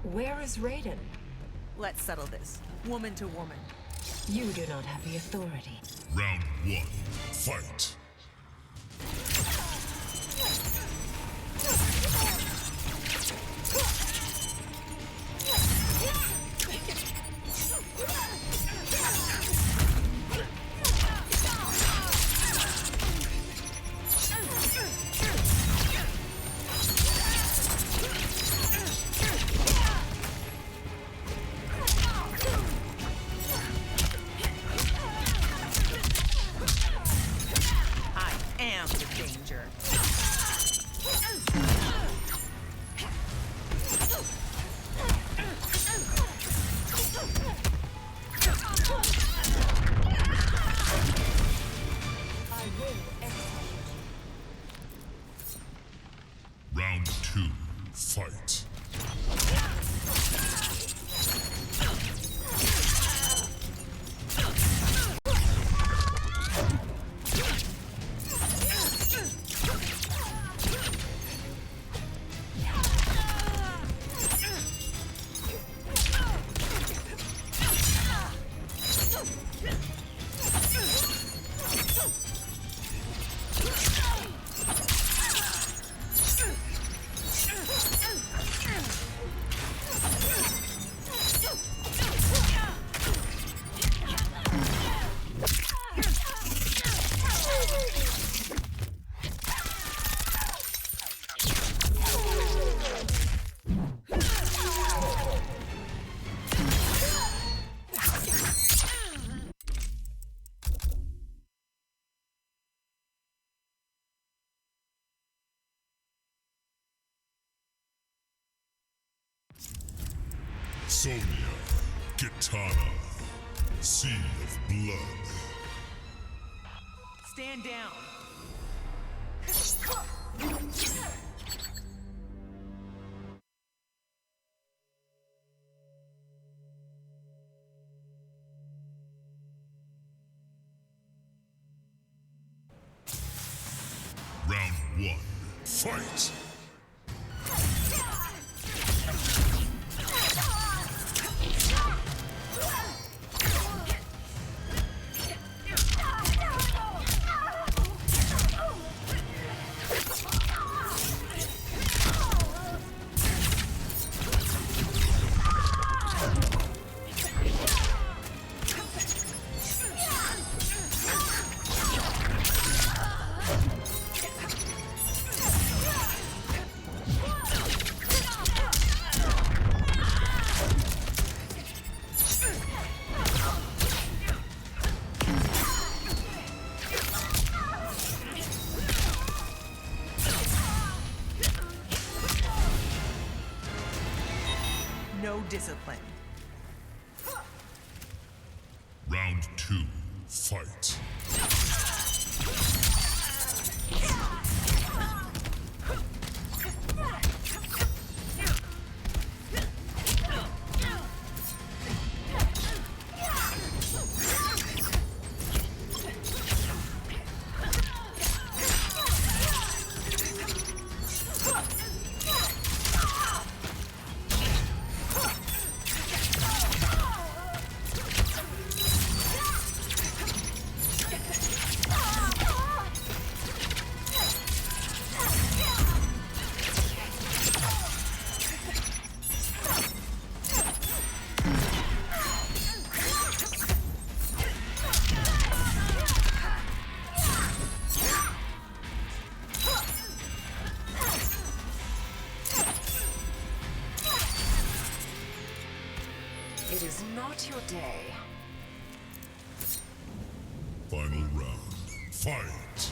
Where is Raiden? Let's settle this, woman to woman. You do not have the authority. Round 1, fight! Round 2, fight! Sonya, Kitana, Sea of Blood. Stand down. Round 1, fight! No discipline. Round 2, fight! It is not your day. Final round, fight!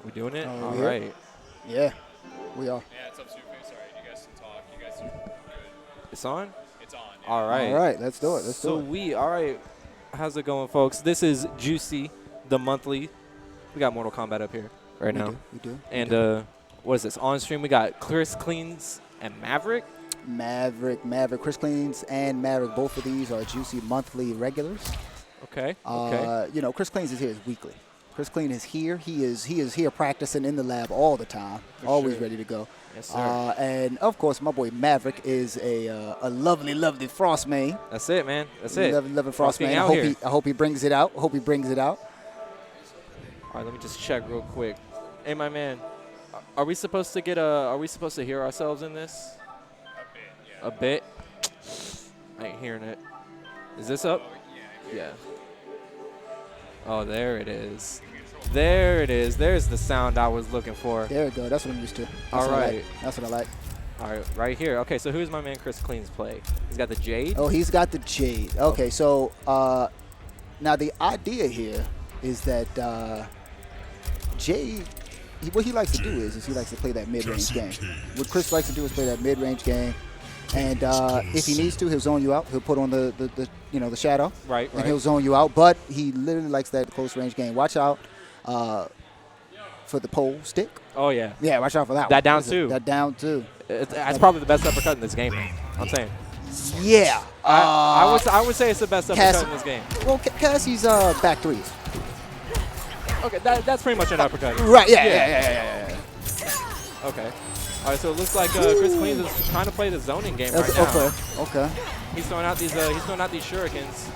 We doing it? Oh, All yeah. right. Yeah, we are. Yeah, it's up to your face. All right, you guys can talk. You guys are good. It's on? It's on. Yeah. All right. All right, let's do it. Let's So do it. all right. How's it going, folks? This is Juicy, the monthly. We got Mortal Kombat up here right now. We do. And what is this? On stream, we got Chris Cleans and Maverick. Maverick, Chris Cleans and Maverick. Both of these are Juicy monthly regulars. Okay. Okay. You know, Chris Cleans is here is weekly. Chris Clean is here. He is here practicing in the lab all the time, always sure. ready to go. Yes, sir. And of course, my boy Maverick is a lovely frost main. That's it, man. That's it. Lovely frost King main. out here. I hope he brings it out. All right, let me just check real quick. Hey, my man, are we supposed to get Are we supposed to hear ourselves in this? A bit. I ain't hearing it. Is this up? Yeah. Oh, there it is. There it is. There's the sound I was looking for. There we go. That's what I'm used to. All right. That's what I like. All right, right here. Okay, so who's my man Chris Clean's play? He's got the Jade. Oh, he's got the Jade. Okay, so now the idea here is that Jade, what he likes to do is he likes to play that mid-range game. What Chris likes to do is play that mid-range game, and if he needs to, he'll zone you out. He'll put on the shadow, Right. and he'll zone you out. But he literally likes that close-range game. Watch out for the pole stick. Oh yeah. Yeah, watch out for that. That one. down two. That down two. That's probably the best uppercut in this game. I'm saying. Yeah. I would say it's the best uppercut Cassie- in this game. Well, Cassie's back threes. Okay, that's pretty much an uppercut. Right. Yeah. Okay. All right, so it looks like Chris Cleans is trying to play the zoning game right now. Okay. He's throwing out these shurikens.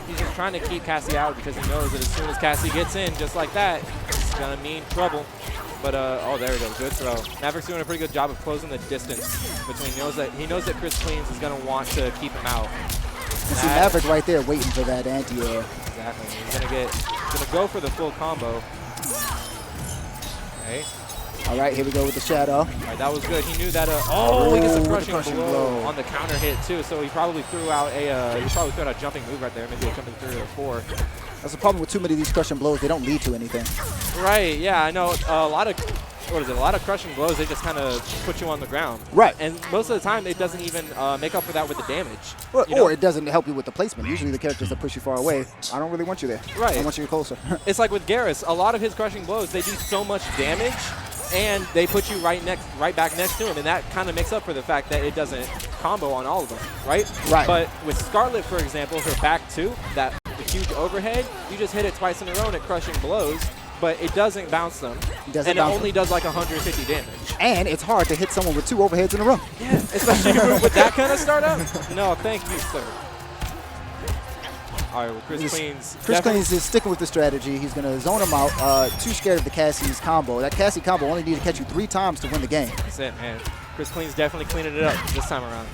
He's just trying to keep Cassie out because he knows that as soon as Cassie gets in, just like that, it's gonna mean trouble. But oh, there we go, good throw. Maverick's doing a pretty good job of closing the distance between. He knows that Chris Cleans is gonna want to keep him out. You see Maverick right there waiting for that anti-air. Exactly. He's gonna go for the full combo. Okay. All right, here we go with the shadow. All right, that was good. He knew that. He gets a crushing blow on the counter hit too. So he probably threw out a jumping move right there. Maybe a coming through or four. That's the problem with too many of these crushing blows. They don't lead to anything. Right. Yeah, I know. A lot of crushing blows. They just kind of put you on the ground. Right. And most of the time, it doesn't even make up for that with the damage. Or it doesn't help you with the placement. Usually the characters that push you far away, I don't really want you there. Right. I want you closer. It's like with Garrus. A lot of his crushing blows, they do so much damage, and they put you right back next to him, and that kind of makes up for the fact that it doesn't combo on all of them, right? Right. But with Scarlet, for example, her back two, the huge overhead, you just hit it twice in a row and it crushing blows, but it doesn't bounce them, it only does like 150 damage. And it's hard to hit someone with two overheads in a row. Yeah, especially with that kind of startup. No, thank you, sir. All right, well, Chris Cleans is sticking with the strategy. He's going to zone him out. Too scared of the Cassie's combo. That Cassie combo only needed to catch you 3 times to win the game. That's it, man. Chris Clean's definitely cleaning it up this time around.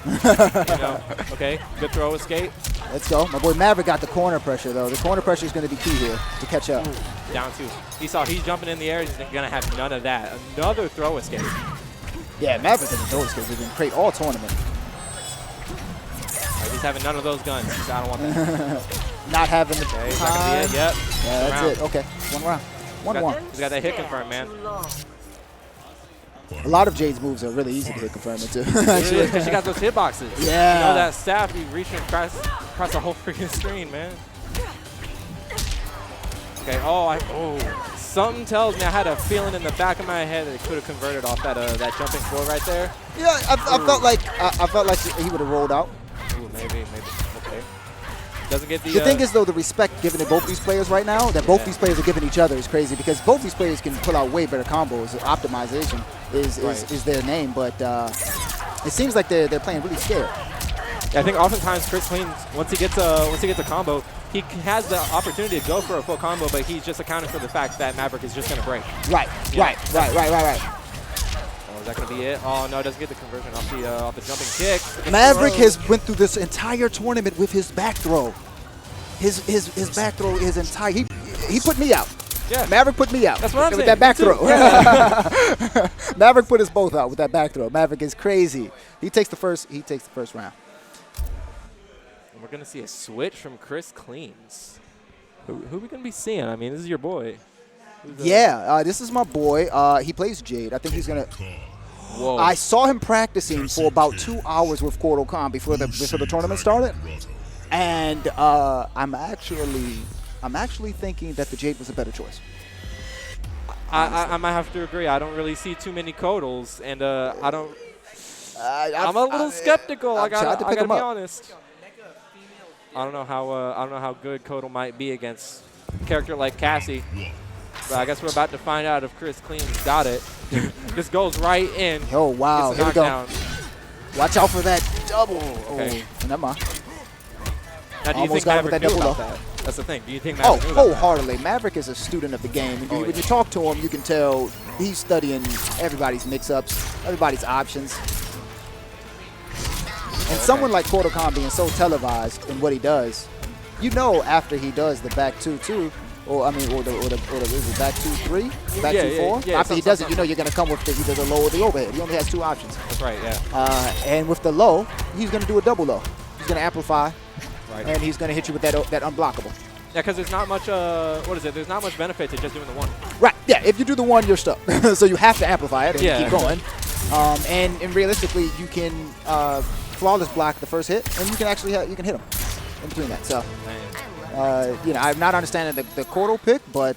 Okay, good throw escape. Let's go. My boy Maverick got the corner pressure, though. The corner pressure is going to be key here to catch up. Down two. He's jumping in the air. He's going to have none of that. Another throw escape. Yeah, Maverick doesn't throw escape. He's been great all tournament. Right, he's having none of those guns. So I don't want that. Not having the Okay, time. that could be it. Yep. Yeah, that's it. Okay, 1 round. 1-1. He's got that hit confirm, man. A lot of Jade's moves are really easy to hit confirm into. Because she got those hitboxes. Yeah. You know that staff, you reach across the whole freaking screen, man. Okay, something tells me I had a feeling in the back of my head that it could have converted off that jumping four right there. Yeah, I felt like he would have rolled out. Ooh, maybe. Okay. Doesn't get The thing is, though, the respect given to both these players right now, that both these players are giving each other is crazy because both these players can pull out way better combos. Optimization is their name, but it seems like they're playing really scared. Yeah, I think oftentimes Chris Clean, once he gets a combo, he has the opportunity to go for a full combo, but he's just accounting for the fact that Maverick is just going to break. Right. Oh, is that going to be it? Oh, no, it doesn't get the conversion off the jumping kick. Maverick has went through this entire tournament with his back throw. His back throw is entire. He put me out. Yeah. Maverick put me out. That's what I'm with saying. that back Me too. throw. Yeah. Maverick put us both out with that back throw. Maverick is crazy. He takes the first round. And we're going to see a switch from Chris Cleans. Who we gonna be seeing? I mean, this is your boy. Yeah, this is my boy. He plays Jade. I think he's gonna. Whoa. I saw him practicing for about 2 hours with Kotal Khan before the tournament started, and I'm actually thinking that the Jade was a better choice. I might have to agree. I don't really see too many Kodals, and I don't. I'm a little skeptical. I gotta be honest. I don't know how good Kodal might be against a character like Cassie. But I guess we're about to find out if Chris Clean's got it. This goes right in. Oh, wow. Here we go. Watch out for that double. Okay. Oh, never mind. Now, do you Almost think got it with Maverick that knew double about low. that? That's the thing. Do you think Maverick knew about wholeheartedly. Maverick is a student of the game. When you talk to him, you can tell he's studying everybody's mix-ups, everybody's options. And someone like Kotal Khan being so televised in what he does, after he does the back 2-2, or the is it back 2-3, back 2-4. Yeah, after he does it, you're gonna come with either the low or the overhead. He only has 2 options. That's right. Yeah. And with the low, he's gonna do a double low. He's gonna amplify, and he's gonna hit you with that unblockable. Yeah, because there's not much. There's not much benefit to just doing the one. Right. Yeah. If you do the one, you're stuck. So you have to amplify it and keep going. And realistically, you can flawless block the first hit, and you can actually hit him in between that. So, I'm not understanding the Kotal pick, but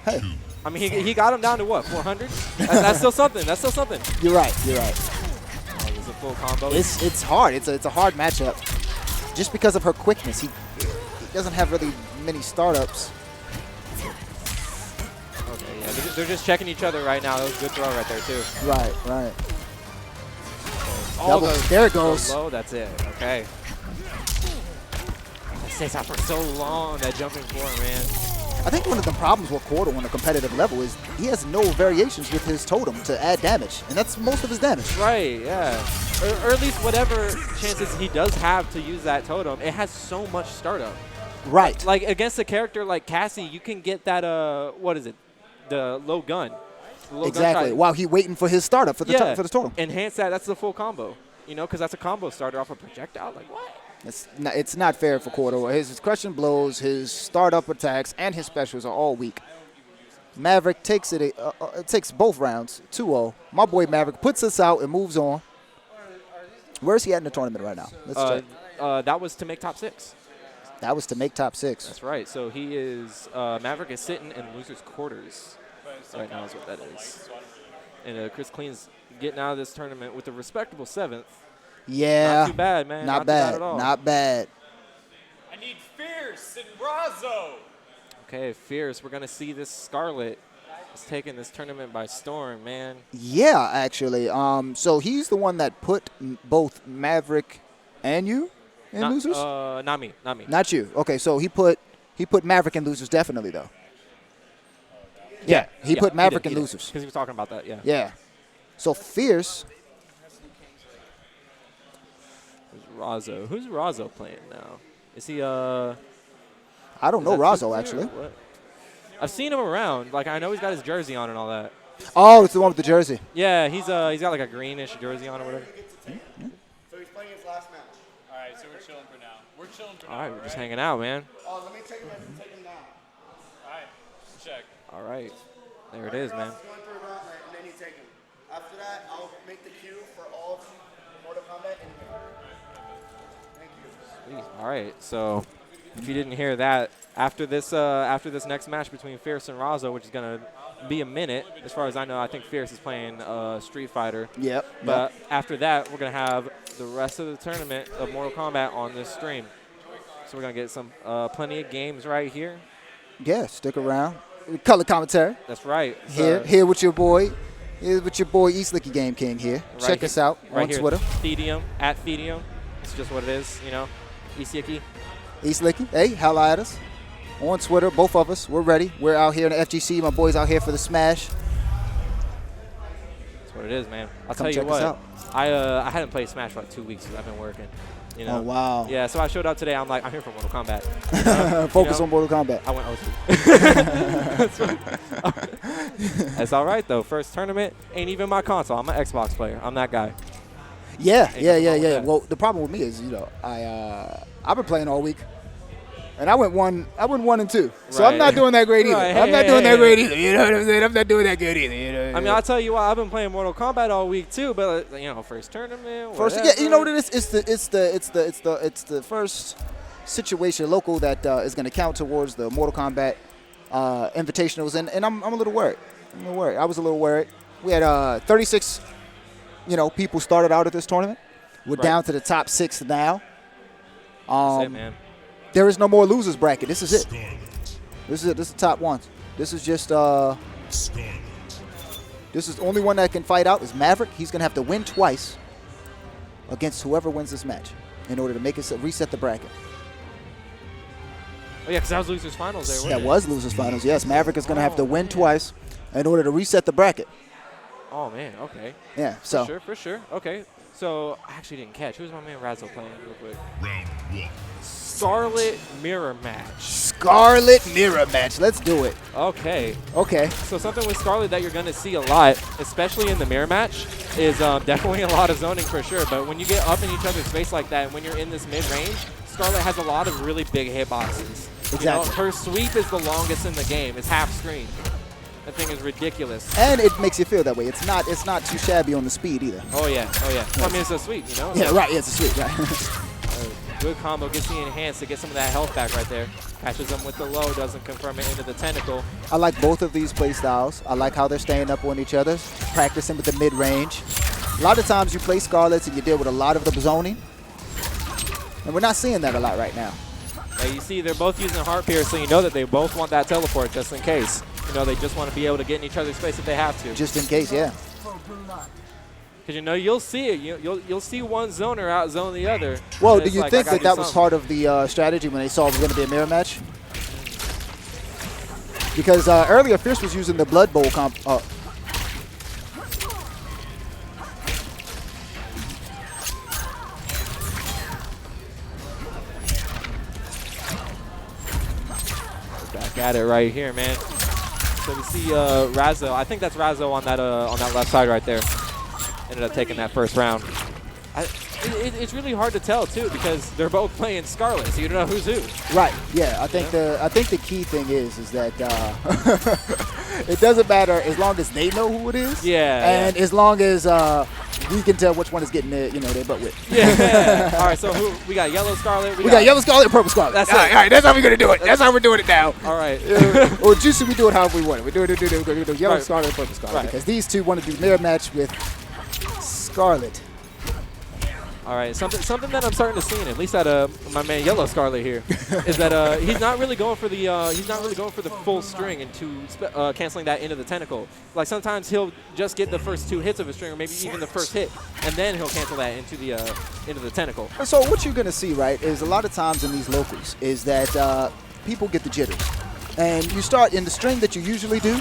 hey. I mean, he got him down to what, 400? That's still something. That's still something. You're right. Oh, it's a full combo. It's hard. It's a hard matchup, just because of her quickness. He doesn't have really many startups. Okay, yeah, they're just checking each other right now. That was a good throw right there too. Right. There it goes. Low, that's it. Okay. It stays out for so long, that jumping forward, man. I think one of the problems with Kotal on a competitive level is he has no variations with his totem to add damage, and that's most of his damage. Right, yeah. Or at least whatever chances he does have to use that totem, it has so much startup. Right. Like against a character like Cassie, you can get that, the low gun. Exactly. While he waiting for his startup for the totem. Enhance that. That's the full combo. Because that's a combo starter off a projectile. Like what? It's not fair for Kotal. His crushing blows, his startup attacks, and his specials are all weak. Maverick takes it. Takes both rounds, 2-0. My boy Maverick puts us out and moves on. Where's he at in the tournament right now? Let's check. That was to make top 6. That was to make top 6. That's right. So he is Maverick is sitting in losers quarters right now is what that is. And Chris Clean's getting out of this tournament with a respectable 7th. Yeah. Not too bad, man. Not bad at all. Not bad. I need Fierce and Razzo. Okay, Fierce. We're going to see this Scarlet is taking this tournament by storm, man. Yeah, actually. So he's the one that put both Maverick and you in losers? Not me. Not you. Okay, so he put Maverick in losers definitely, though. Yeah, he put Maverick in losers. Because he was talking about that, yeah. Yeah. So Fierce. Razzo. Who's Razzo playing now? Is he I don't know Razzo actually. I've seen him around. Like I know he's got his jersey on and all that. Oh, it's the one with the jersey. Yeah, he's got like a greenish jersey on or whatever. So he's playing his last match. All right, so we're chilling for now. All right, we're just hanging out, man. Oh, let me take him down. All right, check. All right. There it is, man. And then you take him. After that, I'll make the queue for all of Mortal Kombat in here. Thank you. Sweet. All right. So, if you didn't hear that, after this next match between Fierce and Razzo, which is gonna be a minute, as far as I know, I think Fierce is playing Street Fighter. Yep. But after that, we're gonna have the rest of the tournament of Mortal Kombat on this stream. So we're gonna get some plenty of games right here. Yeah, stick around. Color commentary. That's right. Here with your boy. Here with your boy Eastlicky Game King here. Right Check us out on Twitter. Thedium, at Thedium. It's just what it is, Eastlicky. Eastlicky. Hey, holla at us. On Twitter, both of us. We're ready. We're out here in the FGC. My boys out here for the Smash. That's what it is, man. I'll Come tell you check us what. out. I hadn't played Smash for like 2 weeks because I've been working. Oh, wow. Yeah, so I showed up today. I'm like, I'm here for Mortal Kombat. Focus on Mortal Kombat. I went OC. That's all right, though. First tournament ain't even my console. I'm an Xbox player. I'm that guy. Yeah. Well, the problem with me is, I've been playing all week. And I went 1-2. So Right. I'm not doing that great either. Right. I'm not Hey, doing hey, that great hey. either. You know what I'm saying? I'm not doing that good either. You know? I mean, I'll tell you what, I've been playing Mortal Kombat all week too, but first tournament. First, whatever. yeah, you know what it is? It's the first situation local that is going to count towards the Mortal Kombat invitationals, and I'm a little worried. I was a little worried. We had 36, people started out at this tournament. We're Right. down to the top 6 now. That's it, man. There is no more losers bracket. This is it. Scarlet. This is it. This is the top ones. This is just Scarlet. this is the only one that can fight out is Maverick. He's going to have to win twice against whoever wins this match in order to make it reset the bracket. Oh yeah, because that was losers finals there. That wasn't it? was losers finals. Yes, Maverick is going to have to win twice in order to reset the bracket. Oh man, okay. Yeah. So For sure. Okay. So I actually didn't catch. Who's my man Razzo playing real quick? Round 1. Scarlet Mirror Match. Scarlet Mirror match. Let's do it. Okay. Okay. So something with Scarlet that you're going to see a lot, especially in the mirror match, is definitely a lot of zoning for sure. But when you get up in each other's face like that, and when you're in this mid-range, Scarlet has a lot of really big hitboxes. Exactly. Her sweep is the longest in the game. It's half screen. That thing is ridiculous. And it makes you feel that way. It's not too shabby on the speed either. Oh yeah. I mean, it's a sweep, you know? Yeah, right. Yeah, it's a sweet. Right. Good combo, gets the enhance to get some of that health back right there. Catches them with the low, doesn't confirm it into the tentacle. I like both of these play styles. I like how they're staying up on each other, practicing with the mid-range. A lot of times you play Scarlets and you deal with a lot of the zoning. And we're not seeing that a lot right now. Yeah, you see they're both using Heart Pierce, so you know that they both want that teleport just in case. They just want to be able to get in each other's space if they have to. Just in case, yeah. Because you'll see it. You'll see one zoner out zone the other. Well, and do it's you like, think I gotta that do was something. part of the strategy when they saw it was going to be a mirror match? Because earlier Fierce was using the Blood Bowl comp. Back at it right here, man. So we see Razzo. I think that's Razzo on that left side right there. Ended up taking that first round. It's really hard to tell too because they're both playing Scarlet, so you don't know who's who. Right. Yeah. I think the key thing is that it doesn't matter as long as they know who it is. Yeah. And as long as we can tell which one is getting their butt whipped. Yeah. All right. So we got yellow Scarlet. We got yellow Scarlet and purple Scarlet. That's all it. right, all right, that's how we're gonna do it. That's how we're doing it now. All right. Or Juicy, we do it however we want it. We do yellow Right. Scarlet and purple Scarlet Right. because these two want to do mirror match with Scarlet. All right, something that I'm starting to see, at least at my man Yellow Scarlet here, is that he's not really going for the full string into canceling that into the tentacle. Like sometimes he'll just get the first 2 hits of a string, or maybe even the first hit, and then he'll cancel that into the tentacle. So what you're gonna see, right, is a lot of times in these locals is that people get the jitters, and you start in the string that you usually do,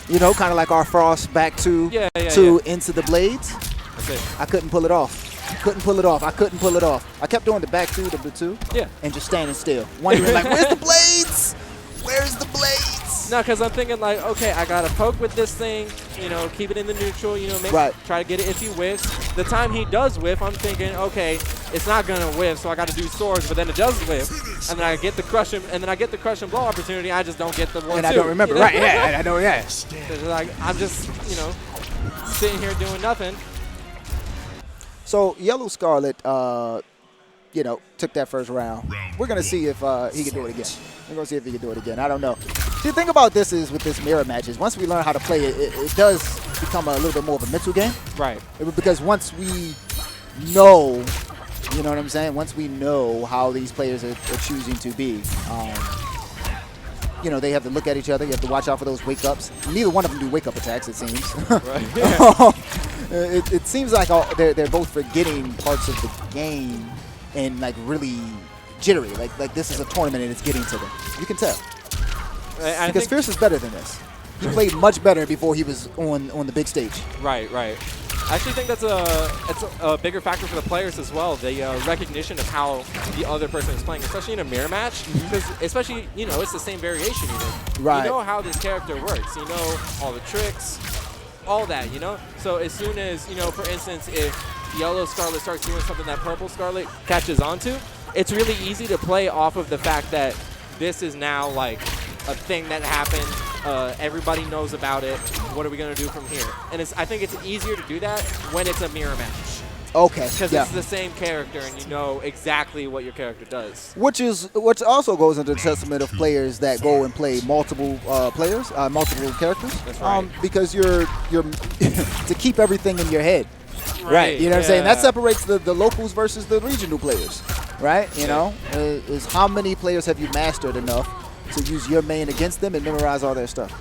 kind of like our Frost back to into the blades. That's it. I couldn't pull it off. I couldn't pull it off. I kept doing the back two, the two, Yeah. and just standing still, wondering like, where's the blades? Where's the blades? No, because I'm thinking like, okay, I gotta poke with this thing, keep it in the neutral, try to get it if he whiffs. The time he does whiff, I'm thinking, okay, it's not gonna whiff, so I gotta do swords, but then it does whiff, and then I get the crush and blow opportunity. I just don't get the 1-2. And I don't remember. Right? Yeah, I know. Yeah. It's like I'm just, sitting here doing nothing. So Yellow Scarlet, took that first round. We're gonna see if he can do it again. We're gonna see if he can do it again. I don't know. See, the thing about this is with this mirror matches, once we learn how to play it, it does become a little bit more of a mental game. Right. Because once we know, you know what I'm saying? Once we know how these players are choosing to be, they have to look at each other. You have to watch out for those wake-ups. Neither one of them do wake-up attacks, it seems. Right. Yeah. It seems like they're both forgetting parts of the game and like really jittery. Like this is a tournament and it's getting to them. You can tell. I Because think, Fierce is better than this. He played much better before he was on the big stage. right. I actually think it's a bigger factor for the players as well. The recognition of how the other person is playing, especially in a mirror match, because especially it's the same variation even. Right. You know how this character works. You know all the tricks, all that. So as soon as for instance, if Yellow Scarlet starts doing something that Purple Scarlet catches onto, it's really easy to play off of the fact that this is now like a thing that happened. Everybody knows about it. What are we gonna do from here? And I think it's easier to do that when it's a mirror match. Okay. Because Yeah. it's the same character, and you know exactly what your character does. Which also goes into the testament of players that go and play multiple players, multiple characters. That's right. Because you're to keep everything in your head. Right. You know what I'm saying? That separates the locals versus the regional players. Right. You know, is how many players have you mastered enough to use your main against them and memorize all their stuff?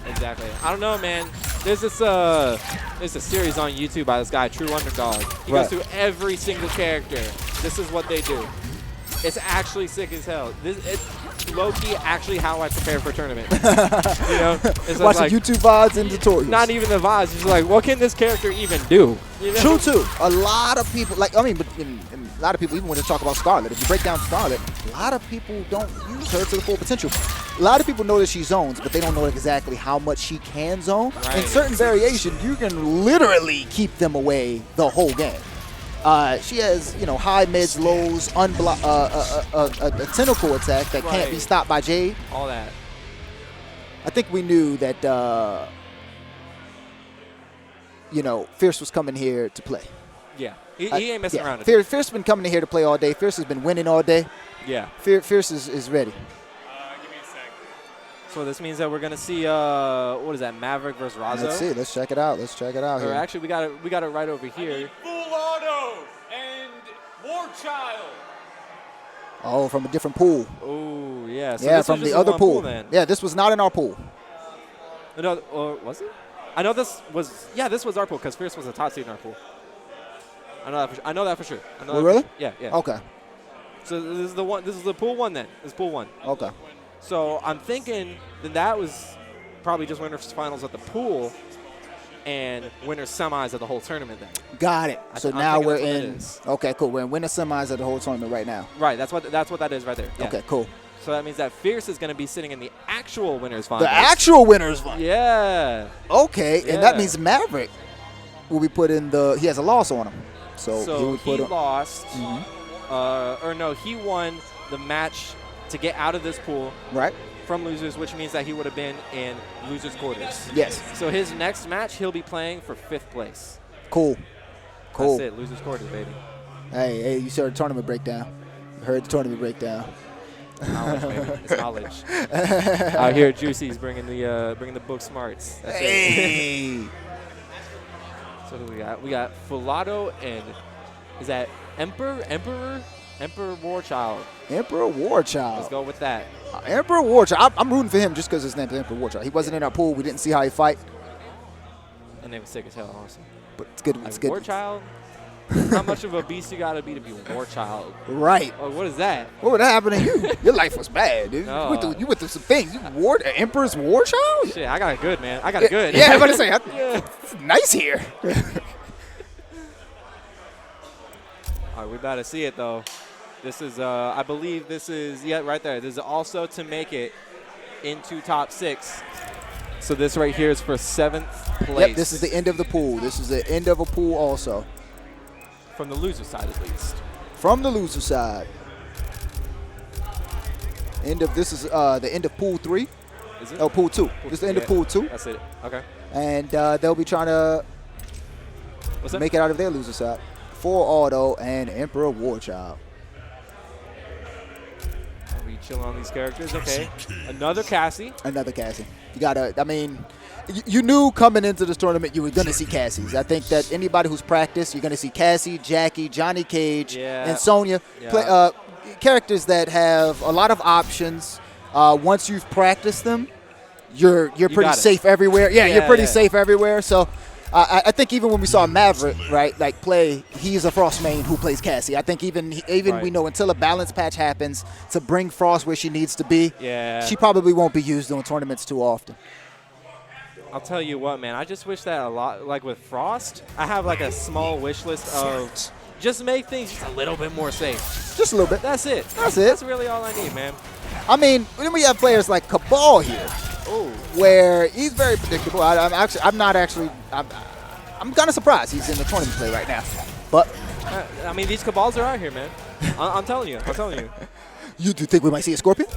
Exactly. I don't know, man. There's a series on YouTube by this guy, True Underdog. He goes through every single character. This is what they do. It's actually sick as hell. It's low-key actually how I prepare for a tournament. You know? It's Watching like, YouTube VODs and tutorials. not even the VODs. Just like, what can this character even do? You know? True, too. A lot of people, like, I mean, but a lot of people, even when they talk about Scarlet, if you break down Scarlet, a lot of people don't use her to the full potential. A lot of people know that she zones, but they don't know exactly how much she can zone. Right. In certain variations, you can literally keep them away the whole game. She has, you know, high, mids, lows, a tentacle attack that can't be stopped by Jade. All that. I think we knew that, you know, Fierce was coming here to play. Yeah. He ain't messing around. Fierce has been coming in here to play all day. Fierce has been winning all day. Yeah. Fierce is ready. Give me a sec. So this means that we're gonna see what is that, Maverick versus Razo? Let's see. Let's check it out. Let's check it out Or here. actually, we got it right over here. Full auto and War Child. Oh, from a different pool. Oh yeah. So Yeah, this was from just the a other one pool. Then. Yeah, this was not in our pool. No, or was it? I know this was. Yeah, this was our pool because Fierce was a top seed in our pool. I know that for sure. I know Oh, that really? For sure. Yeah, yeah. Okay. So this is the one. This is the pool one then. This is pool one. Okay. So I'm thinking that was probably just winners finals at the pool, and winners semis of the whole tournament then. Got it. So I'm now thinking we're that's what that in. is. Okay, cool. We're in winner semis of the whole tournament right now. Right. That's what that is right there. Yeah. Okay, cool. So that means that Fierce is going to be sitting in the actual winners finals. The actual winners one. Yeah. Okay, and that Yeah. means Maverick will be put in the. He has a loss on him, so, So he would put he him. lost, or no, he won the match to get out of this pool Right. from losers, which means that he would have been in losers quarters. Yes. So his next match, he'll be playing for 5th place. Cool. Cool. That's it, losers quarters, baby. Hey, you saw the tournament breakdown. Heard the tournament breakdown. Knowledge, baby. It's knowledge. Out here, Juicy's bringing the book smarts. That's it. Hey. So who we got? We got Fulato and is that Emperor Warchild. Emperor Warchild. Let's go with that. Emperor Warchild. I'm rooting for him just because his name is Emperor Warchild. He wasn't in our pool. We didn't see how he fight, That name was sick as hell, honestly. but it's good. It's good. Warchild. How much of a beast you gotta be to be Warchild? Right. Oh, what is that? What would happen to you? Your life was bad, dude. No. You went through some things. You Emperor's Warchild? Shit, I got it good, man. I got it good. Yeah, I'm about to say, Yeah. it's nice here. All right, we about to see it though. This is, I believe this is, yeah, right there. This is also to make it into top 6. So this right here is for 7th place. Yep, this is the end of the pool. This is the end of a pool also. From the loser side, at least. From the loser side. This is the end of pool 3. Is it? Oh, pool 2. This is the end of pool 2. That's it. Okay. And they'll be trying to What's up? make it out of their loser side. 4 Auto and Emperor Warchild. Are we chilling on these characters? Okay. Another Cassie. Another Cassie. You gotta, I mean, you knew coming into this tournament you were gonna see Cassies. I think that anybody who's practiced, you're gonna see Cassie, Jackie, Johnny Cage, and Sonya. Yeah. Characters that have a lot of options. Once you've practiced them, you're pretty safe everywhere. Yeah, you're pretty safe everywhere. So I think even when we saw Maverick, right, like play, he's a Frost main who plays Cassie. I think even Right. we know until a balance patch happens to bring Frost where she needs to be, Yeah. she probably won't be used in tournaments too often. I'll tell you what, man. I just wish that a lot, like with Frost, I have like a small wish list of just make things just a little bit more safe. Just a little bit. That's it. That's it. That's really all I need, man. I mean, then we have players like Cabal here, where he's very predictable. I'm kind of surprised he's in the tournament play right now. But I mean, these Cabals are out here, man. I'm telling you. I'm telling you. you do think we might see a Scorpion?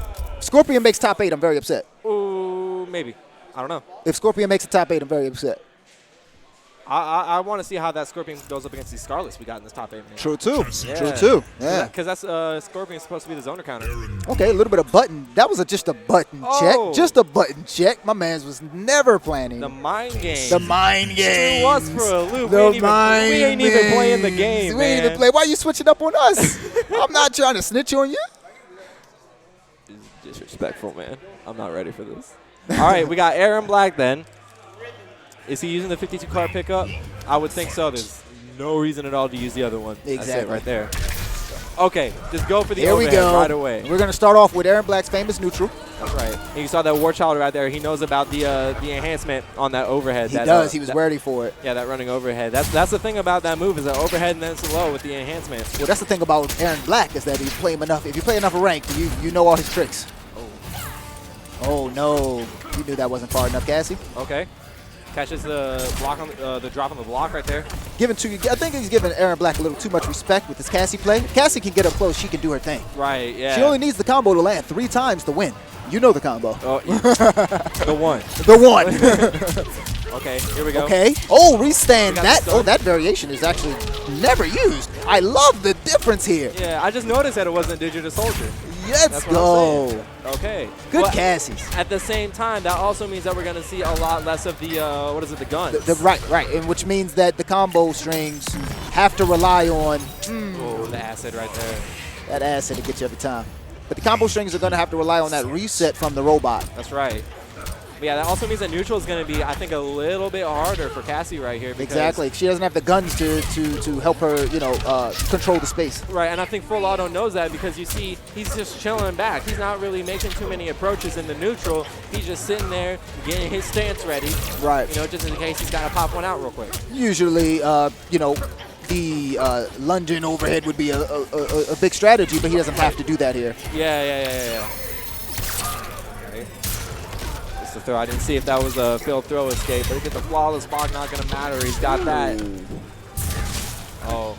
Scorpion makes top 8, I'm very upset. Ooh, maybe. I don't know. If Scorpion makes a top 8, I'm very upset. I want to see how that Scorpion goes up against these Scarlets we got in this top 8, man. True, too. Yeah. True, too. Yeah. Because that's Scorpion's supposed to be the zoner counter. Okay, a little bit of button. That was just a button check. Just a button check. My man was never planning. The mind game. The mind game. Threw us for a loop. The we ain't even playing the game, We ain't even play. Why are you switching up on us? I'm not trying to snitch on you. Disrespectful, man. I'm not ready for this. All right, we got Aaron Black then. Is he using the 52 card pickup? I would think so. There's no reason at all to use the other one. Exactly. That's it right there. Okay, just go for the Here we overhead go. right away. We're going to start off with Aaron Black's famous neutral. That's right. And you saw that War Child right there. He knows about the enhancement on that overhead. He does. He was ready for it. Yeah, that running overhead. That's the thing about that move is that overhead and then slow with the enhancement. Well, that's the thing about Aaron Black is that he's playing enough. If you play enough ranked, you know all his tricks. Oh, no. You knew that wasn't far enough, Cassie. Okay. Catches the block on the drop on the block right there. I think he's giving Aaron Black a little too much respect with his Cassie play. Cassie can get up close. She can do her thing. Right, yeah. She only needs the combo to land 3 times to win. You know the combo. Oh, the one. The one. Okay, here we go. Okay. Oh, restand. That variation is actually never used. I love the difference here. Yeah, I just noticed that it wasn't Digital Soldier. Let's go. Okay. Good but Cassies. At the same time, that also means that we're going to see a lot less of the, the guns. Right. And which means that the combo strings have to rely on Oh, the acid right there. that acid to get you every time. But the combo strings are going to have to rely on that reset from the robot. That's right. But yeah, that also means that neutral is going to be, I think, a little bit harder for Cassie right here. Exactly. She doesn't have the guns to help her, control the space. Right, and I think Full Auto knows that because you see he's just chilling back. He's not really making too many approaches in the neutral. He's just sitting there getting his stance ready. Right. Just in case he's got to pop one out real quick. Usually, the lunging overhead would be a big strategy, but he doesn't have to do that here. Yeah. Okay. Just the throw. I didn't see if that was a failed throw escape, but he did the flawless block. Not going to matter. He's got that. Oh,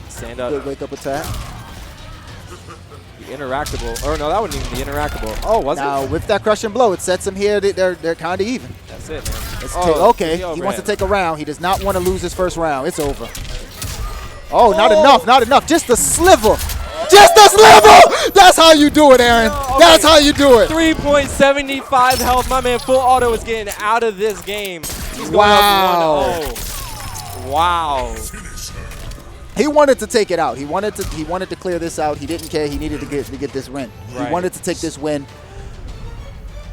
stand up. Good wake-up attack. The interactable. Or no, that wouldn't even be interactable. Oh, was it? Now, with that crush and blow, it sets him here. They're kind of even. That's it, man. Okay, he wants to take a round. He does not want to lose his first round. It's over. Oh, not enough. Just a sliver. Just a sliver! That's how you do it, Aaron. Okay. That's how you do it. 3.75 health. My man Full Auto is getting out of this game. He's going up 1-0. Wow. He wanted to take it out. He wanted to clear this out. He didn't care. He needed to get this win. Right. He wanted to take this win.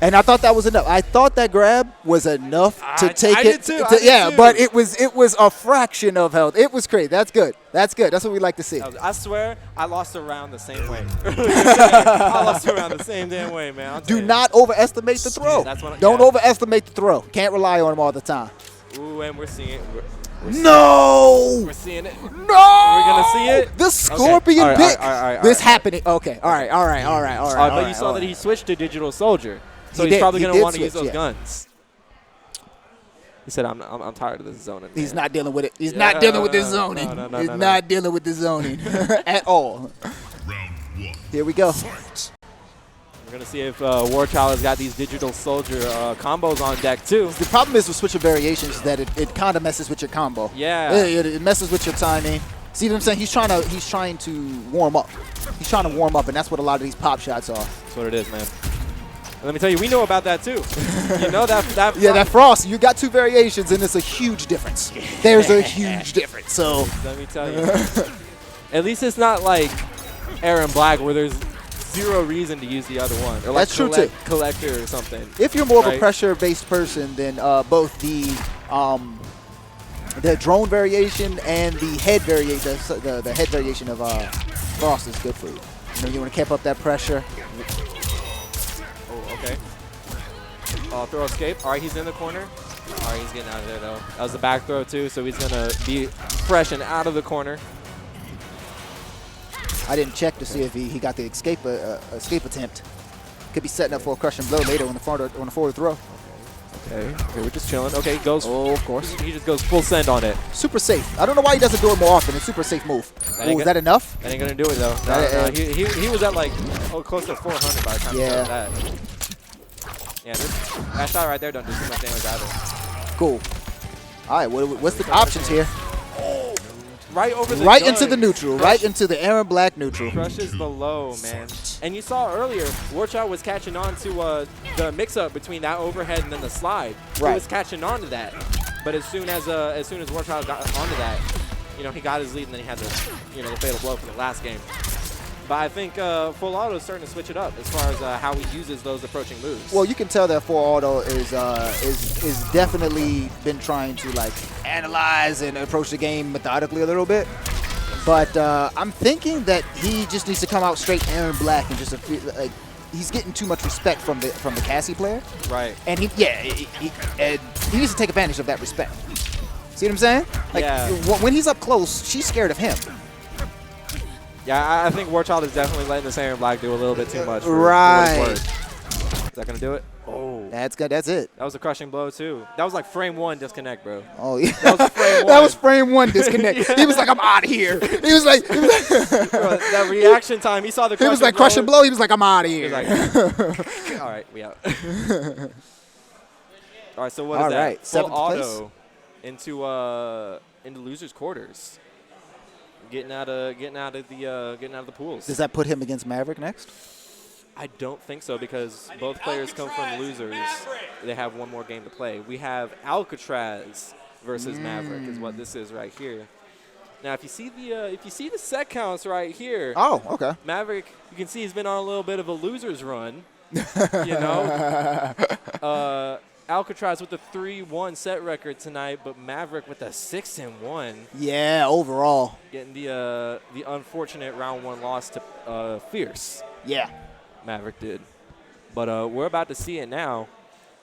And I thought that was enough. I thought that grab was enough to take I it. did too. Yeah, but it was a fraction of health. It was crazy. That's good. That's what we like to see. I swear, I lost a round the same way. I lost a round the same damn way, man. Do not overestimate the throw. Don't overestimate the throw. Can't rely on him all the time. Ooh, and we're seeing it. No! We're seeing it. No! We're going to see it? The Scorpion okay. bit. All right. This happening. Okay. All right. But you saw that he switched to Digital Soldier. So he's probably going to want to use those guns. He said, I'm tired of this zoning. He's not dealing with it. He's not dealing with this zoning. He's not dealing with this zoning at all. Round 1. Here we go. Fight. We're going to see if War Child has got these Digital Soldier combos on deck, too. The problem is with switcher variations is that it kind of messes with your combo. Yeah. It messes with your timing. See what I'm saying? He's trying to warm up. He's trying to warm up, and that's what a lot of these pop shots are. That's what it is, man. Let me tell you, we know about that, too. You know that yeah, that frost. You got 2 variations, and it's a huge difference. There's a huge difference. So let me tell you. At least it's not like Aaron Black where there's zero reason to use the other one. Or like that's true, too. Collector or something. If you're more of a pressure-based person, then both the drone variation and the head variation, the head variation of frost is good for you. You want to keep up that pressure. Oh, okay. Throw escape. All right, he's in the corner. All right, he's getting out of there, though. That was a back throw, too, so he's going to be fresh and out of the corner. I didn't check to see if he got the escape attempt. Could be setting up for a crush and blow later on the forward throw. Okay, we're just chilling. Okay, he goes. Oh, of course. He just goes full send on it. Super safe. I don't know why he doesn't do it more often. It's super safe move. Oh, is that enough? That ain't gonna do it though. No, he was at like close to 400 by the time he started that. Yeah, that shot right there don't do too much damage either. Cool. All right, what's the options here? Right over the Right gun. into the neutral. Right into the Aaron Black neutral. Crushes the low, man. And you saw earlier, Warchild was catching on to the mix-up between that overhead and then the slide. Right. He was catching on to that. But as soon as Warchild got onto that, he got his lead and then he had the the fatal blow from the last game. But I think Full Auto is starting to switch it up as far as how he uses those approaching moves. Well, you can tell that Full Auto is definitely been trying to like analyze and approach the game methodically a little bit. But I'm thinking that he just needs to come out straight Aaron Black and just he's getting too much respect from the Cassie player. Right. And he needs to take advantage of that respect. See what I'm saying? Like, when he's up close, she's scared of him. Yeah, I think Warchild is definitely letting this Aaron Black do a little bit too much. Right. For is that going to do it? Oh. That's good. That's it. That was a crushing blow, too. That was like frame 1 disconnect, bro. Oh, yeah. That was frame 1. That was frame 1 disconnect. He was like, I'm out of here. He was like, Bro, that reaction time, he saw the crushing blow. He was like, crushing blow. He was like, I'm out of here. He was like, all right, we out. All right, so what is that? Right, Full Auto into losers' quarters. Getting out of the pools. Does that put him against Maverick next? I don't think so because both players come from losers. They have one more game to play. We have Alcatraz versus Maverick is what this is right here. Now, if you see the set counts right here. Oh, okay. Maverick, you can see he's been on a little bit of a losers run. Alcatraz with a 3-1 set record tonight, but Maverick with a 6-1. Yeah, overall. Getting the unfortunate round 1 loss to Fierce. Yeah. Maverick did. But we're about to see it now.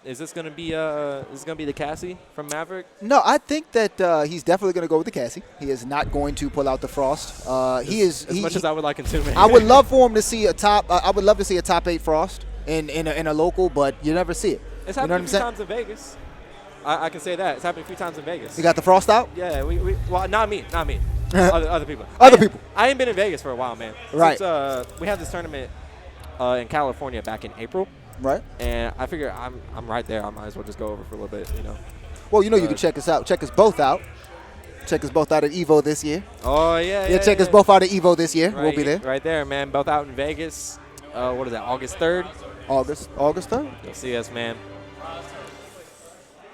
Is this gonna be the Cassie from Maverick? No, I think that he's definitely going to go with the Cassie. He is not going to pull out the Frost. As much as I would like him to, man. I would love for him to see a top. I would love to see a top 8 Frost in a local, but you never see it. It's happened a few times in Vegas. I can say that. It's happened a few times in Vegas. You got the Frost out? Yeah, well, not me. other people. People. I ain't been in Vegas for a while, man. Right. Since, we had this tournament in California back in April. Right. And I figure I'm right there. I might as well just go over for a little bit, Well, you can check us out. Check us both out. Check us both out at EVO this year. Oh, yeah. Yeah, check us both out at EVO this year. Right, we'll be there. Right there, man. Both out in Vegas. What is that, August 3rd? August 3rd. You'll see us, man.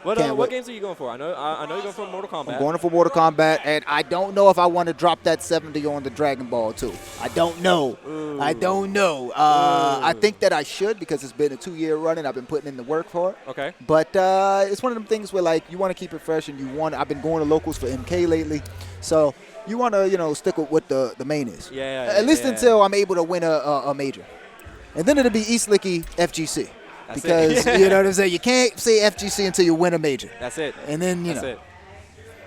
What games are you going for? I know you're going for Mortal Kombat. I'm going for Mortal Kombat, and I don't know if I want to drop that 70 on the Dragon Ball too. I don't know. Ooh. I don't know. I think that I should because it's been a 2-year run and I've been putting in the work for it. Okay. But it's one of them things where like you want to keep it fresh and I've been going to locals for MK lately, so you want to stick with what the main is. Yeah. At least until I'm able to win a major, and then it'll be East Licky FGC. That's because it. you know what I'm saying. You can't say FGC until you win a major. That's it. And then That's it.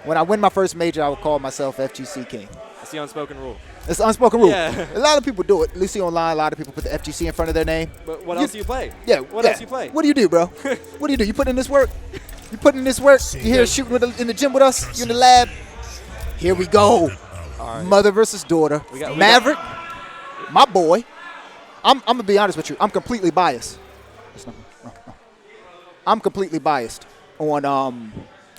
when I win my first major, I will call myself FGC King. That's the unspoken rule. It's the unspoken rule. Yeah. A lot of people do it. At least see online, a lot of people put the FGC in front of their name. But what else do you play? Yeah. What else do you play? What do you do, bro? What do you do? You put in this work? You put in this work? You here shooting in the gym with us? You in the lab? Here we go. All right. Mother versus daughter. Maverick, my boy. I'm going to be honest with you. I'm completely biased. I'm completely biased on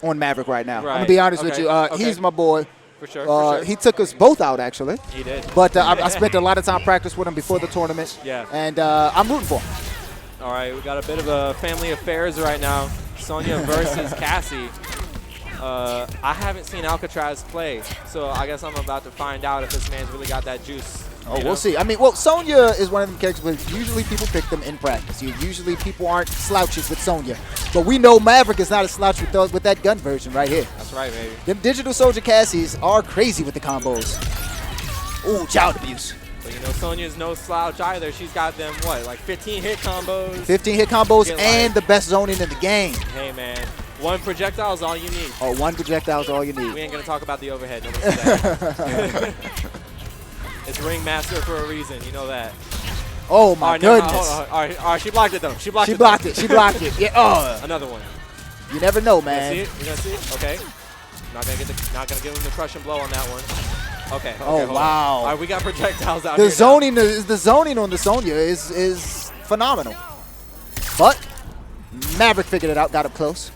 Maverick right now. Right. I'm gonna be honest with you. He's my boy. For sure. He took us both out actually. He did. But I spent a lot of time practice with him before the tournament. Yeah. And I'm rooting for him. All right, we got a bit of a family affairs right now. Sonya versus Cassie. I haven't seen Alcatraz play, so I guess I'm about to find out if this man's really got that juice. Oh, we'll see. I mean, Sonya is one of them characters where usually people pick them in practice. Usually people aren't slouches with Sonya. But we know Maverick is not a slouch with that gun version right here. That's right, baby. Them Digital Soldier Cassies are crazy with the combos. Ooh, child abuse. But Sonya's no slouch either. She's got them, like 15 hit combos. 15 hit combos and the best zoning in the game. Hey, man. One projectile is all you need. Oh, one projectile is all you need. We ain't going to talk about the overhead. Nobody said that. It's Ringmaster for a reason. You know that. Oh, my goodness. All right, she blocked it, though. She blocked it. She blocked it. Yeah. Oh. Another one. You never know, You gonna man. see it? You gonna see it? Okay. Not gonna give him the crushing blow on that one. Okay. Oh, hold on. wow. All right, we got projectiles out The here. zoning on the Sonya is phenomenal. But Maverick figured it out, got up close.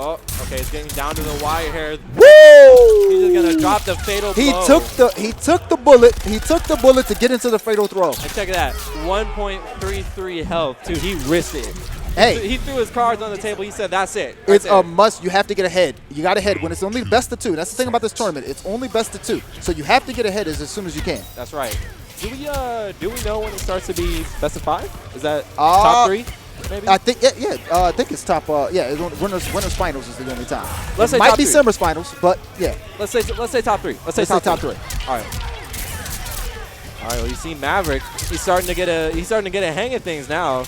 Oh, okay, it's getting down to the wire here. Woo! He's just gonna drop the fatal blow. He took the bullet. He took the bullet to get into the fatal throw. And check that, 1.33 health too. He risked it. Hey, He threw his cards on the table. He said, "That's it." Right it's there. a must. You have to get ahead. You got ahead when it's only best of 2. That's the thing about this tournament. It's only best of 2. So you have to get ahead as soon as you can. That's right. Do we know when it starts to be best of 5? Is that top 3? Maybe. I think I think it's top. It's winners finals is the only time. Let's say might top be 3. Summers finals, but yeah. Let's say top 3. Let's say top 3. All right. All right. Well, you see Maverick. He's starting to get a hang of things now.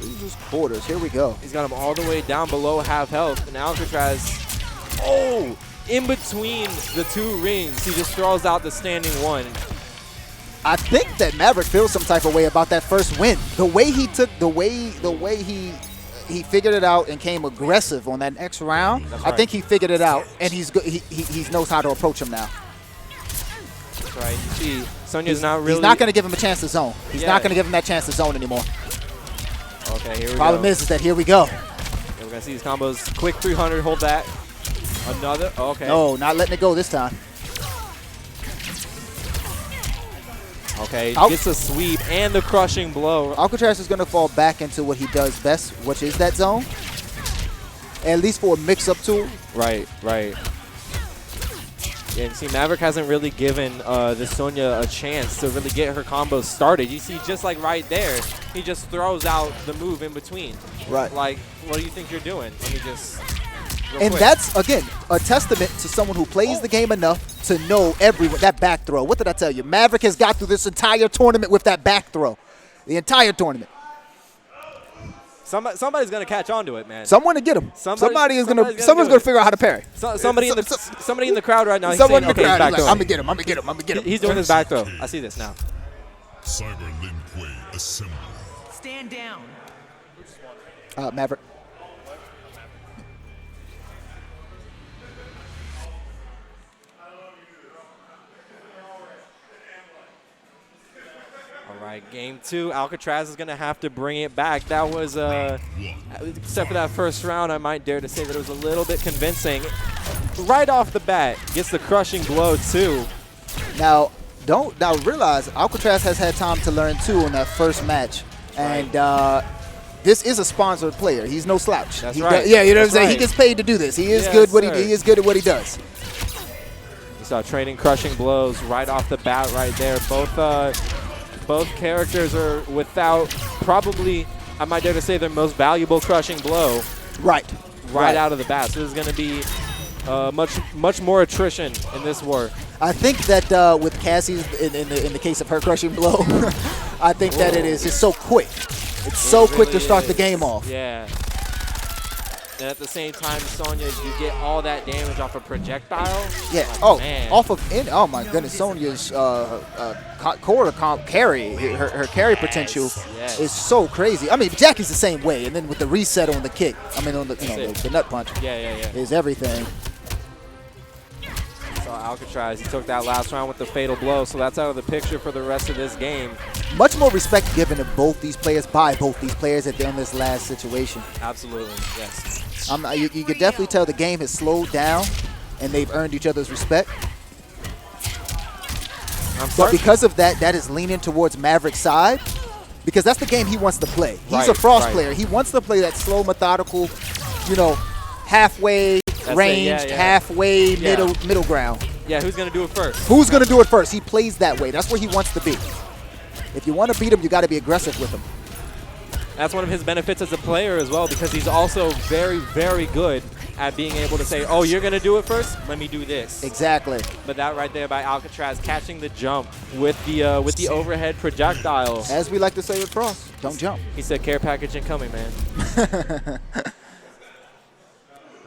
Losers quarters. Here we go. He's got him all the way down below half health, and Alcatraz. Oh, in between the 2 rings, he just throws out the standing 1. I think that Maverick feels some type of way about that first win. The way he took, the way he figured it out and came aggressive on that next round. That's I right. think he figured it out, and he knows how to approach him now. That's right. You see, Sonya's not really. He's not going to give him a chance to zone. He's Yeah. not going to give him that chance to zone anymore. Okay, here we Problem go. is that here we go. Yeah, we're gonna see these combos. Quick 300, hold that. Another. Okay. No, not letting it go this time. Okay, Out. gets a sweep and the crushing blow. Alcatraz is going to fall back into what he does best, which is that zone. At least for a mix-up tool. Right. Yeah, and see, Maverick hasn't really given this Sonya a chance to really get her combos started. You see, just like right there, he just throws out the move in between. Right. Like, what do you think you're doing? Let me just. real And quick. that's, again, a testament to someone who plays the game enough to know that back throw. What did I tell you? Maverick has got through this entire tournament with that back throw. The entire tournament. Somebody's gonna catch on to it, man. Someone to get him. Somebody's Someone's do going to it. figure out how to parry. Somebody in the crowd right now. He's Someone saying, in the okay, he's crowd back is like, throwing. I'm going to get him. He's doing his back throw. I see this now. Cyber Lin Kuei assemble. Stand down. Maverick. All right, game 2. Alcatraz is going to have to bring it back. That was, except for that first round, I might dare to say that it was a little bit convincing. Right off the bat, gets the crushing blow, too. Now realize Alcatraz has had time to learn, too, on that first match. And this is a sponsored player. He's no slouch. That's He right. does- yeah, you know what I'm That's saying? He right. gets paid to do this. He is Yes, good sir. he is good at what he does. You saw trading crushing blows right off the bat right there. Both characters are without probably, I might dare to say, their most valuable crushing blow Right. out of the bat. So there's going to be much more attrition in this war. I think that with Cassie's, in the case of her crushing blow, I think that it is just so quick. It's so quick to really start the is. game off. Yeah. And at the same time, Sonya, you get all that damage off a projectile. Yeah. Like, man. Off of oh my goodness, Sonya's core carry, her carry potential Yes. is so crazy. I mean, Jackie's the same way, and then with the reset on the kick, I mean on the the nut punch, Yeah. is everything. So Alcatraz, he took that last round with the fatal blow, so that's out of the picture for the rest of this game. Much more respect given to both these players by both these players at the end of this last situation. Absolutely, yes. You could definitely tell the game has slowed down, and they've earned each other's respect. But because of that, that is leaning towards Maverick's side, because that's the game he wants to play. He's a Frost player. He wants to play that slow, methodical, halfway ranged, halfway middle ground. Yeah, who's going to do it first? Who's going to do it first? He plays that way. That's where he wants to be. If you want to beat him, you got to be aggressive with him. That's one of his benefits as a player as well, because he's also very, very good at being able to say, oh, you're going to do it first? Let me do this. Exactly. But that right there by Alcatraz, catching the jump with the overhead projectile. As we like to say with Frost, don't jump. He said, care package incoming, man.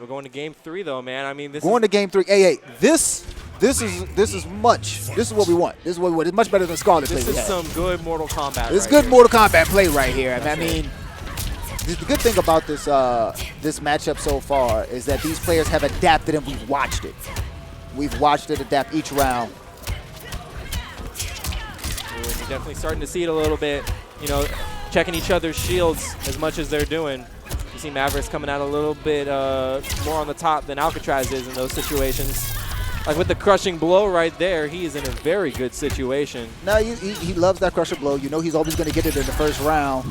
We're going to game 3, though, man. I mean, Going to game 3. Hey, this is much. This is what we want. This is what we want. It's much better than Scarlet play. This is some good Mortal Kombat. This is right good here. Mortal Kombat play right here. I mean, the good thing about this this matchup so far is that these players have adapted and we've watched it. We've watched it adapt each round. You're definitely starting to see it a little bit. You know, checking each other's shields as much as they're doing. You see Mavericks coming out a little bit more on the top than Alcatraz is in those situations. Like with the crushing blow right there, he is in a very good situation. No, he loves that crusher blow. You know he's always going to get it in the first round.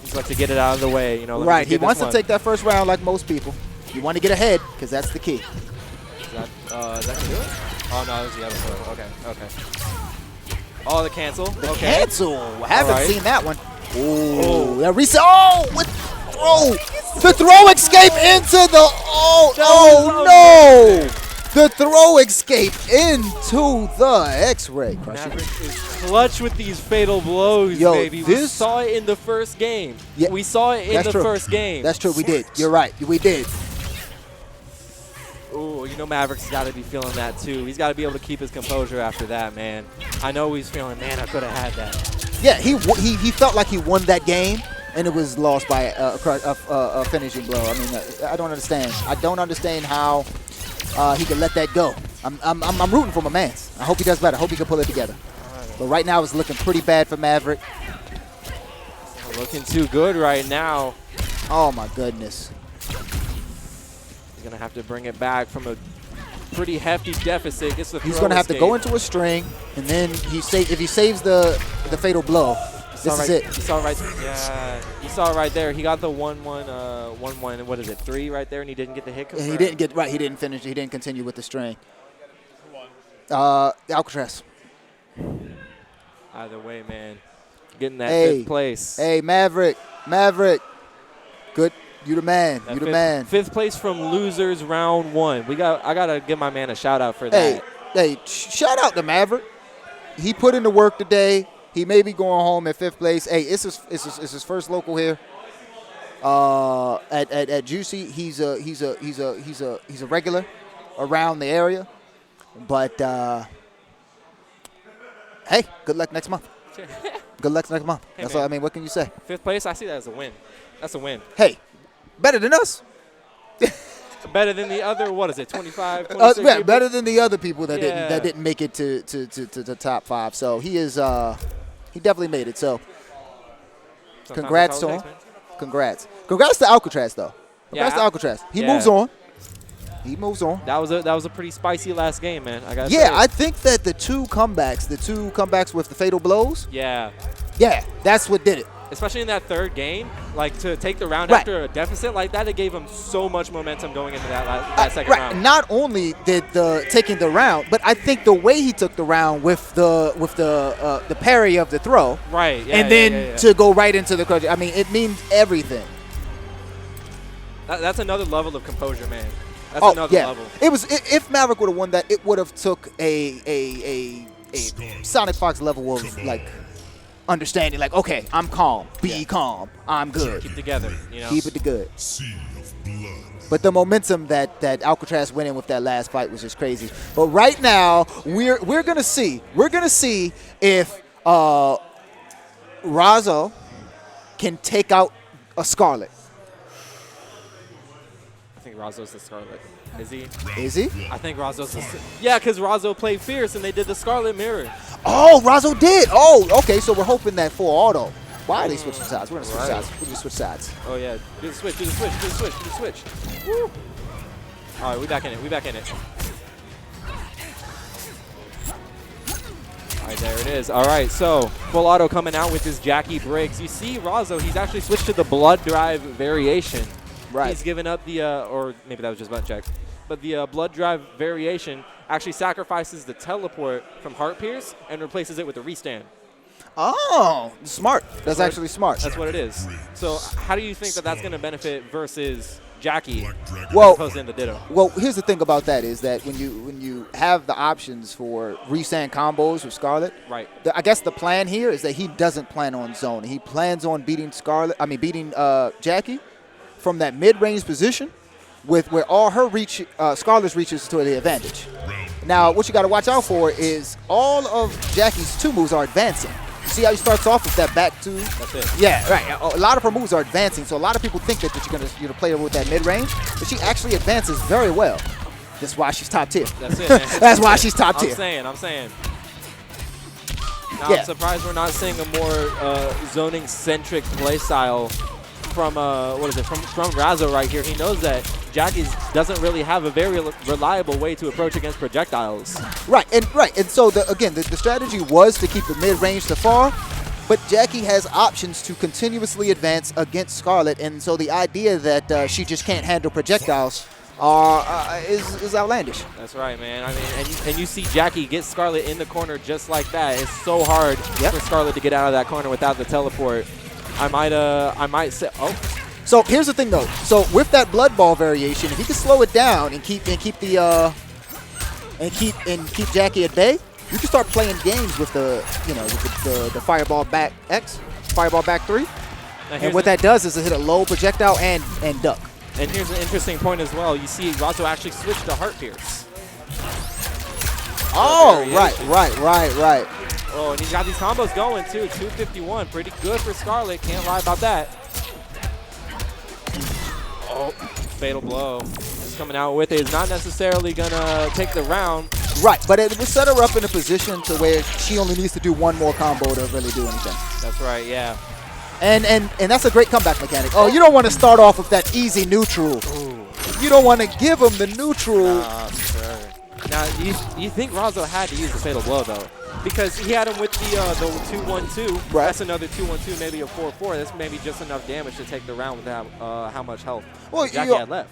He's like to get it out of the way. You know, Right, he wants to take that first round like most people. You want to get ahead because that's the key. Is that going to do it? Oh, no, that was the other throw. Okay. Oh, the cancel. The okay. cancel. I haven't right. seen that one. Oh, that reset. Oh, with throw. The throw escape into the. Oh no. The throw escape into the X-ray. Maverick is clutch with these fatal blows, Yo, baby. We saw it in the first game. Yeah, we saw it in the true. first game. That's true. We did. You're right. We did. Ooh, you know Maverick's got to be feeling that too. He's got to be able to keep his composure after that, man. I know he's feeling, man, I could have had that. Yeah, he felt like he won that game, and it was lost by a finishing blow. I mean, I don't understand. I don't understand how he could let that go. I'm rooting for my man. I hope he does better. I hope he can pull it together. But right now it's looking pretty bad for Maverick. Not looking too good right now. Oh my goodness. He's gonna have to bring it back from a pretty hefty deficit. Gets the He's gonna have to go into a string, and then if he saves the fatal blow, this is it. You saw right. Yeah, you saw it right there. He got the 1-1. What is it? 3 right there, and he didn't get the hit. He didn't get right. He didn't finish. He didn't continue with the string. Alcatraz. Either way, man, getting that 5th place. Hey, Maverick. Good. You the man. You the man. 5th place from losers round 1. I gotta give my man a shout out for that. Hey, shout out to Maverick. He put in the work today. He may be going home at 5th place. Hey, it's his first local here. At Juicy, he's a regular around the area. But hey, good luck next month. Good luck next month. Hey, That's man. all. I mean, what can you say? 5th place, I see that as a win. That's a win. Hey, better than us. Better than the other, what is it, 25, 26 Yeah, people? better than the other people that Yeah. didn't make it to the top 5. So he definitely made it. So Sometimes congrats that's all to it him. takes, man. Congrats to Alcatraz though. Congrats Yeah, to Alcatraz. He yeah. moves on. He moves on. That was a pretty spicy last game, man. I gotta Yeah, say. I think that the two comebacks with the fatal blows, Yeah. yeah, that's what did it. Especially in that 3rd game, like to take the round Right. after a deficit like that, it gave him so much momentum going into that second Right. round. Not only did taking the round, but I think the way he took the round with the parry of the throw, Right. Yeah, and then yeah. to go right into the crutch. I mean, it means everything. That's another level of composure, man. That's another level. It was if Maverick would have won that, it would have took a Sonic Fox level of like understanding. Like, okay, I'm calm. Be calm. I'm good. Keep together, you know. Keep it good. Sea of blood. But the momentum that Alcatraz went in with that last fight was just crazy. But right now, we're gonna see. We're gonna see if Razo can take out a Scarlet. I think Razo's the Scarlet. Is he? Is he? I think Razo's the Yeah, because Razo played Fierce and they did the Scarlet Mirror. Oh, Razo did. Oh, okay. So we're hoping that full auto. Why are they switching sides? We're gonna switch sides. We're gonna switch sides. Oh, yeah. Do the switch, do the switch, do the switch, do the switch. Woo. All right, we back in it. We back in it. All right, there it is. All right, so full auto coming out with his Jackie Briggs. You see Razo, he's actually switched to the Blood Drive variation. Right. He's given up the, or maybe that was just button check, but the Blood Drive variation actually sacrifices the teleport from Heart Pierce and replaces it with a restand. Oh, smart. That's actually smart. That's what it is. So how do you think that that's going to benefit versus Jackie Well, as opposed to in the Ditto? Well, here's the thing about that is that when you have the options for restand combos with Scarlet, Right. I guess the plan here is that he doesn't plan on zone. He plans on beating Jackie from that mid-range position with where all her Scarlet's reaches to the advantage. Now, what you got to watch out for is all of Jackie's 2 moves are advancing. see how he starts off with that back two? That's it. Yeah, right. A lot of her moves are advancing, so a lot of people think that you're gonna play her with that mid range, but she actually advances very well. That's why she's top tier. That's it, man. That's why she's top tier. I'm saying. Now, Yeah. I'm surprised we're not seeing a more zoning-centric play style from from Razzo right here. He knows that Jackie doesn't really have a very reliable way to approach against projectiles. Right, and so the strategy was to keep the mid range to far, but Jackie has options to continuously advance against Scarlet, and so the idea that she just can't handle projectiles is outlandish. That's right, man. I mean, and you see Jackie get Scarlet in the corner just like that. It's so hard for Scarlet to get out of that corner without the teleport. I might say, oh. So here's the thing, though. So with that blood ball variation, if he can slow it down and keep Jackie at bay, you can start playing games with the fireball back X, fireball back 3. And what that does is it hit a low projectile and duck. And here's an interesting point as well. You see Razzo actually switched to Heart Pierce. Oh, right. Oh, and he's got these combos going too. 251, pretty good for Scarlet. Can't lie about that. Oh, fatal blow. He's coming out with it. It's not necessarily gonna take the round. Right, but it will set her up in a position to where she only needs to do one more combo to really do anything. That's right, yeah. And that's a great comeback mechanic. Oh, you don't want to start off with that easy neutral. Ooh. You don't want to give him the neutral. Sure. Now, you think Razzo had to use the fatal blow though, because he had him with the 2-1-2. Right. That's another 2-1-2, maybe a 4-4. That's maybe just enough damage to take the round without how much health Jackie had left.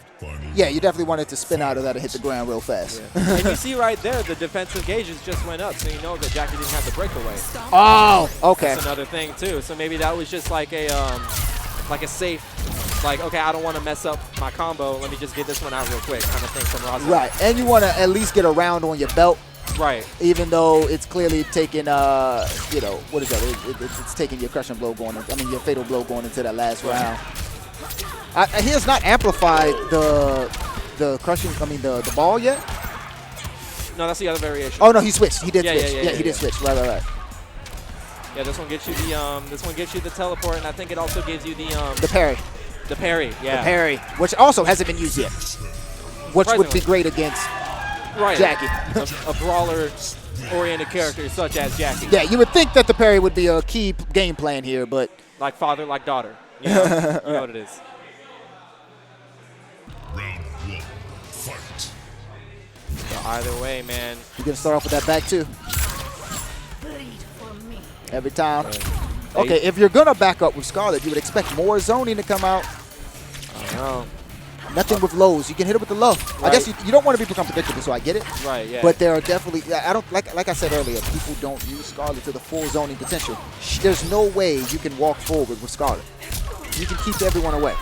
Yeah, you definitely wanted to spin out of that and hit the ground real fast. Yeah. And you see right there, the defensive gauges just went up, so you know that Jackie didn't have the breakaway. Oh, okay. That's another thing too. So maybe that was just like a safe, like, okay, I don't want to mess up my combo. Let me just get this one out real quick, kind of thing from Razzo. Right, and you want to at least get a round on your belt. Right. Even though it's clearly taking, what is that? It's taking your crushing blow your fatal blow going into that last round. He has not amplified the crushing, the ball yet. No, that's the other variation. Oh no, he switched. He did switch. Yeah, He did switch. Right. Yeah, this one gets you the teleport, and I think it also gives you The parry. The parry, yeah. The parry, which also hasn't been used yet. Which would be great against Jackie. a brawler-oriented character such as Jackie. Yeah, you would think that the parry would be a key game plan here, but like father, like daughter. You know, you know what it is. Round 1, fight. So either way, man. you're gonna start off with that back too. Every time. Okay, if you're gonna back up with Scarlet, you would expect more zoning to come out. I know. Nothing with lows. You can hit it with the low. Right. I guess you don't want to become predictable, so I get it. Right, yeah. But there are definitely, I don't like I said earlier, people don't use Scarlet to the full zoning potential. There's no way you can walk forward with Scarlet. You can keep everyone away.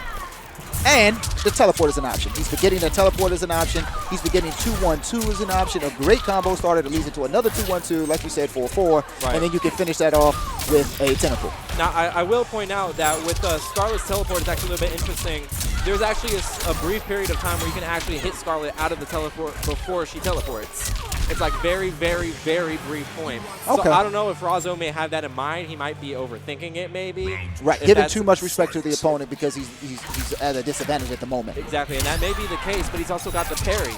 And the teleport is an option. He's forgetting that teleport is an option. He's forgetting 2-1-2 is an option. A great combo starter that leads into another 2-1-2, like you said, 4-4. Right. And then you can finish that off with a tentacle. Now, I will point out that with Scarlet's teleport, it's actually a little bit interesting. There's actually a brief period of time where you can actually hit Scarlet out of the teleport before she teleports. It's like very, very, very brief point. Okay. So I don't know if Razzo may have that in mind. He might be overthinking it, maybe. Right, giving too much respect to the opponent because he's at a disadvantage at the moment. Exactly, and that may be the case, but he's also got the parry,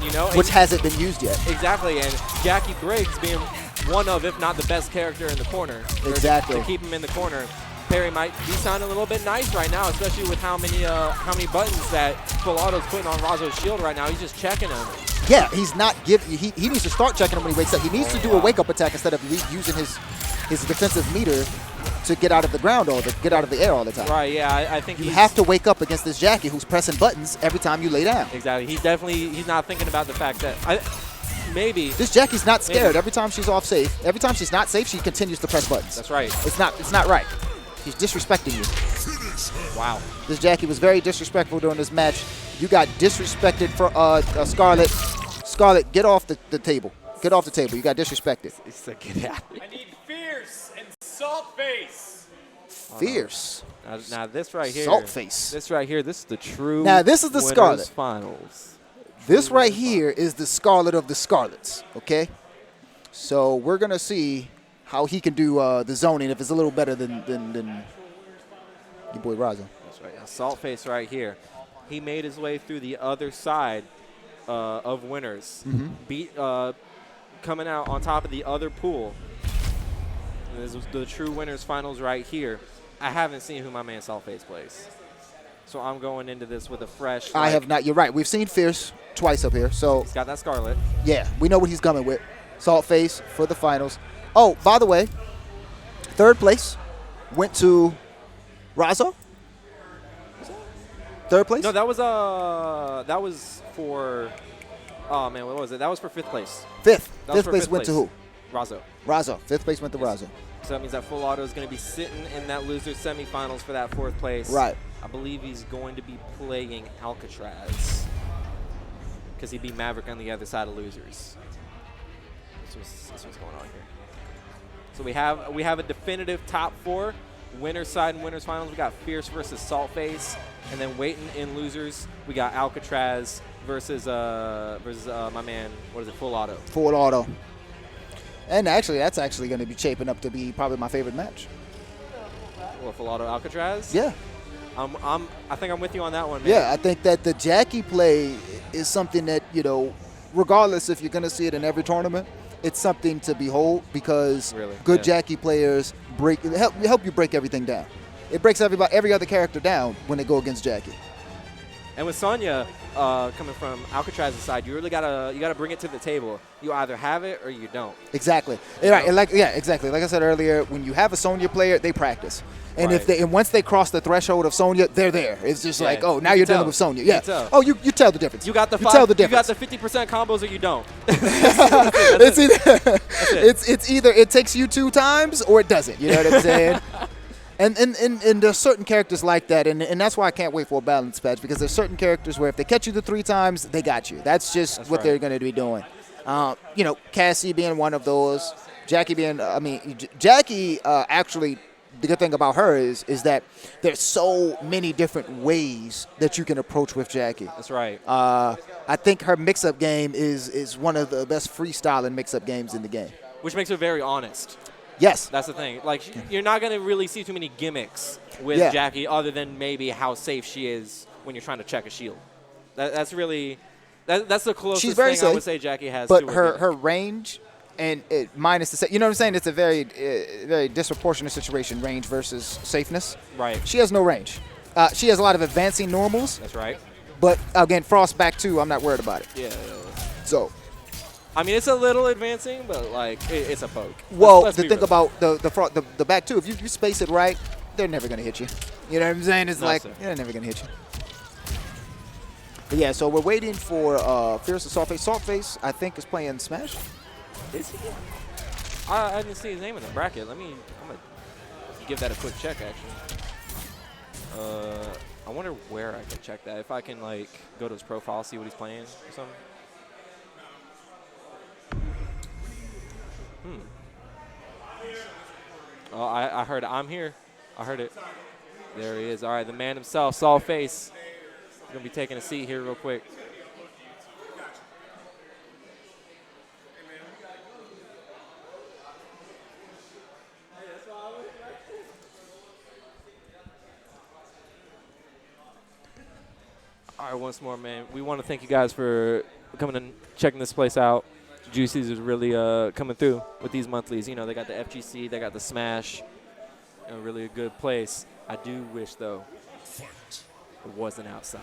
you know? Which hasn't been used yet. Exactly, and Jackie Griggs being one of, if not the best character in the corner. Exactly. To keep him in the corner. Parry might be sounding a little bit nice right now, especially with how many buttons that Full Auto's putting on Razzo's shield right now. He's just checking him. Yeah, he's not giving. He needs to start checking him when he wakes up. He needs to do a wake-up attack instead of using his defensive meter to get out of the ground get out of the air all the time. Right. Yeah, I think you have to wake up against this Jackie who's pressing buttons every time you lay down. Exactly. He's not thinking about the fact that maybe this Jackie's not scared. Every time she's off safe, every time she's not safe, she continues to press buttons. That's right. It's not right. He's disrespecting you. Wow. This Jackie was very disrespectful during this match. You got disrespected for Scarlet. Scarlet, get off the table. Get off the table. You got disrespected. It's like, get out. I need fierce and salt face. Fierce. Now this right here. Salt face. This right here. This is the true. Now this is the winners Scarlet. Finals. This right here is the Scarlet of the Scarlets. Okay. So we're gonna see how he can do the zoning if it's a little better than your boy Raza. That's right. Now, Saltface right here. He made his way through the other side of winners. Beat coming out on top of the other pool. And this was the true winners finals right here. I haven't seen who my man Saltface plays. So I'm going into this with a fresh. I have not. You're right. We've seen Fierce twice up here. So He's got that Scarlet. yeah, we know what he's coming with. Saltface for the finals. Oh, by the way, third place went to Razo. Third place? No, that was for. Oh man, what was it? That was for 5th place. Fifth. That was Fifth for place fifth went to place. who? Razo. Razo. Fifth place went to Yes. Razo. So that means that Full Auto is going to be sitting in that loser semifinals for that 4th place. Right. I believe he's going to be playing Alcatraz because he beat Maverick on the other side of losers. That's what's going on here. So we have a definitive top 4 winners side and winners finals. We got Fierce versus Saltface, and then waiting in losers we got Alcatraz versus my man. What is it? Full Auto. Full Auto. And actually, that's actually going to be shaping up to be probably my favorite match. What, Full Auto Alcatraz? Yeah. I think I'm with you on that one, man. Yeah, I think that the Jackie play is something that, regardless if you're going to see it in every tournament, it's something to behold because Really? good Yeah. Jackie players help you break everything down. It breaks every other character down when they go against Jackie. And with Sonya coming from Alcatraz's side, you really gotta bring it to the table. You either have it or you don't. Exactly. Right. And exactly. Like I said earlier, when you have a Sonya player, they practice. And Right. once they cross the threshold of Sonya, they're there. It's just Yeah. like, oh, now You you're can dealing tell. with Sonya. You Yeah. can tell. Oh, you tell the difference. You got the tell the you got difference. the 50% combos or you don't. It's either it takes you 2 times or it doesn't. You know what I'm saying? And there's certain characters like that, and that's why I can't wait for a balance patch because there's certain characters where if they catch you the 3 times, they got you. That's just what right. they're going to be doing. Cassie being one of those, Jackie being. Jackie actually. The good thing about her is that there's so many different ways that you can approach with Jackie. That's right. I think her mix-up game is one of the best freestyling mix-up games in the game. Which makes her very honest. Yes. That's the thing. Like, you're not going to really see too many gimmicks with Yeah. Jackie other than maybe how safe she is when you're trying to check a shield. That's really that's the closest She's very thing I safe, would say Jackie has but to her range and minus the you know what I'm saying? It's a very very disproportionate situation, range versus safeness. Right. She has no range. She has a lot of advancing normals, That's right. but again, Frost back 2, I'm not worried about it. Yeah. So, I mean, it's a little advancing, but like it's a poke. well, Let's the be thing real. about the back 2, if you space it right, they're never going to hit you. You know what I'm saying? It's No, like, sir. they're never going to hit you. But yeah, so we're waiting for Fierce and Saltface. Saltface, I think, is playing Smash. Is he? I didn't see his name in the bracket. I'm gonna give that a quick check actually. I wonder where I can check that. If I can like go to his profile, see what he's playing or something. Oh, I heard it. I'm here. I heard it. There he is. All right, the man himself, Saltface. He's gonna be taking a seat here real quick. All right, once more, man. We want to thank you guys for coming and checking this place out. Juicy's is really coming through with these monthlies. You know, they got the FGC, they got the Smash. Really a good place. I do wish, though, it wasn't outside.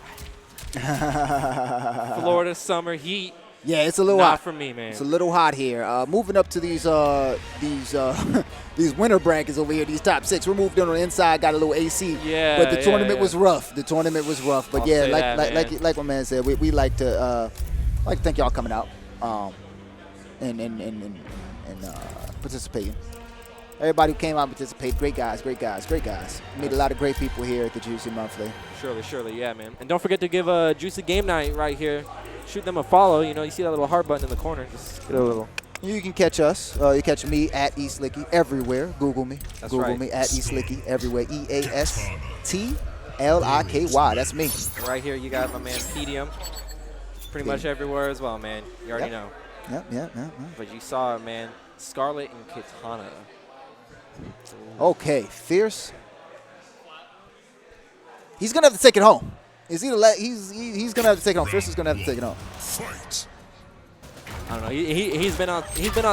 Florida summer heat. Yeah, it's a little Not hot. for me, man. It's a little hot here. Moving up to these these winter brackets over here, these top 6. We're moved on the inside, got a little AC. Yeah, But the yeah, tournament yeah. was rough. The tournament was rough. But I'll yeah, say that, man. like my man said, we like to thank y'all coming out and participating. Everybody who came out and participated, great guys. Meet a lot of great people here at the Juicy Monthly. Surely, yeah, man. And don't forget to give Juicy Game Night right here. Shoot them a follow. You know, you see that little heart button in the corner. Just get a little. You can catch us. You catch me at eSlicky everywhere. Google me. That's Google right. me at eSlicky everywhere. EASTLIKY. That's me. Right here, you got my man Medium. Pretty much everywhere as well, man. You already Yep. know. Yep. But you saw it, man. Scarlet and Kitana. Okay, Fierce. He's gonna have to take it home. He's gonna have to take it home. Fierce is gonna have to take it home. Fight. I don't know. He's been on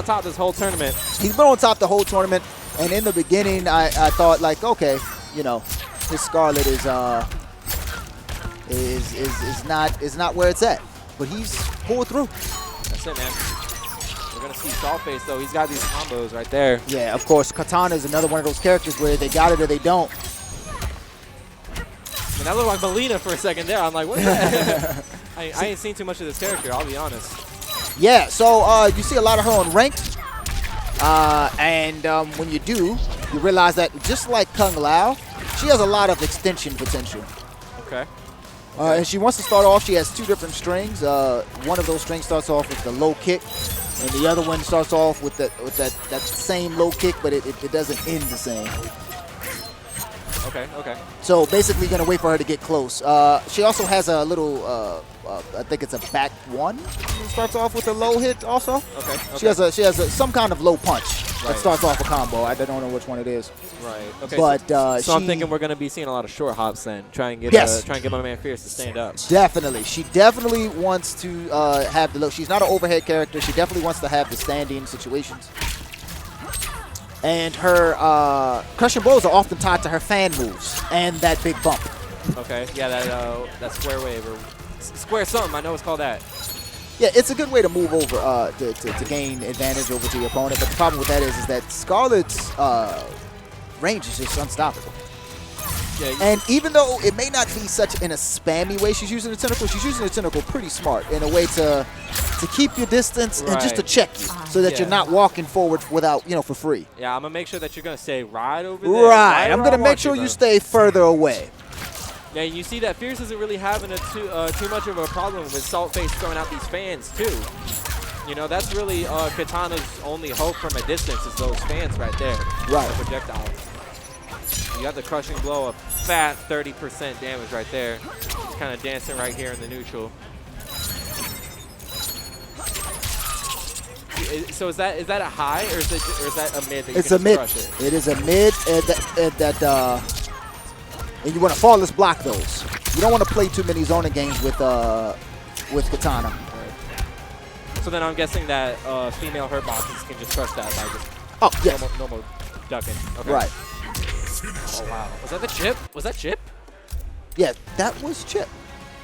top this whole tournament. He's been on top the whole tournament, and in the beginning, I thought like, okay, you know, his Scarlet is not where it's at, but he's pulled through. That's it, man. We're gonna see Saltface though. He's got these combos right there. Yeah, of course, Katana is another one of those characters where they got it or they don't. I mean, that looked like Melina for a second there. I'm like, what? I ain't seen too much of this character. I'll be honest. Yeah, so you see a lot of her on ranked, and when you do, you realize that just like Kung Lao, she has a lot of extension potential. Okay. And she wants to start off, she has 2 different strings. One of those strings starts off with the low kick, and the other one starts off with that same low kick, but it doesn't end the same. Okay, okay. So basically, you're going to wait for her to get close. She also has a little, I think it's a back one. It starts off with a low hit also. Okay, She has some kind of low punch that Right. starts off a combo. I don't know which one it is. Right. Okay. But so I'm she- thinking we're gonna be seeing a lot of short hops then. Try and get Yes. my man Fierce to stand up. Definitely. She definitely wants to have the look. She's not an overhead character. She definitely wants to have the standing situations. And her crushing blows are often tied to her fan moves and that big bump. Okay. Yeah, that square wave or square something. I know it's called that. Yeah, it's a good way to move over to gain advantage over to your opponent. But the problem with that is that Scarlet's range is just unstoppable. Yeah. And even though it may not be such in a spammy way she's using the tentacle, she's using the tentacle pretty smart in a way to keep your distance and just to Right. check you so that Yeah. you're not walking forward without, for free. Yeah, I'm gonna make sure that you're gonna stay right over there. Right. I'm where going to I make want sure bro. you stay further away. Yeah, you see that Fierce isn't really having too much of a problem with Saltface throwing out these fans too. You know, that's really Katana's only hope from a distance is those fans right there. Right. The projectiles. You got the crushing blow, a fat 30% damage right there. Just kind of dancing right here in the neutral. So is that a high or is that a mid that you It's can a just mid. crush it? It is a mid and you want to flawless block those. You don't want to play too many zoning games with Katana. So then I'm guessing that female hurt boxes can just crush that by just Oh, yes. normal ducking. Okay. Right. Oh, wow. Was that the chip? Was that chip? Yeah, that was Chip.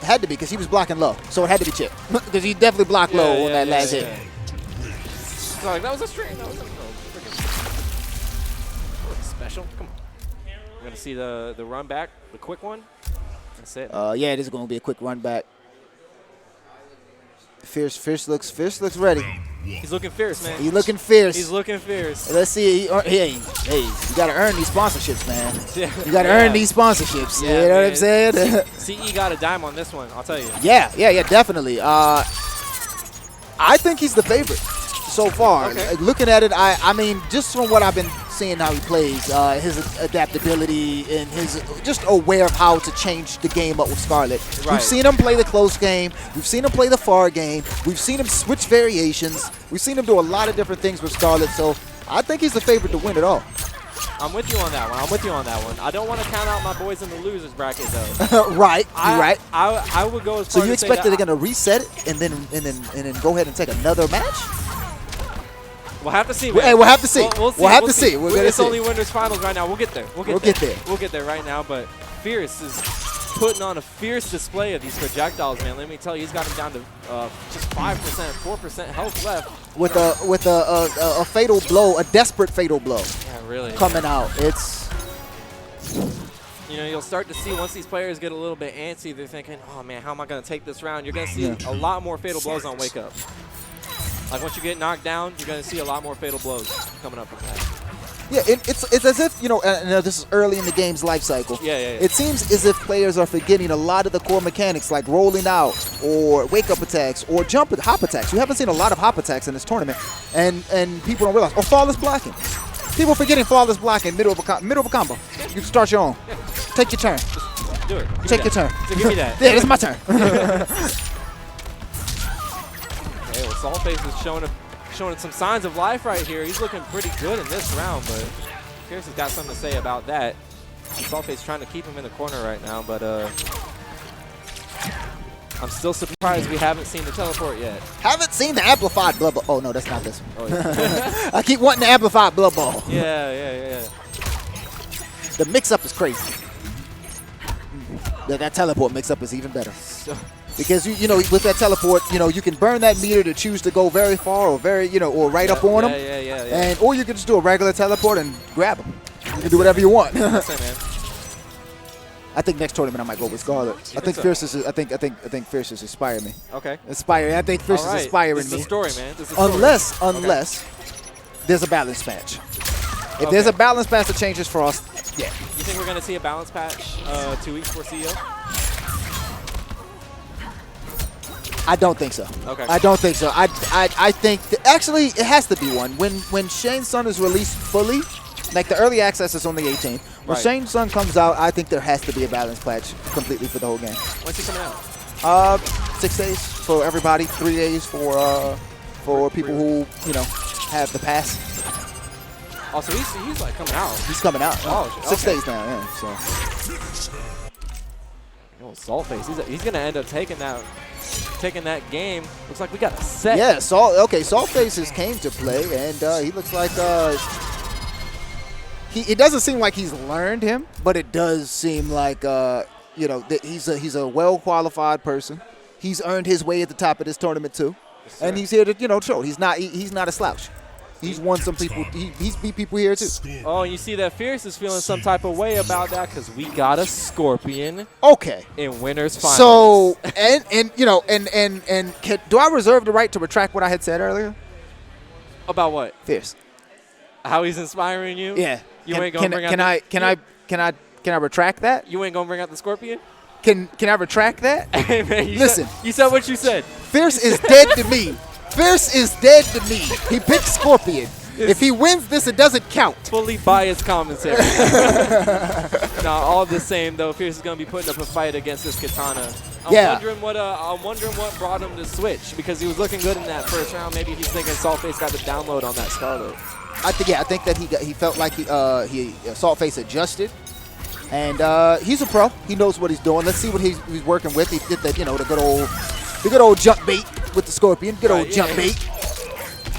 It had to be because he was blocking low. So it had to be Chip. Because he definitely blocked low on that last hit. So like, that was a string. That was a freaking special. Come on. We're going to see the run back, the quick one. That's it. Yeah, this is going to be a quick run back. Fierce looks ready. He's looking fierce, man. He's looking fierce. He's looking fierce. Let's see. Hey, you got to earn these sponsorships, man. Yeah. You got to earn these sponsorships. Yeah, you know what man. I'm saying? CE got a dime on this one, I'll tell you. Yeah, definitely. I think he's the favorite so far. Okay. Looking at it, I mean, just from what I've been seeing how he plays, his adaptability and his just aware of how to change the game up with Scarlet. Right. We've seen him play the close game. We've seen him play the far game. We've seen him switch variations. We've seen him do a lot of different things with Scarlet. So I think he's the favorite to win it all. I'm with you on that one. I don't want to count out my boys in the losers bracket though. Right, you're right. I would go as So far you to say expect that that they're gonna reset it and then go ahead and take another match? We'll have to see. Hey, we'll have to see. We'll see. We'll have to see. We're gonna It's see. only winners finals right now. We'll get there. We'll get there. We'll get there right now. But Fierce is putting on a fierce display of these projectiles, man. Let me tell you, he's got him down to just 5%, 4% health left. With a fatal blow, a desperate fatal blow Yeah, really. coming out. It's You know, you'll start to see once these players get a little bit antsy, they're thinking, oh man, how am I going to take this round? You're going to see a lot more fatal blows on Wake Up. Like once you get knocked down, you're going to see a lot more fatal blows coming up from that. yeah, it's as if this is early in the game's life cycle. Yeah. It seems as if players are forgetting a lot of the core mechanics like rolling out or wake up attacks or hop attacks. You haven't seen a lot of hop attacks in this tournament, and people don't realize. Or flawless blocking. People forgetting flawless blocking middle of a combo. You can start your own. Take your turn. Do it. Take your turn. So give me that. Yeah, it's my turn. Okay, well, Saltface is showing some signs of life right here. He's looking pretty good in this round, but Pierce has got something to say about that. Saltface trying to keep him in the corner right now, but I'm still surprised we haven't seen the teleport yet. Haven't seen the amplified blood ball. Oh, no, that's not this one. Oh, yeah. I keep wanting the amplified blood ball. Yeah. The mix-up is crazy. That teleport mix-up is even better. Because, you know, with that teleport, you know, you can burn that meter to choose to go very far or very, you know, or right up on them. Yeah. Or you can just do a regular teleport and grab them. You can do whatever you want. That's it, man. I think next tournament I might go with Scarlet. I think so? Fierce is. I think Fierce is inspiring me. Okay. Inspiring. I think Fierce All right. is inspiring This is me. the story, man. This is the story. Unless there's a balance patch. If there's a balance patch that changes for us, yeah. You think we're gonna see a balance patch 2 weeks for CEO? I don't think so. Okay. I don't think so. I think actually it has to be one. When Shane's Son is released fully, like the early access is on the 18th. When Right. Shane's Son comes out, I think there has to be a balance patch completely for the whole game. When's he coming out? 6 days for everybody, 3 days for people who, you know, have the pass. Oh, so he's like coming out. He's coming out. Oh, 6 okay. days now, yeah. So Oh, Saltface. He's gonna end up taking that game. Looks like we got a set. yeah, Saltface came to play, and he looks like it doesn't seem like he's learned him, but it does seem like you know, that he's a well qualified person. He's earned his way at the top of this tournament too, and he's here to, you know, show he's not a slouch. He's won some people. He's beat people here too. Oh, and you see that Fierce is feeling some type of way about that because we got a Scorpion Okay. in winners finals. So and you know and do I reserve the right to retract what I had said earlier? About what? Fierce. How he's inspiring you? Yeah. You ain't gonna bring out. Can I retract that? You ain't gonna bring out the Scorpion? Can I retract that? Hey man, Listen. you said what you said. Fierce is dead to me. Fierce is dead to me. He picked Scorpion. If he wins this, it doesn't count. Fully biased commentary. Nah, all the same though, Fierce is gonna be putting up a fight against this Katana. I'm wondering what brought him to switch because he was looking good in that first round. Maybe he's thinking Saltface got the download on that Scarlet. I think that he felt like Saltface adjusted, and he's a pro. He knows what he's doing. Let's see what he's working with. He did the good old jump bait with the Scorpion. Good old jump bait.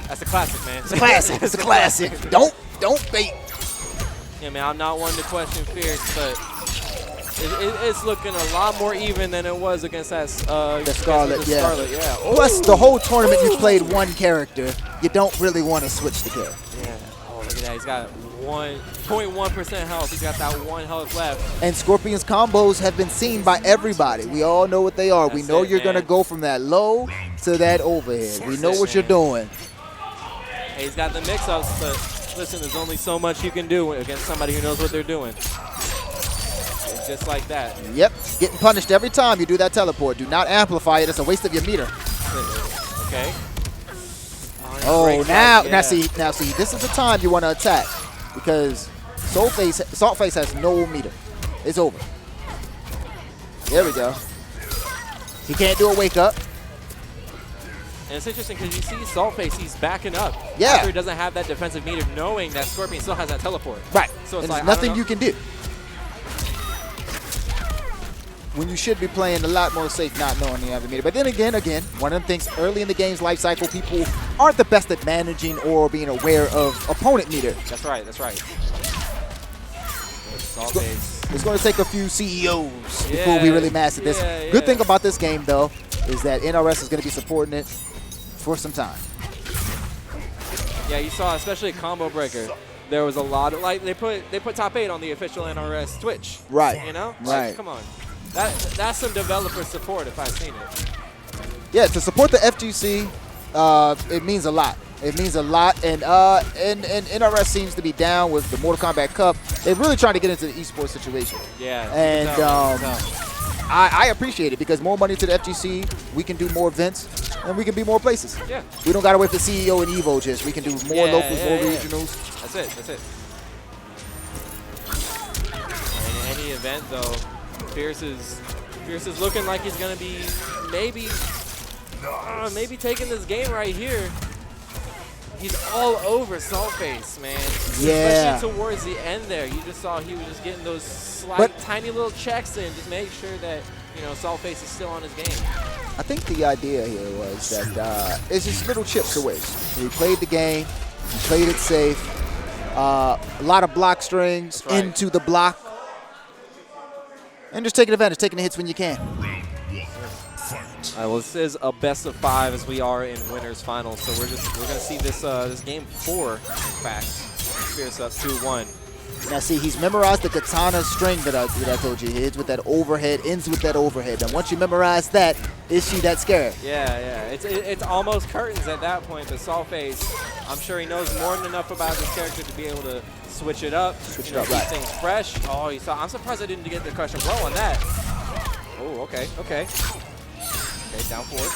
That's a classic, man. It's a classic. It's a classic. Don't bait. Yeah, man. I'm not one to question Fierce, but it's looking a lot more even than it was against that Scarlet. the Scarlet. Yeah. Plus, the whole tournament you played one character. You don't really want to switch the character. Yeah. Oh, look at that. He's got 1.1% health. He's got that 1 health left. And Scorpion's combos have been seen by everybody. We all know what they are. We know you're going to go from that low to that overhead. We know what you're doing. Hey, he's got the mix-ups, but listen, there's only so much you can do against somebody who knows what they're doing. It's just like that. Yep, getting punished every time you do that teleport. Do not amplify it. It's a waste of your meter. Okay. Oh, now see, this is the time you want to attack because Saltface has no meter. It's over. There we go. He can't do a wake up. And it's interesting because you see Saltface, he's backing up. Yeah. After he doesn't have that defensive meter, knowing that Scorpion still has that teleport. Right. So it's and like, there's nothing you can do. When you should be playing a lot more safe not knowing you have a meter. But then again, one of the things early in the game's life cycle, people aren't the best at managing or being aware of opponent meter. That's right. Saltface. It's going to take a few CEOs before we really master this. Yeah. Good thing about this game, though, is that NRS is going to be supporting it for some time. Yeah, you saw, especially Combo Breaker. There was a lot of, like, they put top 8 on the official NRS Twitch. Right. You know? Right. Like, come on. That's some developer support if I've seen it. Yeah, to support the FGC, it means a lot. It means a lot, and NRS seems to be down with the Mortal Kombat Cup. They're really trying to get into the esports situation. Yeah. And I appreciate it because more money to the FGC, we can do more events, and we can be more places. Yeah. We don't got to wait for CEO and Evo just. We can do more locals, more regionals. That's it. In any event, though, Fierce is looking like he's gonna be maybe taking this game right here. He's all over Saltface, man. Yeah. Especially towards the end there. You just saw he was just getting those slight, But- tiny little checks in. Just make sure that, you know, Saltface is still on his game. I think the idea here was that it's just little chips away. He played the game. He played it safe. A lot of block strings That's right. into the block. And just taking advantage, taking the hits when you can. Round 1. Fight. All right, well, this is a best of 5 as we are in winners finals. So we're gonna see this this game 4, in fact. Fierce up 2-1. Now see, he's memorized the katana string that I told you. He hits with that overhead, ends with that overhead. And once you memorize that, is she that scared? Yeah. It's almost curtains at that point. But Saltface, I'm sure he knows more than enough about his character to be able to switch it up. Switch it you know, up, keep right. things fresh. Oh, you saw. I'm surprised I didn't get the crushing blow on that. Oh, okay. Okay, down forward.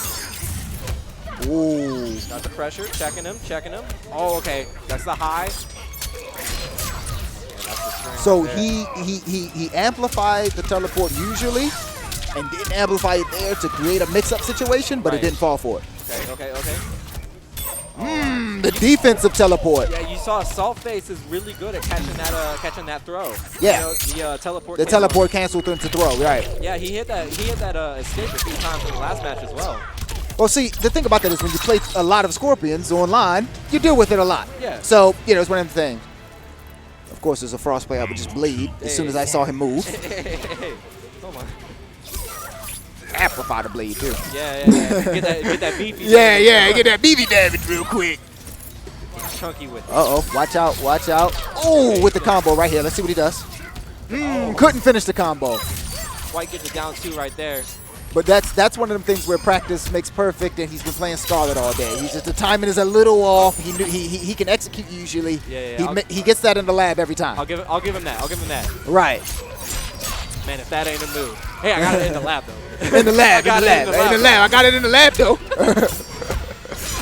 Ooh. Got the pressure. Checking him. Oh, okay. That's the high. So there. he amplified the teleport usually and didn't amplify it there to create a mix-up situation, but Right. it didn't fall for it. Okay. The defensive teleport. Yeah, you saw Saltface is really good at catching that throw. Yeah. You know, the teleport. The came on. teleport canceled into throw, right. Yeah, he hit that escape a few times in the last match as well. Well, see, the thing about that is when you play a lot of Scorpions online, you deal with it a lot. Yeah. So, you know, it's one of the things. Of course, as a Frost player, I would just bleed as soon as I saw him move. Hey, come on. Amplify the bleed, too. Yeah. Get that beefy. Get that BB damage real quick. Chunky with it. Uh-oh, watch out. Oh, with the combo right here. Let's see what he does. Couldn't finish the combo. White gets it down 2 right there. But that's one of them things where practice makes perfect, and he's been playing Scarlet all day. He's just the timing is a little off. He can execute usually. Yeah. He gets that in the lab every time. I'll give him that. Right. Man, if that ain't a move. Hey, I got it in the lab though. In the lab. I got it in the lab though.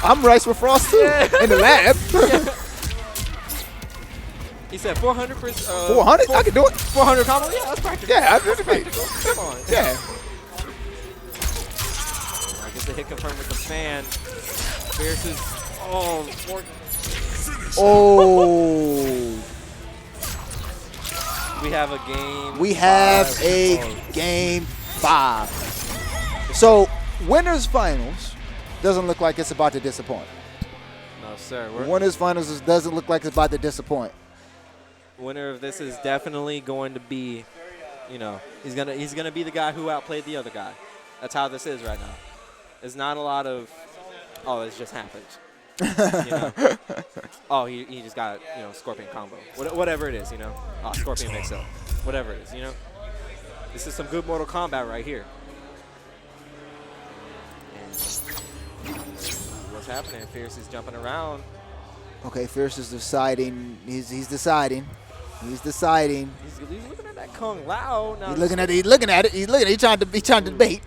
I'm Rice with Frost too. In the lab. He said 400%. 400? I can do it. 400 combo? Yeah, that's practical. Yeah, that's practical. Come on. Yeah. I guess the hit confirmed with the fan. Fierce is. Oh, Oh. we have a game. We have 5. a Oh, game 5. So, winners finals doesn't look like it's about to disappoint. no, sir. Winners finals doesn't look like it's about to disappoint. Winner of this is definitely going to be, you know, he's gonna be the guy who outplayed the other guy. That's how this is right now. There's not a lot of, oh, this just happened. You know? Oh, he just got, you know, Scorpion combo. Whatever it is, you know. Oh, Scorpion mix up. Whatever it is, you know. This is some good Mortal Kombat right here. And what's happening? Fierce is jumping around. Okay, Fierce is deciding. He's deciding. He's deciding. He's looking at that Kung Lao. Now He's looking at it. He's trying to debate.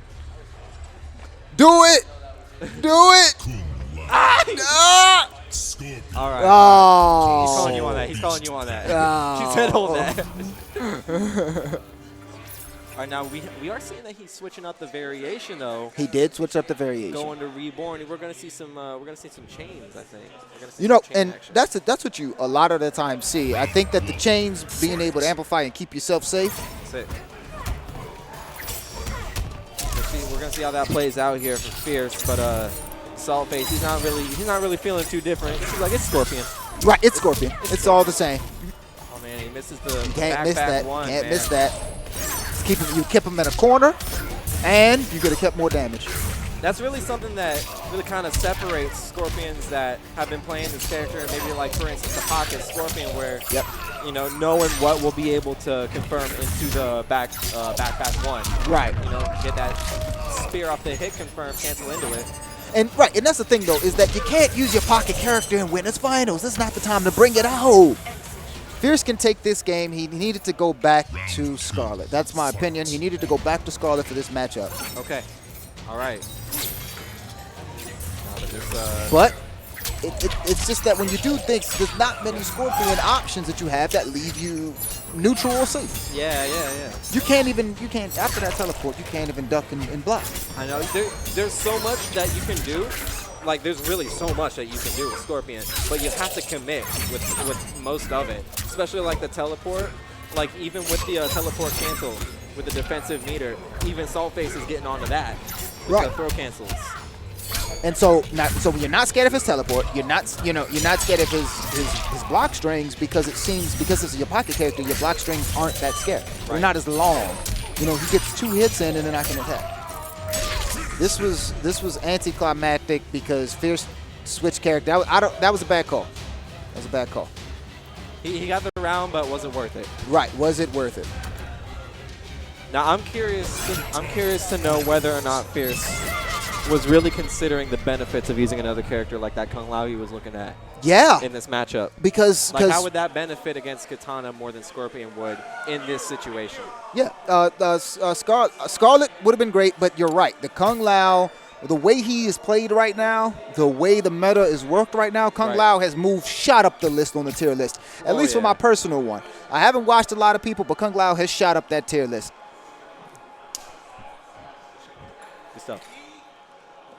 Do it. Ah! Scorpion. all right. Oh. He's calling you on that. Oh. She said hold that. All right, now we are seeing that he's switching up the variation though. He did switch up the variation. Going to Reborn. We're gonna see some chains, I think. We're gonna see You know, some chain and action. that's what you a lot of the time see. I think that the chains being able to amplify and keep yourself safe. That's it. We're gonna see how that plays out here for Fierce, but Saltface, he's not really feeling too different. He's like, it's Scorpion. Right, it's Scorpion. It's all the same. Oh man, he misses the Can't back miss that. one. Can't man. miss that. You keep him in a corner, and you could have kept more damage. That's really something that really kind of separates Scorpions that have been playing this character, and maybe like for instance the Pocket Scorpion, where you know, knowing what will be able to confirm into the back pass one. Right. You know, get that spear off the hit confirm, cancel into it. And that's the thing though, is that you can't use your pocket character in winners finals. This is not the time to bring it out. Fierce can take this game. He needed to go back to Scarlet. That's my opinion. He needed to go back to Scarlet for this matchup. Okay. All right. But it's just that when you do things, there's not many Scorpion options that you have that leave you neutral or safe. Yeah. You can't after that teleport, you can't even duck and block. I know there's so much that you can do, like there's really so much that you can do with Scorpion, but you have to commit with most of it, especially like the teleport. Like even with the teleport cancel with the defensive meter, even Saltface is getting onto that. With Right. the throw cancels. And so you're not scared of his teleport. You're not scared of his block strings because it seems because it's your pocket character, your block strings aren't that scared. They're not as long. You know, he gets 2 hits in and then I can attack. This was anticlimactic because Fierce switch character. That was a bad call. That was a bad call. He got the round, but wasn't worth it. Right? Was it worth it? Now I'm curious to know whether or not Fierce was really considering the benefits of using another character like that Kung Lao he was looking at. Yeah. In this matchup. Because like how would that benefit against Katana more than Scorpion would in this situation? Yeah, Scarlet would have been great, but you're right. The Kung Lao, the way he is played right now, the way the meta is worked right now, Kung Lao has shot up the list on the tier list. At least for my personal one. I haven't watched a lot of people, but Kung Lao has shot up that tier list. Good stuff.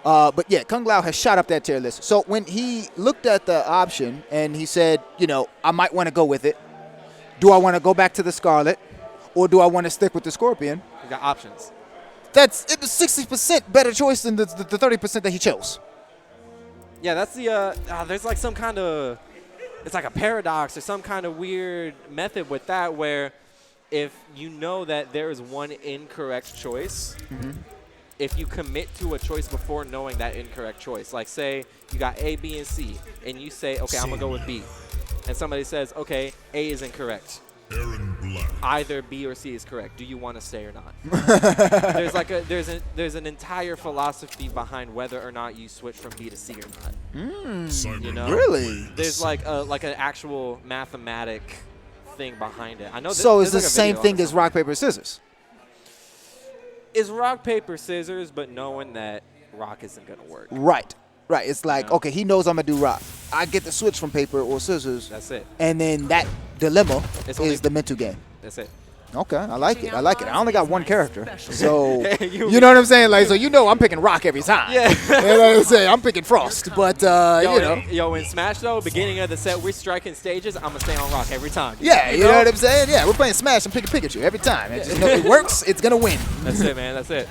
But yeah, Kung Lao has shot up that tier list. So when he looked at the option and he said, you know, I might want to go with it. Do I want to go back to the Scarlet? Or do I want to stick with the Scorpion? You got options. It was 60% better choice than the 30% that he chose. Yeah, that's the, there's like some kind of, it's like a paradox or some kind of weird method with that where if you know that there is one incorrect choice, if you commit to a choice before knowing that incorrect choice, like say you got A, B, and C, and you say, okay, I'm going to go with B. And somebody says, okay, A is incorrect. Aaron Black. Either B or C is correct. Do you want to stay or not? there's an entire philosophy behind whether or not you switch from B to C or not. You know? Really? There's like an actual mathematic thing behind it. I know. So it's the same thing as rock, paper, scissors. It's rock, paper, scissors, but knowing that rock isn't gonna work. Right. Right. It's like, okay, he knows I'm going to do rock. I get to switch from paper or scissors. That's it. And then that dilemma It's is the mental game. That's it. Okay, I like it. I like it. I only got one character. So, You you know what I'm saying? Like, so you know I'm picking rock every time. Yeah. You know what I'm saying? I'm picking Frost. But, you know. Yo, in Smash, though, beginning of the set, we're striking stages. I'm going to stay on rock every time. Yeah, you know what I'm saying? Yeah, we're playing Smash. I'm picking Pikachu every time. It, just, it works. It's going to win. That's it, man. That's it.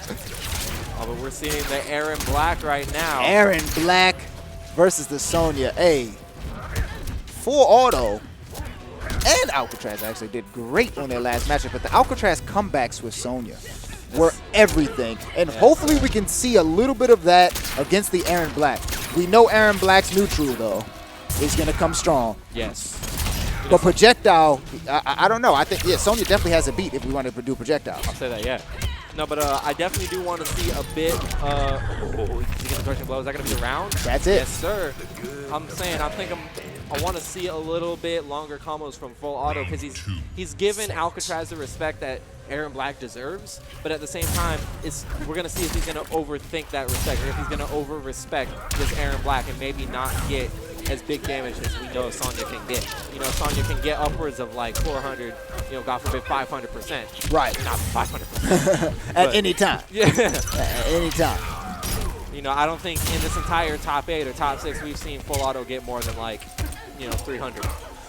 Oh, but we're seeing the Aaron Black right now. Aaron Black versus the Sonya. Hey, full auto. And Alcatraz actually did great on their last matchup, but the Alcatraz comebacks with Sonya were everything. And hopefully we can see a little bit of that against the Aaron Black. We know Aaron Black's neutral, though, is going to come strong. Yes. But projectile, I don't know. I think, yeah, Sonya definitely has a beat if we wanted to do projectile. I'll say that, yeah. No, but I definitely do want to see a bit. Is he going to crushing blow? Is that going to be the round? That's it. Yes, sir. I'm saying I want to see a little bit longer combos from full auto because he's given Alcatraz the respect that Aaron Black deserves, but at the same time, we're going to see if he's going to overthink that respect or if he's going to over-respect this Aaron Black and maybe not get as big damage as we know Sonya can get. You know, Sonya can get upwards of like 400, you know, God forbid 500%. Right. Not 500%. At any time. Yeah. At any time. You know, I don't think in this entire top 8 or top 6 we've seen full auto get more than like, you know, 300.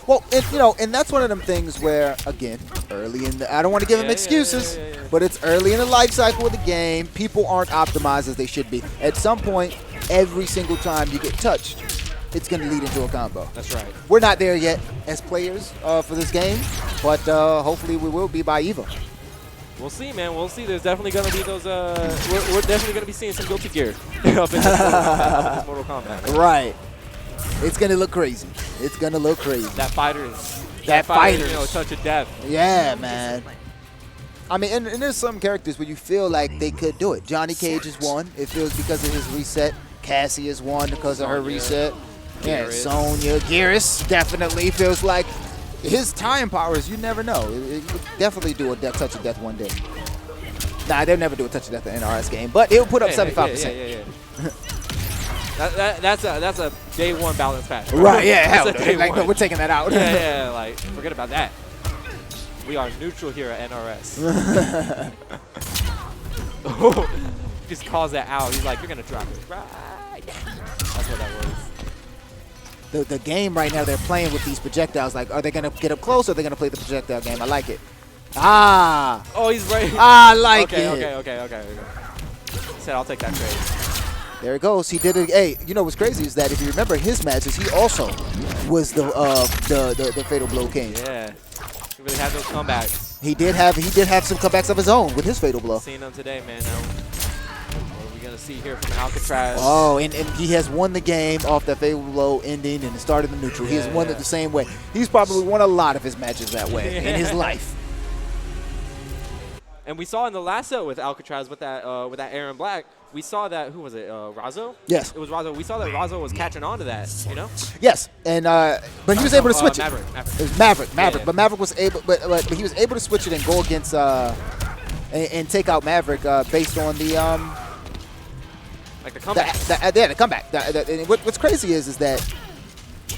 Well, you know, and that's one of them things where, again, early in the, I don't want to give them excuses, but it's early in the life cycle of the game. People aren't optimized as they should be. At some point, every single time you get touched, it's going to lead into a combo. That's right. We're not there yet as players for this game, but hopefully we will be by EVO. We'll see, man. We'll see. There's definitely going to be those, we're definitely going to be seeing some guilty gear up in this Mortal Kombat. Right. It's going to look crazy. It's going to look crazy. That fighter is, fighter, you know, touch of death. Yeah, man. I mean, and there's some characters where you feel like they could do it. Johnny Cage is one. It feels because of his reset. Cassie is one because of her reset. Yeah, Sonya. Geras definitely feels like his time powers, you never know. It could definitely do a touch of death one day. Nah, they'll never do a touch of death in an NRS game, but it'll put up 75%. Yeah. That's a day one balance patch. Right, yeah, hell, like, no, we're taking that out. yeah, like, forget about that. We are neutral here at NRS. Just calls that out. He's like, you're going to drop it right now. the game right now, they're playing with these projectiles. Like, are they going to get up close or are they going to play the projectile game? I like it. Ah. Oh, he's right. I like it. Okay. Said I'll take that trade. There it goes. He did it. Hey, you know what's crazy is that if you remember his matches, he also was the Fatal Blow King. Yeah. He really had those comebacks. He did have some comebacks of his own with his Fatal Blow. Seen them today, man. Now, what are we gonna see here from Alcatraz? Oh, and he has won the game off that Fatal Blow ending and it started the neutral. He has won it the same way. He's probably won a lot of his matches that way in his life. And we saw in the last set with Alcatraz with that Aaron Black, we saw that, who was it, Razo? Yes. It was Razo. We saw that Razo was catching on to that, you know? Yes, and but he was able to switch Maverick. it. It was Maverick. Yeah. But Maverick was able, but he was able to switch it and go against and take out Maverick based on the like the comeback. The comeback. And what's crazy is that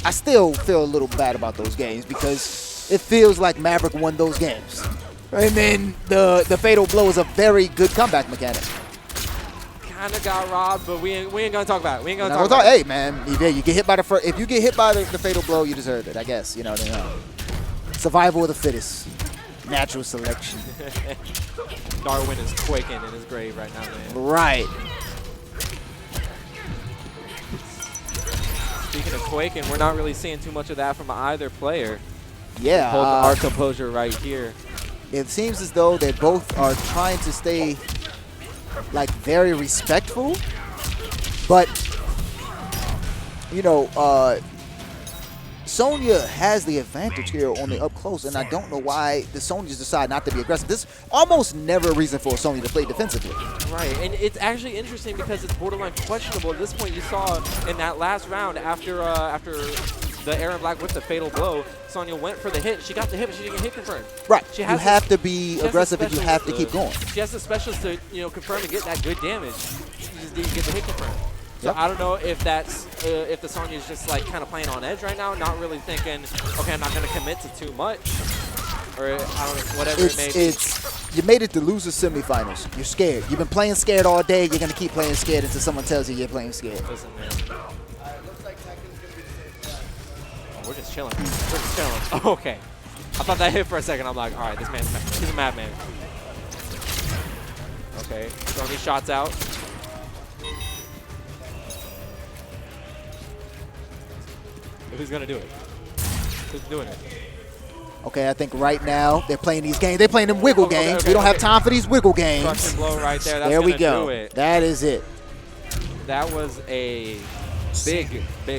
I still feel a little bad about those games because it feels like Maverick won those games. And then the Fatal Blow is a very good comeback mechanic. Kind of got robbed, but we ain't gonna talk about it. We ain't gonna talk about it. Hey man, you get hit by if you get hit by the Fatal Blow, you deserve it. I guess you know. Survival of the fittest, natural selection. Darwin is quaking in his grave right now, man. Right. Speaking of quaking, we're not really seeing too much of that from either player. Yeah. Hold our composure right here. It seems as though they both are trying to stay like very respectful, but you know, Sonya has the advantage here on the up close, and I don't know why the Sonyas decide not to be aggressive. There's almost never a reason for Sonya to play defensively. Right, and it's actually interesting because it's borderline questionable. At this point, you saw in that last round after the Aaron Black with the Fatal Blow, Sonya went for the hit. She got the hit, but she didn't get hit confirmed. Right. She You has have to be aggressive and you have to keep going. She has the specials to confirm and get that good damage. She just didn't get the hit confirmed. So I don't know if that's if the Sonya is just like kind of playing on edge right now, not really thinking, okay, I'm not going to commit to too much, or I don't know, whatever it may be. You made it to loser semifinals. You're scared. You've been playing scared all day. You're going to keep playing scared until someone tells you you're playing scared. Listen, man. We're just chilling. We're just chilling. Oh, okay. I thought that hit for a second. I'm like, all right, this man's he's a madman. Okay, throwing these shots out. Who's gonna do it? Who's doing it? Okay, I think right now they're playing these games. They're playing them wiggle games. We don't have time for these wiggle games. Crush and blow right there. That's there we gonna go. do it. That is it. That was a big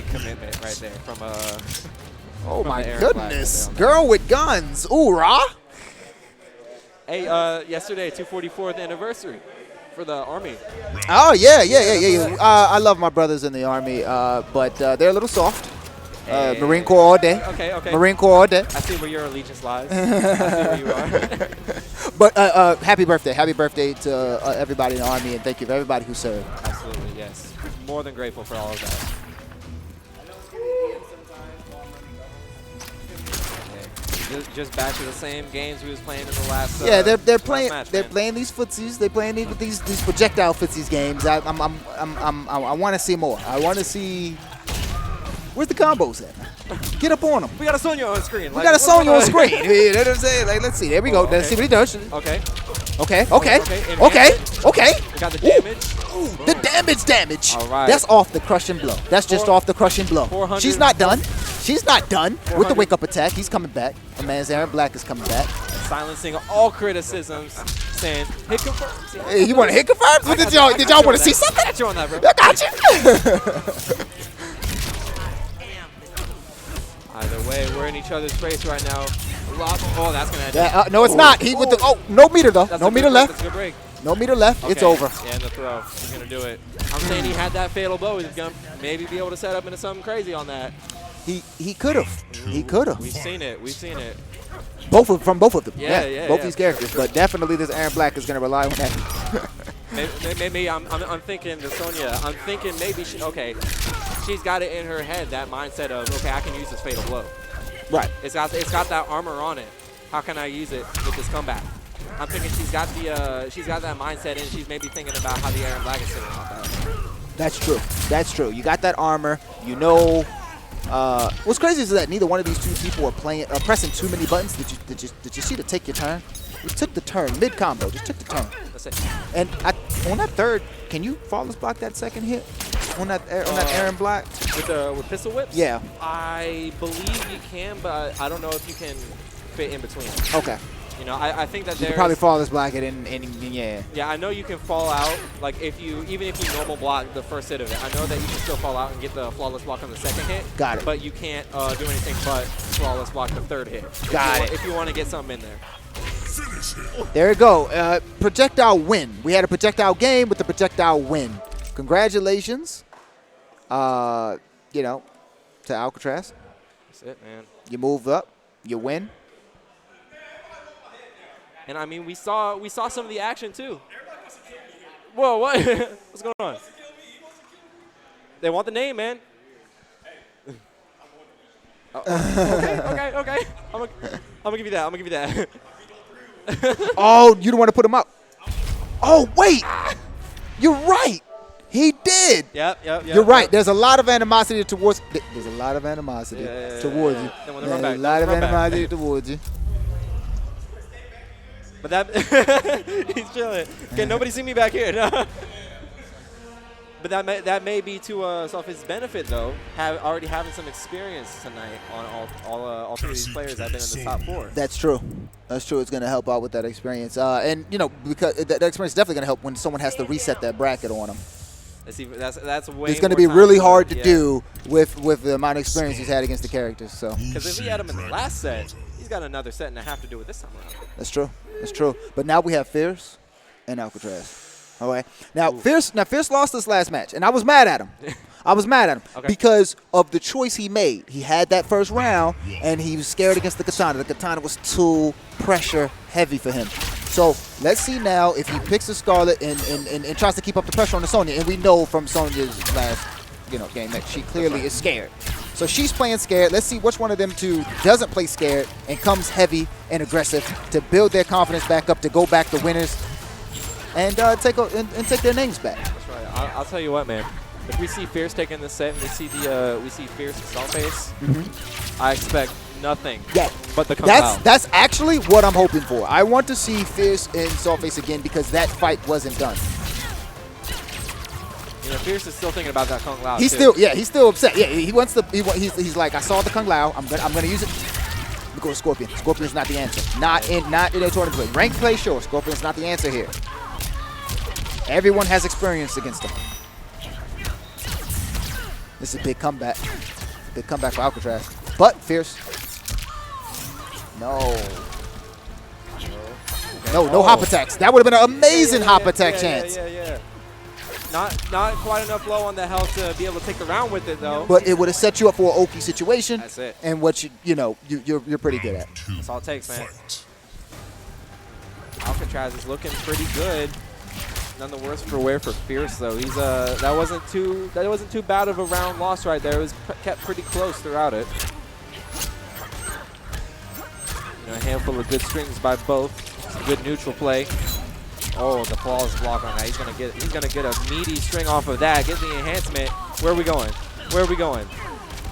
commitment right there from Oh from my the Aaron goodness. Black. Girl with guns. Ooh, rah. Hey, yesterday, 244th anniversary for the Army. Oh, yeah. I love my brothers in the Army, but they're a little soft. Marine Corps all day. Okay. Marine Corps all day. I see where your allegiance lies. I see where you are. But happy birthday. Happy birthday to everybody in the Army, and thank you for everybody who served. Absolutely, yes. More than grateful for all of that. Just back to the same games we was playing in the last. Yeah, they're playing. Match, they're man. playing these footsies. They're playing these projectile footsies games. I want to see more. I want to see. Where's the combos at? Get up on them. We got a Sonya on screen. We got a Sonya on screen. You know what I'm saying? Like, let's see. There we go. Okay. Let's see what he does. Okay. Okay. We got the damage. Ooh, the damage. All right. That's off the crushing blow. That's just off the crushing blow. 400. She's not done. She's not done with the wake up attack. He's coming back. My man's Aaron Black is coming back. Silencing all criticisms, saying hit confirms. Hey, you want to hit confirms? Did y'all want to see something? I got you on that, bro. I got you. Either way, we're in each other's face right now. Oh, that's gonna end. No, it's not. He with the no meter though. That's No a meter good break. left. That's a good break. No meter left. It's Okay. over. Yeah, and the throw. He's gonna do it. I'm saying he had that fatal blow. He's gonna maybe be able to set up into something crazy on that. He could have. He could have. We've seen it. We've seen it. Both of them. Yeah, Both these characters, but definitely this Aaron Black is gonna rely on that. Maybe I'm thinking the Sonya. I'm thinking maybe she's got it in her head, that mindset of okay, I can use this fatal blow. Right. It's got that armor on it. How can I use it with this comeback? I'm thinking she's got that mindset, and she's maybe thinking about how the Aaron Black is sitting on that. That's true. That's true. You got that armor. You know What's crazy is that neither one of these two people are pressing too many buttons. Did you see to take your turn? You took the turn mid combo. Just took the turn. That's it. And on that third, can you flawless block that second hit on that Aaron block? With pistol whips? Yeah. I believe you can, but I don't know if you can fit in between. Okay. You know, I think that You there's could probably flawless block it and yeah. Yeah, I know you can fall out. Like even if you normal block the first hit of it, I know that you can still fall out and get the flawless block on the second hit. Got it. But you can't do anything but flawless block the third hit. If you want to get something in there. There you go. Projectile win. We had a projectile game with a projectile win. Congratulations. You know, to Alcatraz. That's it, man. You move up. You win. And I mean, we saw some of the action too. Whoa, what? What's going on? They want the name, man. Okay. I'm gonna give you that. Oh, you don't want to put him up. Oh, wait. You're right. He did. Yep. You're right. There's a lot of animosity towards. There's a lot of animosity towards you. Then when they There's run back, a lot of run back. animosity towards you. But that he's chilling. Can nobody see me back here? No. But that may be to Selfie's benefit though. Already having some experience tonight on all three of these players that have been in the top 4. That's true. That's true. It's going to help out with that experience. And you know, because that experience is definitely going to help when someone has to reset that bracket on them. That's way. It's going to more be really time hard to yeah. do with the amount of experience he's had against the characters. So. Because if he had him in the last set, he's got another set and a half to do it this time around. That's true. That's true. But now we have Fierce and Alcatraz. All right. Now Fierce lost this last match, and I was mad at him. Because of the choice he made. He had that first round, and he was scared against the katana. The katana was too pressure heavy for him. So let's see now if he picks the Scarlet and tries to keep up the pressure on the Sonya. And we know from Sonya's last game that she clearly is scared. So she's playing scared. Let's see which one of them two doesn't play scared and comes heavy and aggressive to build their confidence back up, to go back to winners and take their names back. That's right. I'll tell you what, man. If we see Fierce taking this set and we see Fierce and Saltface, I expect nothing but the Kung Lao. That's actually what I'm hoping for. I want to see Fierce and Saltface again because that fight wasn't done. You know, Fierce is still thinking about that Kung Lao. He's still upset. Yeah, he wants to. He's like, I saw the Kung Lao. I'm gonna use it. Let me go to Scorpion. Scorpion's not the answer. Not in a tournament play. Ranked play, sure. Scorpion's not the answer here. Everyone has experience against him. This is a big comeback. Big comeback for Alcatraz. But Fierce. No hop attacks. That would have been an amazing hop attack chance. Yeah. Not quite enough low on the health to be able to take the round with it though. But it would have set you up for an Oki situation. That's it. And what you're pretty good at. That's all it takes, man. Alcatraz is looking pretty good. None the worse for wear for Fierce though. He's that wasn't too bad of a round loss right there. It was kept pretty close throughout it. You know, a handful of good strings by both. Some good neutral play. Oh, the flawless block on that. He's gonna get a meaty string off of that. Get the enhancement. Where are we going?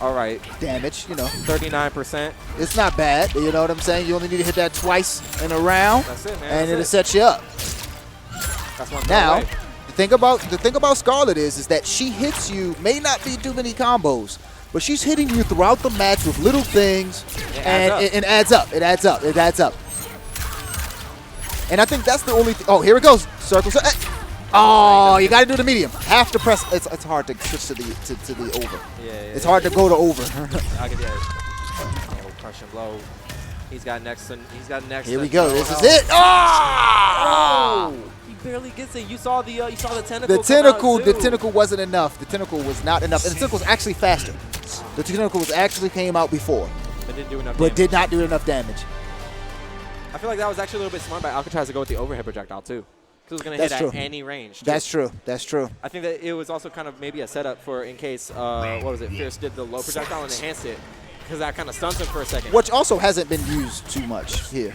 All right. Damage, 39%. It's not bad. You know what I'm saying? You only need to hit that twice in a round. That's it, man. And it'll set you up. That's one now, away. the thing about Scarlet is that she hits you, may not be too many combos, but she's hitting you throughout the match with little things, and it adds up. It adds up. And I think that's the only thing. Oh, here it goes. Circle. Oh, you got to do the medium. Have to press. It's hard to switch to the over. Yeah. It's hard to go to over. I'll give you a crushing blow. He's got next. Here we go. This is it. Oh! He barely gets it. You saw the tentacle. The tentacle wasn't enough. The tentacle was not enough, and the tentacle was actually faster. The tentacle actually came out before, but didn't do enough. But did not do enough damage. I feel like that was actually a little bit smart by Alcatraz to go with the overhead projectile too, because it was going to hit at any range. Too. That's true. I think that it was also kind of maybe a setup for in case Fierce did the low projectile and enhanced it, because that kind of stuns him for a second. Which also hasn't been used too much here.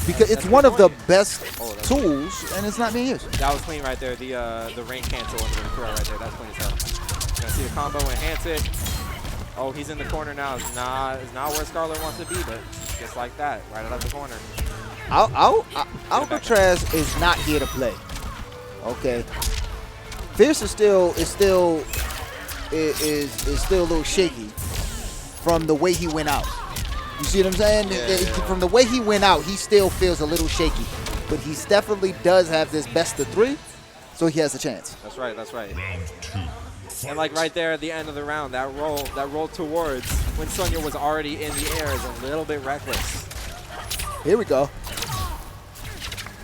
Because it's one of the best tools, and it's not being used. That was clean right there. The range cancel under the throw right there. That's clean as hell. You see the combo, enhance it. Oh, he's in the corner now. It's not where Scarlet wants to be, but just like that, right out of the corner. Alcatraz is not here to play. Okay. Fierce is still a little shaky from the way he went out. You see what I'm saying? Yeah. From the way he went out, he still feels a little shaky. But he definitely does have this best of 3, so he has a chance. That's right. Round 2. And like right there at the end of the round, that roll towards when Sonya was already in the air is a little bit reckless. Here we go.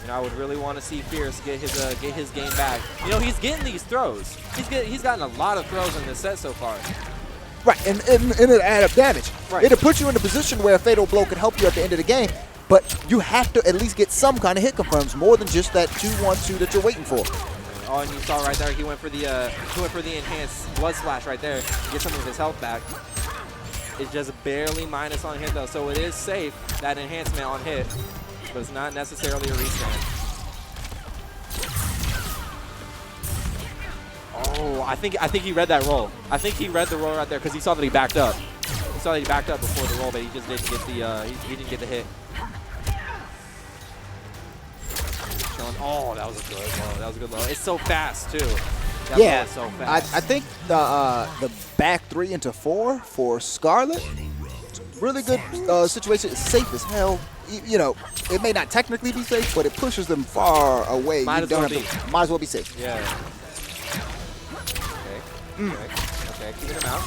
You know, I would really want to see Fierce get his game back. You know, he's getting these throws. He's gotten a lot of throws in this set so far. Right, and it'll add up damage. Right. It'll put you in a position where a fatal blow could help you at the end of the game, but you have to at least get some kind of hit confirms, more than just that 2-1-2 that you're waiting for. Oh, and you saw right there, he went for the enhanced blood splash right there to get some of his health back. It's just barely minus on hit though, so it is safe, that enhancement on hit, but it's not necessarily a restand. Oh, I think he read that roll. I think he read the roll right there because he saw that he backed up. He saw that he backed up before the roll, but he just didn't get the he didn't get the hit. Oh, that was a good low. That was a good low. It's so fast too. That Yeah, low is so fast. I think the back 3 into 4 for Scarlet, really good situation. It's safe as hell. You know, it may not technically be safe, but it pushes them far away. Might as well be safe. Yeah. Okay, keeping him out.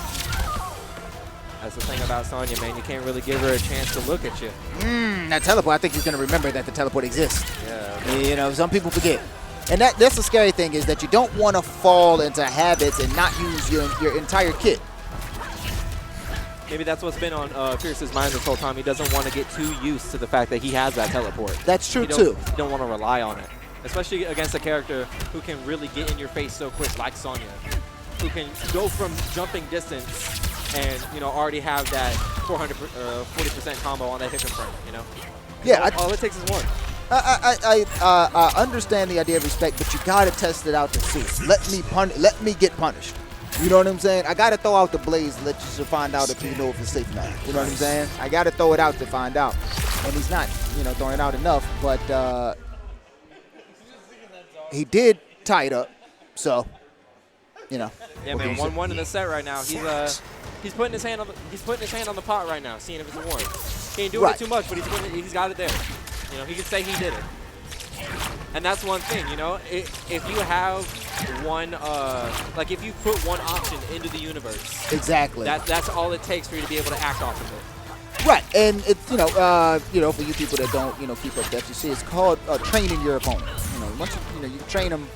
That's the thing about Sonya, man. You can't really give her a chance to look at you. That teleport, I think he's going to remember that the teleport exists. Yeah. You know, some people forget. And that's the scary thing, is that you don't want to fall into habits and not use your entire kit. Maybe that's what's been on Fierce's mind this whole time. He doesn't want to get too used to the fact that he has that teleport. That's true, too. You don't want to rely on it, especially against a character who can really get in your face so quick, like Sonya, who can go from jumping distance and, you know, already have that 40% combo on that hit confirm, you know? Yeah. All it takes is one. I understand the idea of respect, but you got to test it out to see. Let me get punished. You know what I'm saying? I got to throw out the blaze to find out if you know if it's safe or not. You know what I'm saying? I got to throw it out to find out. And he's not, you know, throwing it out enough, but he did tie it up, so, you know. Yeah, man, 1-1 in the set right now. He's putting his hand on the pot right now, seeing if it's a warrant. He ain't doing it too much, but he's got it there. You know, he can say he did it. And that's one thing, you know, if you have one, like if you put one option into the universe. Exactly. That's all it takes for you to be able to act off of it. Right, and it's, you know, for you people that don't, you know, keep up the FGC, it's called training your opponent. You know, once you train them,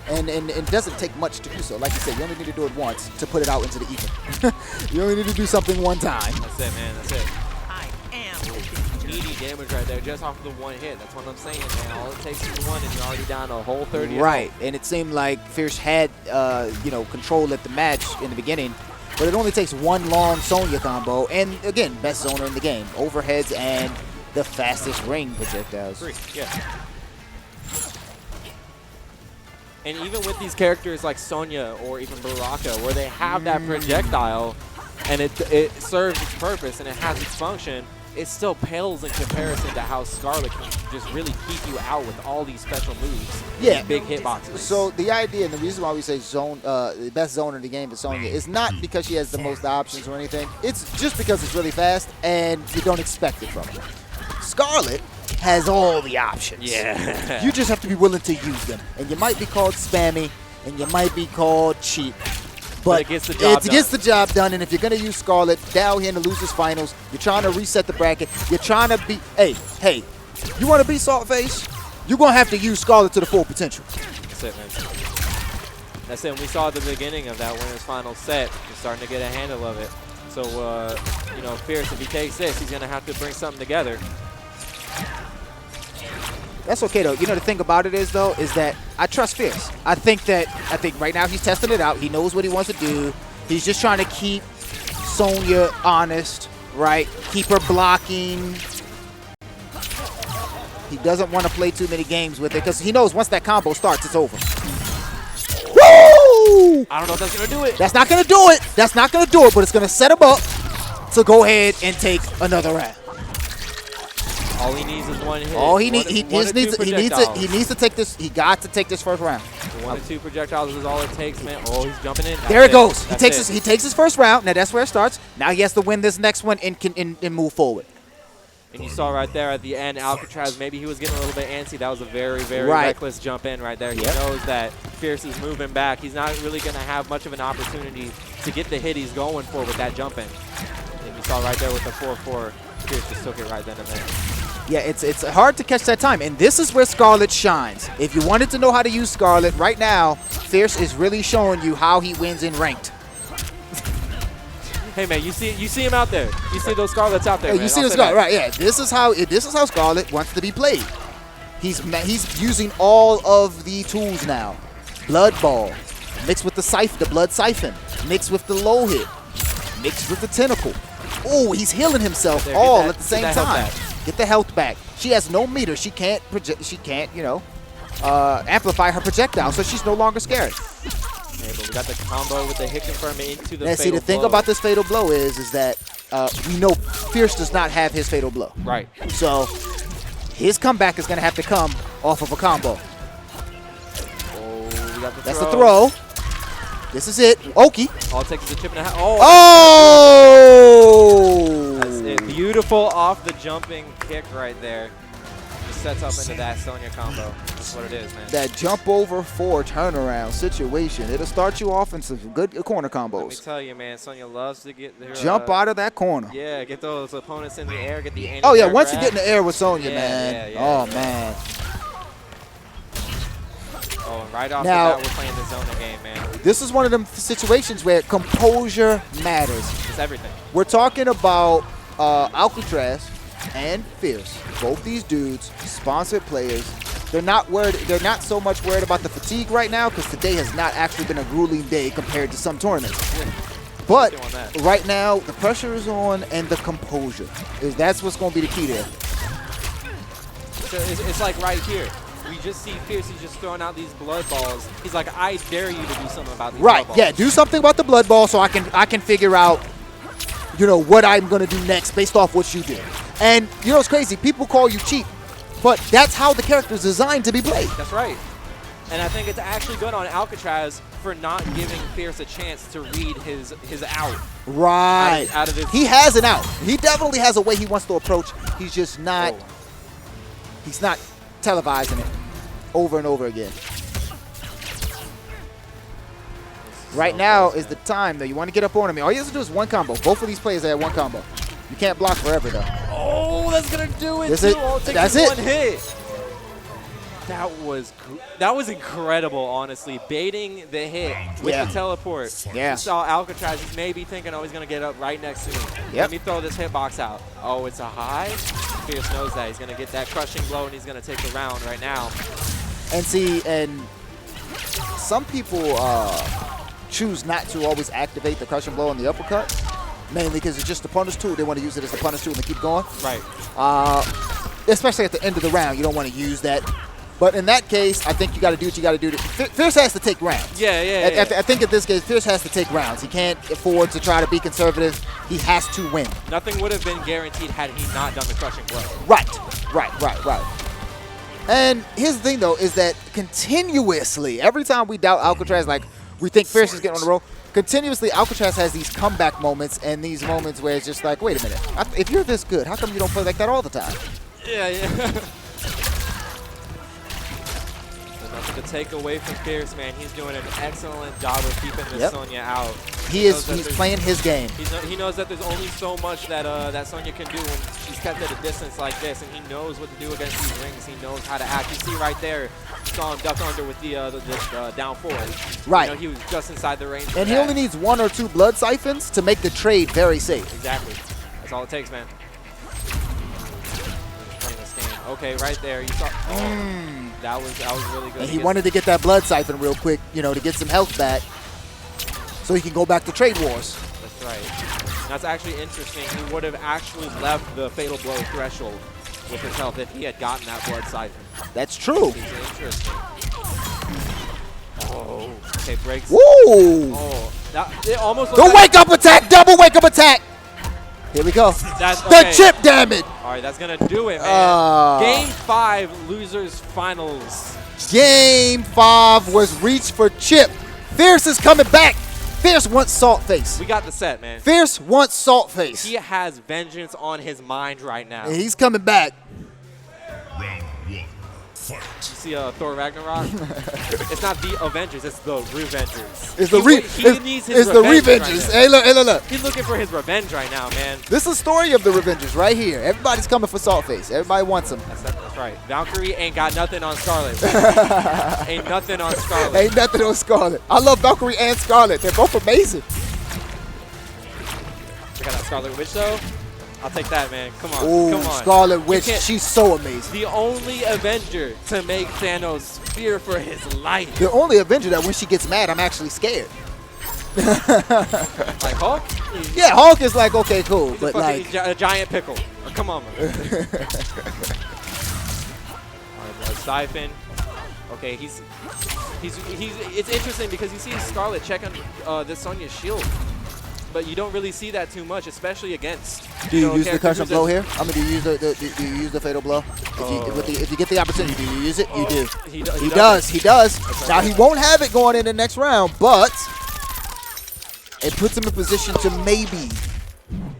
and it doesn't take much to do so. Like you said, you only need to do it once to put it out into the ether. You only need to do something one time. That's it, man. That's it. I am. Meaty damage right there, just off of the one hit. That's what I'm saying, man. All it takes is one, and you're already down a whole 30. Right, and it seemed like Fierce had, you know, control at the match in the beginning, but it only takes one long Sonya combo, and again, best zoner in the game. Overheads and the fastest ring projectiles. 3, yeah. And even with these characters like Sonya or even Baraka, where they have that projectile, and it serves its purpose and it has its function, it still pales in comparison to how Scarlet can just really keep you out with all these special moves. Yeah. Big hitboxes. So the idea and the reason why we say the best zoner in the game is Sonya is not because she has the most options or anything. It's just because it's really fast and you don't expect it from her. Scarlet has all the options. Yeah. You just have to be willing to use them. And you might be called spammy and you might be called cheap. But it gets the job done. It gets the job done, and if you're going to use Scarlet, down here in the losers finals, you're trying to reset the bracket, you're trying to be, hey, you want to be Saltface? You're going to have to use Scarlet to the full potential. That's it, man. That's it. And we saw at the beginning of that winners final set, he's starting to get a handle of it. So, you know, Fierce, if he takes this, he's going to have to bring something together. That's okay, though. You know, the thing about it is, though, is that I trust Fierce. I think right now he's testing it out. He knows what he wants to do. He's just trying to keep Sonya honest, right? Keep her blocking. He doesn't want to play too many games with it because he knows once that combo starts, it's over. Woo! Ooh. I don't know if that's going to do it. That's not going to do it. That's not going to do it, but it's going to set him up to go ahead and take another round. All he needs is one hit. All he needs, One or two projectiles. he needs to take this. He got to take this first round. 1 or 2 projectiles is all it takes, man. Oh, he's jumping in. There it goes. That's He takes his first round. Now that's where it starts. Now he has to win this next one and move forward. And you saw right there at the end, Alcatraz, maybe he was getting a little bit antsy. That was a very, very Right. reckless jump in right there. He knows that Fierce is moving back. He's not really going to have much of an opportunity to get the hit he's going for with that jump in. And you saw right there with the 4-4, Fierce just took it right then and there. Yeah, it's hard to catch that time, and this is where Scarlet shines. If you wanted to know how to use Scarlet, right now, Fierce is really showing you how he wins in ranked. Hey man, you see him out there. You see those Scarlets out there. Yeah, man. you see I'll the say Scarlet, that. right? Yeah, this is how Scarlet wants to be played. He's using all of the tools now. Blood Ball, mixed with the blood siphon, mixed with the low hit, mixed with the tentacle. Oh, he's healing himself There, all get at the same that health time. back. Get the health back. She has no meter. She can't amplify her projectile, so she's no longer scared. Okay, but we got the combo with the hit confirm into the Now, see, the thing blow. about this fatal blow is that we know Fierce does not have his fatal blow. Right. So his comeback is going to have to come off of a combo. Oh, we got the That's the throw. This is it. Oki. All it takes is a chip and a half. Oh! That's it. Beautiful off the jumping kick right there. Just sets up into that Sonya combo. That's what it is, man. That jump over 4 turnaround situation. It'll start you off in some good corner Let me combos. tell you, man, Sonya loves to get their, Jump out of that corner. Yeah, get those opponents in the air, get the anti-air Oh, yeah, once you grab. get in the air with Sonya, Yeah, man. yeah, Oh, yeah. man. Oh, and right off Now- the bat, we're playing the Zona game, man. This is one of them situations where composure matters. It's everything. We're talking about Alcatraz and Fierce. Both these dudes, sponsored players. They're not so much worried about the fatigue right now because today has not actually been a grueling day compared to some tournaments. But Doing that. right now, the pressure is on and the composure. That's what's going to be the key there. So it's like right here. We just see Fierce, he's just throwing out these blood balls. He's like, I dare you to do something about these Right, blood balls. yeah, do something about the blood ball so I can figure out, what I'm going to do next based off what you did. And, it's crazy. People call you cheap, but that's how the character is designed to be played. That's right. And I think it's actually good on Alcatraz for not giving Fierce a chance to read his out. Right. Out of his He has an out. He definitely has a way he wants to approach. He's just not, he's not televising it over and over again. Right now is the time that you want to get up on him. All you have to do is one combo. Both of these players have one combo. You can't block forever, though. Oh, that's going to do it, That's too. it. All it takes That's is it. one hit. That was incredible, honestly. Baiting the hit with Yeah. the teleport. Yeah. You saw Alcatraz is maybe thinking, oh, he's going to get up right next to me. Yep. Let me throw this hitbox out. Oh, it's a high. Fierce knows that. He's going to get that crushing blow, and he's going to take the round right now. And see, and some people choose not to always activate the crushing blow and the uppercut, mainly because it's just the punish tool. They want to use it as the punish tool and keep going. Right. Especially at the end of the round, you don't want to use that. But in that case, I think you got to do what you got to do. Fierce has to take rounds. Yeah. I think in this case, Fierce has to take rounds. He can't afford to try to be conservative. He has to win. Nothing would have been guaranteed had he not done the crushing blow. Right. And here's the thing, though, is that continuously, every time we doubt Alcatraz, like we think Fierce is getting on the roll, continuously Alcatraz has these comeback moments and these moments where it's just like, wait a minute, if you're this good, how come you don't play like that all the time? Yeah. Nothing to take away from Fierce, man. He's doing an excellent job of keeping this Sonya out. He's playing his game. He knows that there's only so much that that Sonya can do when she's kept at a distance like this, and he knows what to do against these rings. He knows how to act. You see right there, you saw him duck under with the down forward. Right. He was just inside the range. And he only needs 1 or 2 blood siphons to make the trade very safe. Exactly. That's all it takes, man. Playing this game. Okay, right there. You saw. Oh. That was really good. And he wanted to get that blood siphon real quick, to get some health back so he can go back to trade wars. That's right. That's actually interesting. He would have actually left the fatal blow threshold with his health if he had gotten that blood siphon. That's true. It's interesting. Oh, okay, breaks. Woo! Oh, it almost The looks like wake up attack, double wake up attack. Here we go. that's The okay. chip damage. All right, that's gonna do it, man. Game 5, losers finals. Game 5 was reach for chip. Fierce is coming back. Fierce wants Salt Face. We got the set, man. Fierce wants Salt Face. He has vengeance on his mind right now. And he's coming back. Round 1. Fight. You see Thor Ragnarok? It's not the Avengers, it's the Revengers. It's the He needs his it's the revenge Revengers. right Hey, look, hey, look, look. He's looking for his revenge right now, man. This is the story of the Revengers right here. Everybody's coming for Salt Face. Everybody wants him. That's right. Valkyrie ain't got nothing on Scarlet. Ain't nothing on Scarlet. Ain't nothing on Scarlet. I love Valkyrie and Scarlet. They're both amazing. Check out that Scarlet Witch, though. I'll take that, man. Come on. Ooh, Come on. Scarlet Witch. can't- She's so amazing. The only Avenger to make Thanos fear for his life. The only Avenger that when she gets mad, I'm actually scared. Like Hulk? Yeah, Hulk is like, okay, cool. He's But a fucking like, a giant pickle. Come on, man. All right, Siphon. Okay, he's. It's interesting because you see Scarlet check on this Sonya's shield, but you don't really see that too much, especially against. do you know, use the characters custom who blow just- here? I mean, do you use do you use the fatal blow? If you get the opportunity, do you use it? You do. He He does. He does. Now he won't have it going in the next round, but it puts him in position to maybe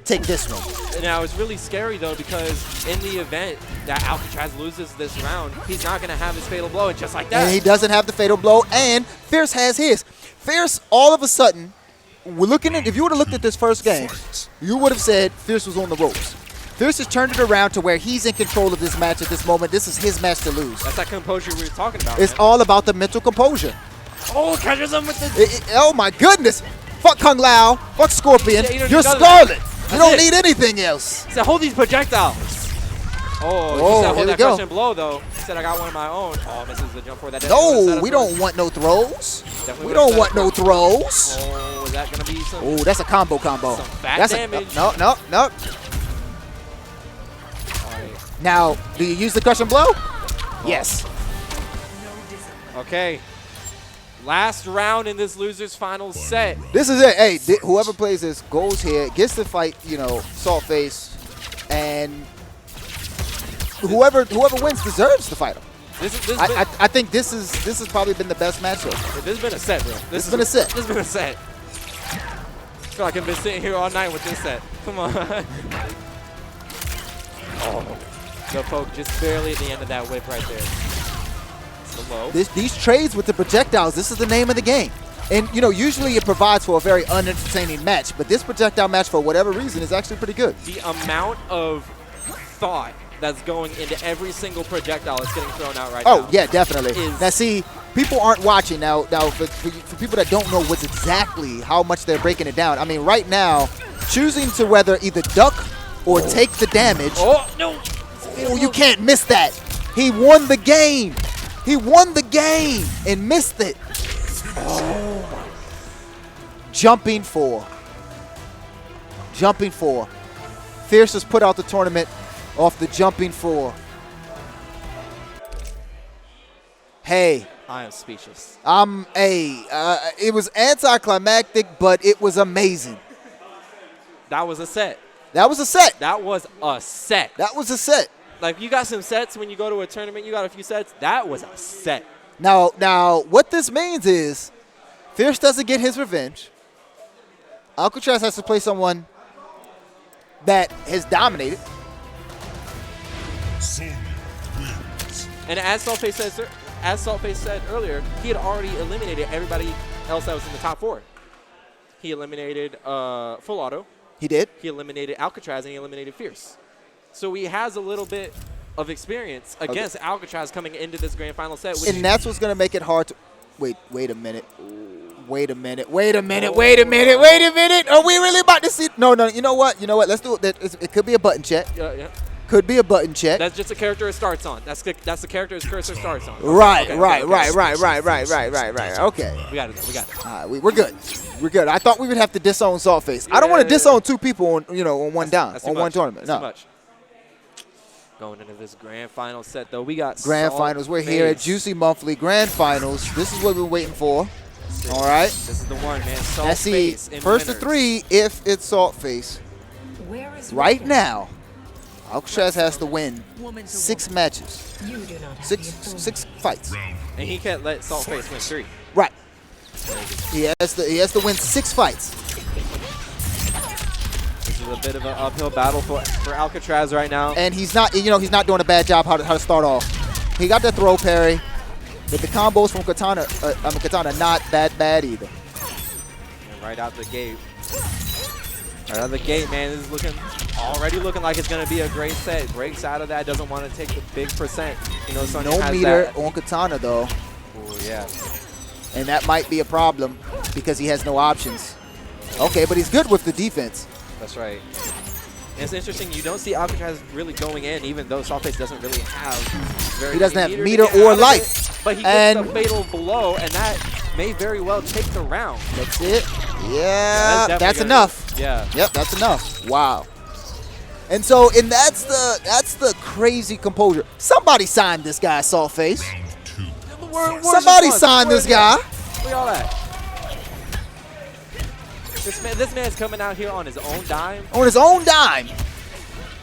take this one. Now it's really scary though because in the event that Alcatraz loses this round, he's not gonna have his fatal blow, and just like that. And he doesn't have the fatal blow, and Fierce has his. Fierce, all of a sudden, we're looking at. If you would have looked at this first game, you would have said Fierce was on the ropes. Fierce has turned it around to where he's in control of this match at this moment. This is his match to lose. That's that composure we were talking about. It's man. all about the mental composure. Oh, catches him with the. Oh my goodness! Fuck Kung Lao. Fuck Scorpion. Yeah, you don't You're need none of Scarlet. You That's don't it. need anything else. He said, hold these projectiles. Oh, Oh, he said, here hold we that go. crushing blow, though. He said, I got one of my own. Oh, misses the jump forward. That definitely No, we don't want no throws. Definitely We would've don't set want up no for- throws. Oh, is that going to be some? Oh, that's a combo. Some fat That's damage. No. All right. Now, do you use the crushing blow? Yes. Okay. Last round in this loser's final set. This is it. Hey, whoever plays this goes here, gets to fight, Salt Face, and whoever wins deserves to fight him. I think this has probably been the best matchup. This has been a set, bro. This has been a set. This has been a set. I feel like I've been sitting here all night with this set. Come on. Oh, the poke just barely at the end of that whip right there. It's the low. These trades with the projectiles, this is the name of the game. And, usually it provides for a very unentertaining match, but this projectile match, for whatever reason, is actually pretty good. The amount of thought that's going into every single projectile that's getting thrown out right now. Oh, yeah, definitely. is- Now, see, people aren't watching. Now for people that don't know what's exactly how much they're breaking it down, I mean, right now, choosing to whether either duck or take the damage, Oh, no. oh, you can't miss that. He won the game. He won the game and missed it. Oh. Jumping four. Fierce has put out the tournament off the jumping four. Hey, I am speechless. it was anticlimactic, but it was amazing. That was a set. That was a set. That was a set. That was a set. Like, you got some sets when you go to a tournament. You got a few sets. That was a set. Now, what this means is Fierce doesn't get his revenge. Alcatraz has to play someone that has dominated. Sonya wins. And as Saltface said earlier, he had already eliminated everybody else that was in the top 4. He eliminated Full Auto. He did. He eliminated Alcatraz, and he eliminated Fierce. So he has a little bit of experience against Alcatraz coming into this grand final set. Which And that's what's going to make it hard to – wait a minute. Are we really about to see – no, you know what? Let's do it. It could be a button check. yeah. Could be a button check. That's just a character it starts on. That's the character his cursor starts on. Right. Okay. Okay. We got it. All right, we're good. We're good. I thought we would have to disown Saltface. I don't want to disown two people on one down That's too on one much. tournament. That's No. too much. Going into this grand final set, though, we got Grand Salt finals. We're here at Face. Juicy Monthly Grand Finals. This is what we've been waiting for. All right. This is the one, man. Salt Let's see. Face in First to winners. 3 if it's Salt Face. Where is Right Rufus? now, Alcatraz has to win Woman to 6 woman. matches. You do not have Six, the authority. 6 fights. And he can't let Salt Face win 3. Right. He has to win 6 fights. This is a bit of an uphill battle for Alcatraz right now. And he's not, he's not doing a bad job how to start off. He got the throw parry. But the combos from Katana, Katana not that bad either. And right out the gate. Right out the gate, man. This is already looking like it's going to be a great set. Breaks out of that. Doesn't want to take the big percent. Sonya No has meter that. on Katana though. Oh, yeah. And that might be a problem because he has no options. Okay, but he's good with the defense. That's right. And it's interesting. You don't see Alcatraz really going in, even though Saltface doesn't really have very He doesn't many have meter to meter get or out of life. it, but he And- gets the fatal blow, and that may very well take the round. That's it. Yeah, Yeah, definitely that's gonna- enough. Yeah. Yep, that's enough. Wow. And so, that's the crazy composure. Somebody signed this guy, Saltface. Round 2. Somebody signed this guy. Look at all that. This man's coming out here on his own dime. On his own dime.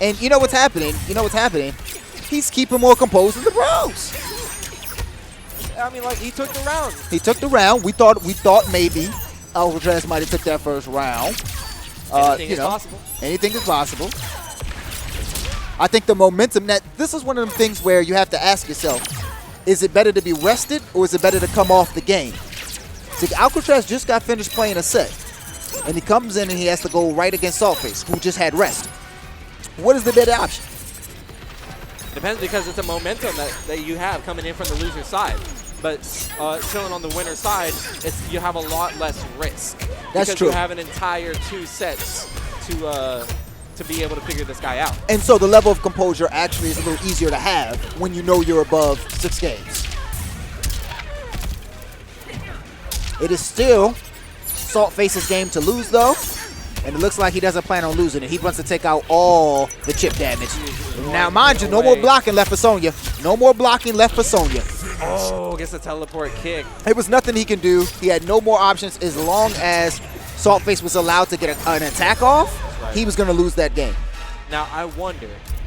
And you know what's happening? He's keeping more composed than the pros. I mean, like, he took the round. He took the round. We thought maybe Alcatraz might have took that first round. Anything is possible. Anything is possible. I think the momentum, this is one of them things where you have to ask yourself, is it better to be rested or is it better to come off the game? See, Alcatraz just got finished playing a set. And he comes in and he has to go right against Saltface, who just had rest. What is the better option? Depends, because it's a momentum that you have coming in from the loser side. But chilling on the winner side, you have a lot less risk. That's because true. you have an entire 2 sets to be able to figure this guy out. And so the level of composure actually is a little easier to have when you know you're above 6 games. It is still Saltface's game to lose, though. And it looks like he doesn't plan on losing it. He wants to take out all the chip damage. Now, mind you, no more blocking left for Sonya. No more blocking left for Sonya. Oh, gets a teleport kick. It was nothing he can do. He had no more options as long as Saltface was allowed to get an attack off. Right. He was going to lose that game. Now,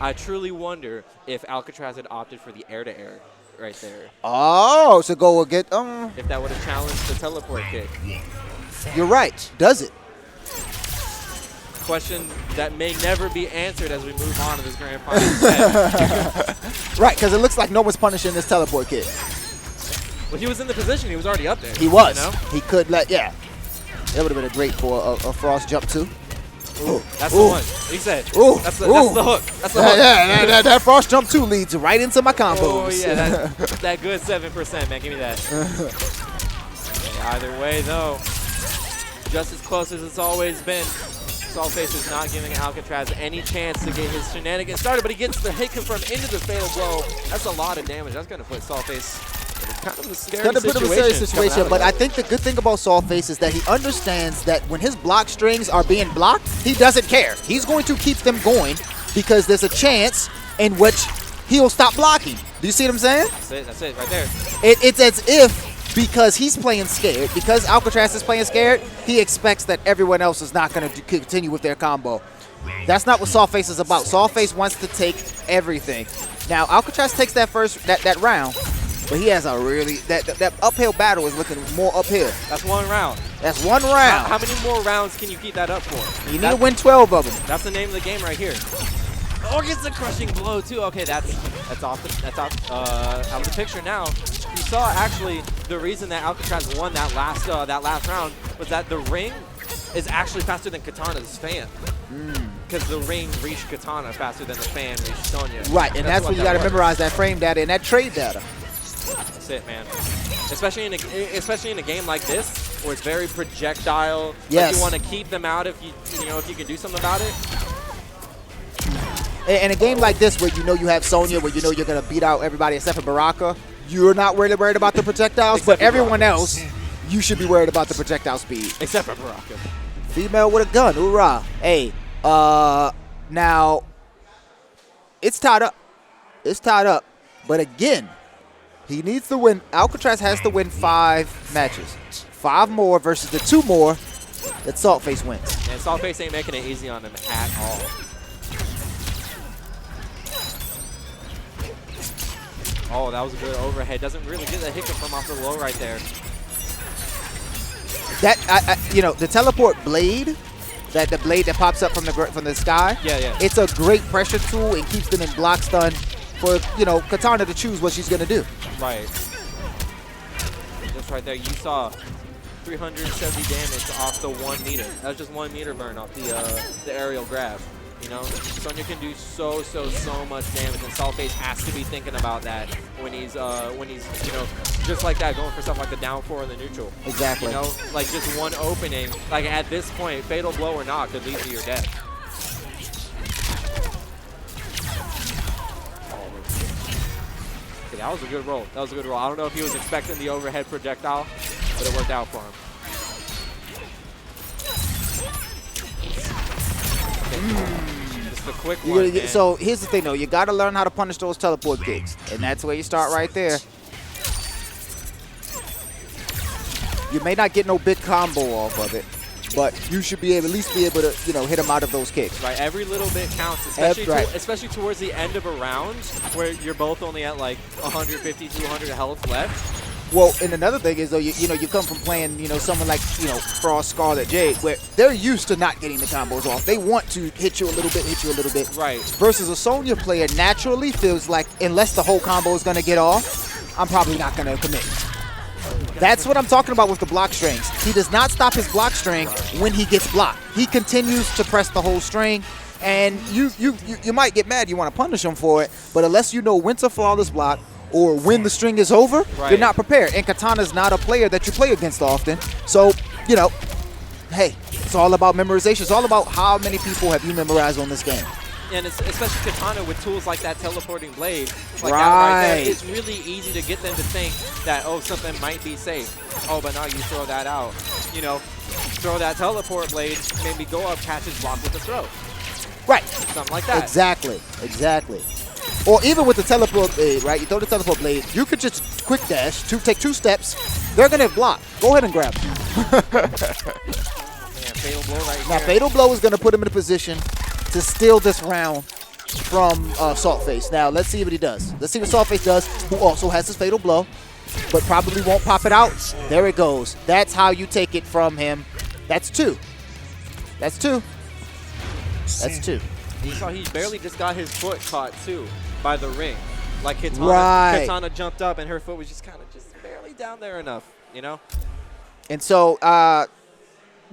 I truly wonder if Alcatraz had opted for the air-to-air right there. Oh, so go get. If that would have challenged the teleport kick. You're right. Does it? Question that may never be answered as we move on to this grand final set. Right, because it looks like no one's punishing this teleport kid. Well, he was in the position. He was already up there. He was. You know? He could yeah. That would have been a great for a Frost jump too. Ooh, that's Ooh. the one. He said. Ooh. That's the Ooh. hook. That's the hook. That Frost jump too leads right into my combos. Oh, yeah. That good 7%, man. Give me that. Okay, either way, though, just as close as it's always been, Saltface is not giving Alcatraz any chance to get his shenanigans started, but he gets the hit confirmed into the fatal blow. That's a lot of damage. That's going to put Saltface in kind of a scary Kind of a bit of a serious situation, but I think think the good thing about Saltface is that he understands that when his block strings are being blocked, he doesn't care. He's going to keep them going because there's a chance in which he'll stop blocking. Do you see what I'm saying? That's it right there. It's as if because he's playing scared, because Alcatraz is playing scared, he expects that everyone else is not going to continue with their combo. That's not what Saltface is about. Saltface wants to take everything. Now, Alcatraz takes that that round, but he has a really, that uphill battle is looking more uphill. That's one round. That's one round. How many more rounds can you keep that up for? You need to win 12 of them. That's the name of the game right here. Oh, gets a crushing blow too. Okay, that's out of the picture now. You saw actually the reason that Alcatraz won that last round was that the ring is actually faster than Katana's fan. Because the ring reached Katana faster than the fan reached Sonya. Right, and that's when you got to was. memorize that frame data and that trade data. That's it, man. Especially in a game like this where it's very projectile. Yes. Like you want to keep them out if you can do something about it. In a game like this where you know you have Sonya, where you know you're going to beat out everybody except for Baraka, you're not worried about the projectiles, Except but for everyone Baraka. else, you should be worried about the projectile speed. Except for Baraka. Female with a gun, hoorah. Hey, now, it's tied up. It's tied up. But again, he needs to win. Alcatraz has to win 5 matches. 5 more versus the 2 more that Saltface wins. And Saltface ain't making it easy on him at all. Oh, that was a good overhead. Doesn't really get the hiccup from off the low right there. That the teleport blade, the blade that pops up from the sky. Yeah. It's a great pressure tool and keeps them in block stun for Katana to choose what she's gonna do. Right. Just right there, you saw 370 damage off the 1 meter. That was just 1 meter burn off the aerial grab. Sonya can do so much damage, and Saltface has to be thinking about that when he's just like that, going for stuff like the down 4 or the neutral. Exactly. Like just one opening, like at this point, fatal blow or not, could lead to your death. Okay, that was a good roll. I don't know if he was expecting the overhead projectile, but it worked out for him. Just a quick one. So here's the thing, though. You got to learn how to punish those teleport kicks, and that's where you start right there. You may not get no big combo off of it, but you should at least be able to, hit them out of those kicks. Right, every little bit counts, especially towards the end of a round where you're both only at like 150, 200 health left. Well, and another thing is, though, you come from playing, someone like, Frost, Scarlet, Jade, where they're used to not getting the combos off. They want to hit you a little bit. Right. Versus a Sonya player naturally feels like, unless the whole combo is going to get off, I'm probably not going to commit. That's what I'm talking about with the block strings. He does not stop his block string when he gets blocked. He continues to press the whole string, and you might get mad. You want to punish him for it, but unless you know when to flawless block, or when the string is over, you're not prepared. And Katana's not a player that you play against often. So, hey, it's all about memorization. It's all about how many people have you memorized on this game. And it's, especially Katana with tools like that teleporting blade, like right. That right there, it's really easy to get them to think that, oh, something might be safe. Oh, but now you throw that out. Throw that teleport blade, maybe go up, catch his block with the throw. Right. Something like that. Exactly. Or even with the teleport blade, right? You throw the teleport blade, you could just quick dash, take 2 steps. They're going to block. Go ahead and grab them. Fatal blow right now, here. Fatal blow is going to put him in a position to steal this round from Saltface. Now, let's see what he does. Let's see what Saltface does, who also has his Fatal blow, but probably won't pop it out. There it goes. That's how you take it from him. That's 2. That's 2. You saw he barely just got his foot caught, too, by the ring. Like Katana jumped up, and her foot was just kind of just barely down there enough, And so,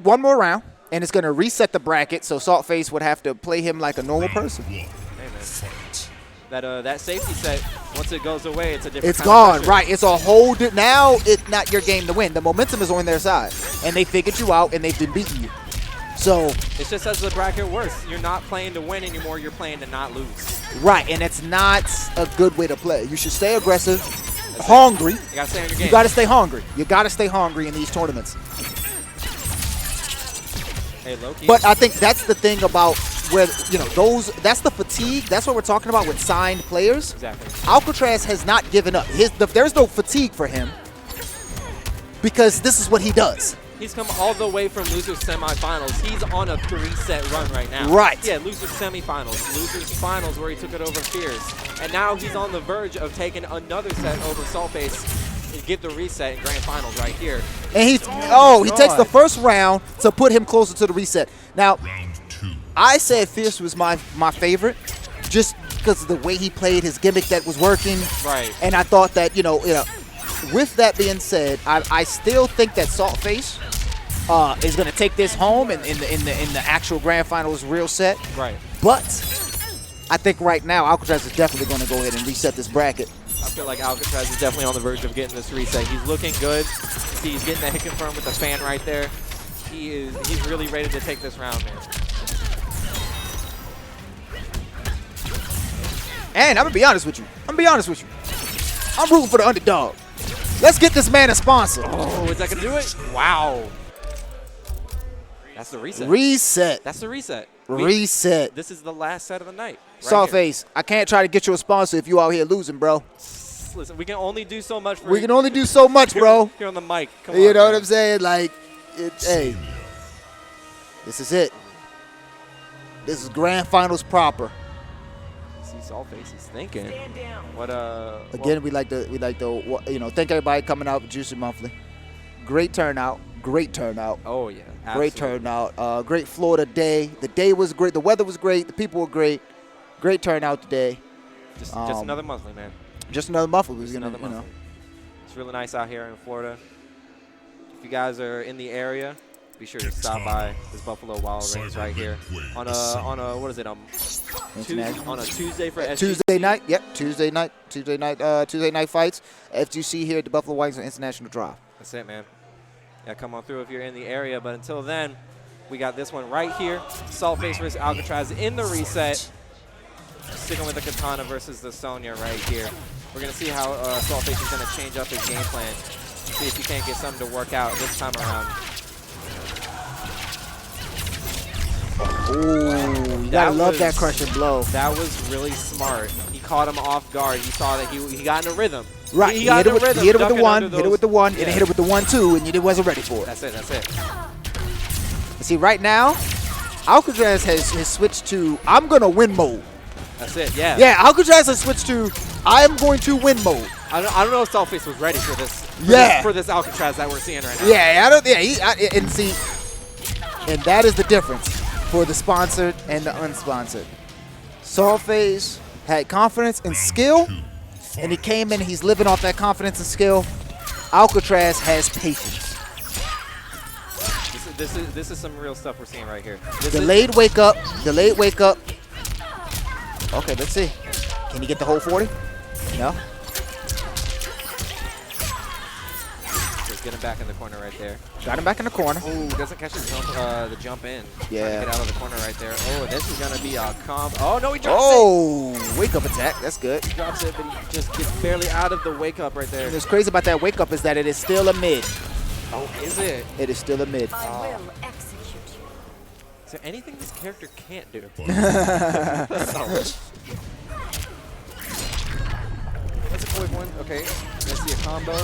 one more round, and it's going to reset the bracket, so Saltface would have to play him like a normal person. Hey, man. That safety set, once it goes away, it's a different It's kind gone, of pressure. right. It's a whole now it's not your game to win. The momentum is on their side, and they figured you out, and they've been beating you. So it's just as the bracket works. You're not playing to win anymore. You're playing to not lose. Right, and it's not a good way to play. You should stay aggressive, hungry. You gotta stay on your game. You gotta stay hungry. You gotta stay hungry in these tournaments. Hey, low-key. But I think that's the thing about where that's the fatigue. That's what we're talking about with signed players. Exactly. Alcatraz has not given up. There's no fatigue for him because this is what he does. He's come all the way from losers semifinals. He's on a 3-set run right now. Right. Yeah, losers semifinals, losers finals where he took it over Fears. And now he's on the verge of taking another set over Saltface and get the reset in grand finals right here. And he takes the first round to put him closer to the reset. Now, I said Fierce was my favorite just because of the way he played, his gimmick that was working. Right. And I thought that, with that being said, I still think that Saltface is going to take this home in the actual grand finals real set. Right. But I think right now Alcatraz is definitely going to go ahead and reset this bracket. I feel like Alcatraz is definitely on the verge of getting this reset. He's looking good. He's getting that hit confirmed with the fan right there. He's really ready to take this round, man. And I'm going to be honest with you. I'm rooting for the underdog. Let's get this man a sponsor. Oh, is that going to do it? Wow. That's the reset. Reset. That's the reset. Reset. This is the last set of the night. Sawface, I can't try to get you a sponsor if you out here losing, bro. Listen, we can only do so much for We can only do so much, bro. here on the mic. Come You on, know what man. I'm saying? Like, hey, this is it. This is grand finals proper. See Saltface, he's thinking. What Again, we like to thank everybody coming out for Juicy Monthly. Great turnout. Oh yeah, Great absolutely. turnout. Great Florida day. The day was great. The weather was great. The people were great. Great turnout today. Just another monthly, man. Just another monthly. We was Just gonna, another monthly. It's really nice out here in Florida. If you guys are in the area, be sure to stop by this Buffalo Wild Wings right here on a what is it on a Tuesday for SGC. Tuesday night. Yep, Tuesday night fights. FGC here at the Buffalo Wild Wings International Drive. That's it, man. Yeah, come on through if you're in the area. But until then, we got this one right here. Saltface versus Alcatraz in the reset. Sticking with the Katana versus the Sonya right here. We're going to see how Saltface is going to change up his game plan. See if he can't get something to work out this time around. Ooh, you gotta love that crushing blow. That was really smart. He caught him off guard. He saw that he got in a rhythm. Right, He he got hit in it a with rhythm. the one, ducking hit it with the one, yeah. and then hit it with the 1-2, and you wasn't ready for it. That's it. See, right now, Alcatraz has switched to I'm gonna win mode. That's it, yeah. Yeah, Alcatraz has switched to I'm going to win mode. I don't know if Saltface was ready for this. For this Alcatraz that we're seeing right now. Yeah, I don't. Yeah, and see, and that is the difference for the sponsored and the unsponsored. Saltface had confidence and skill, and he came in. He's living off that confidence and skill. Alcatraz has patience. This is some real stuff we're seeing right here. Delayed wake up. Okay, let's see. Can he get the whole 40? No. Just get him back in the corner right there. Got him back in the corner. Oh, doesn't catch the jump in. Yeah. Trying to get out of the corner right there. Oh, this is going to be a comp. Oh, no, he drops Oh, wake up attack. That's good. it. He drops it, but he just gets barely out of the wake up right there. And what's crazy about that wake up is that it is still a mid. Oh, is it? It is still a mid. I will execute you. Is there anything this character can't do? That's a quick one. Okay. Let's see a combo.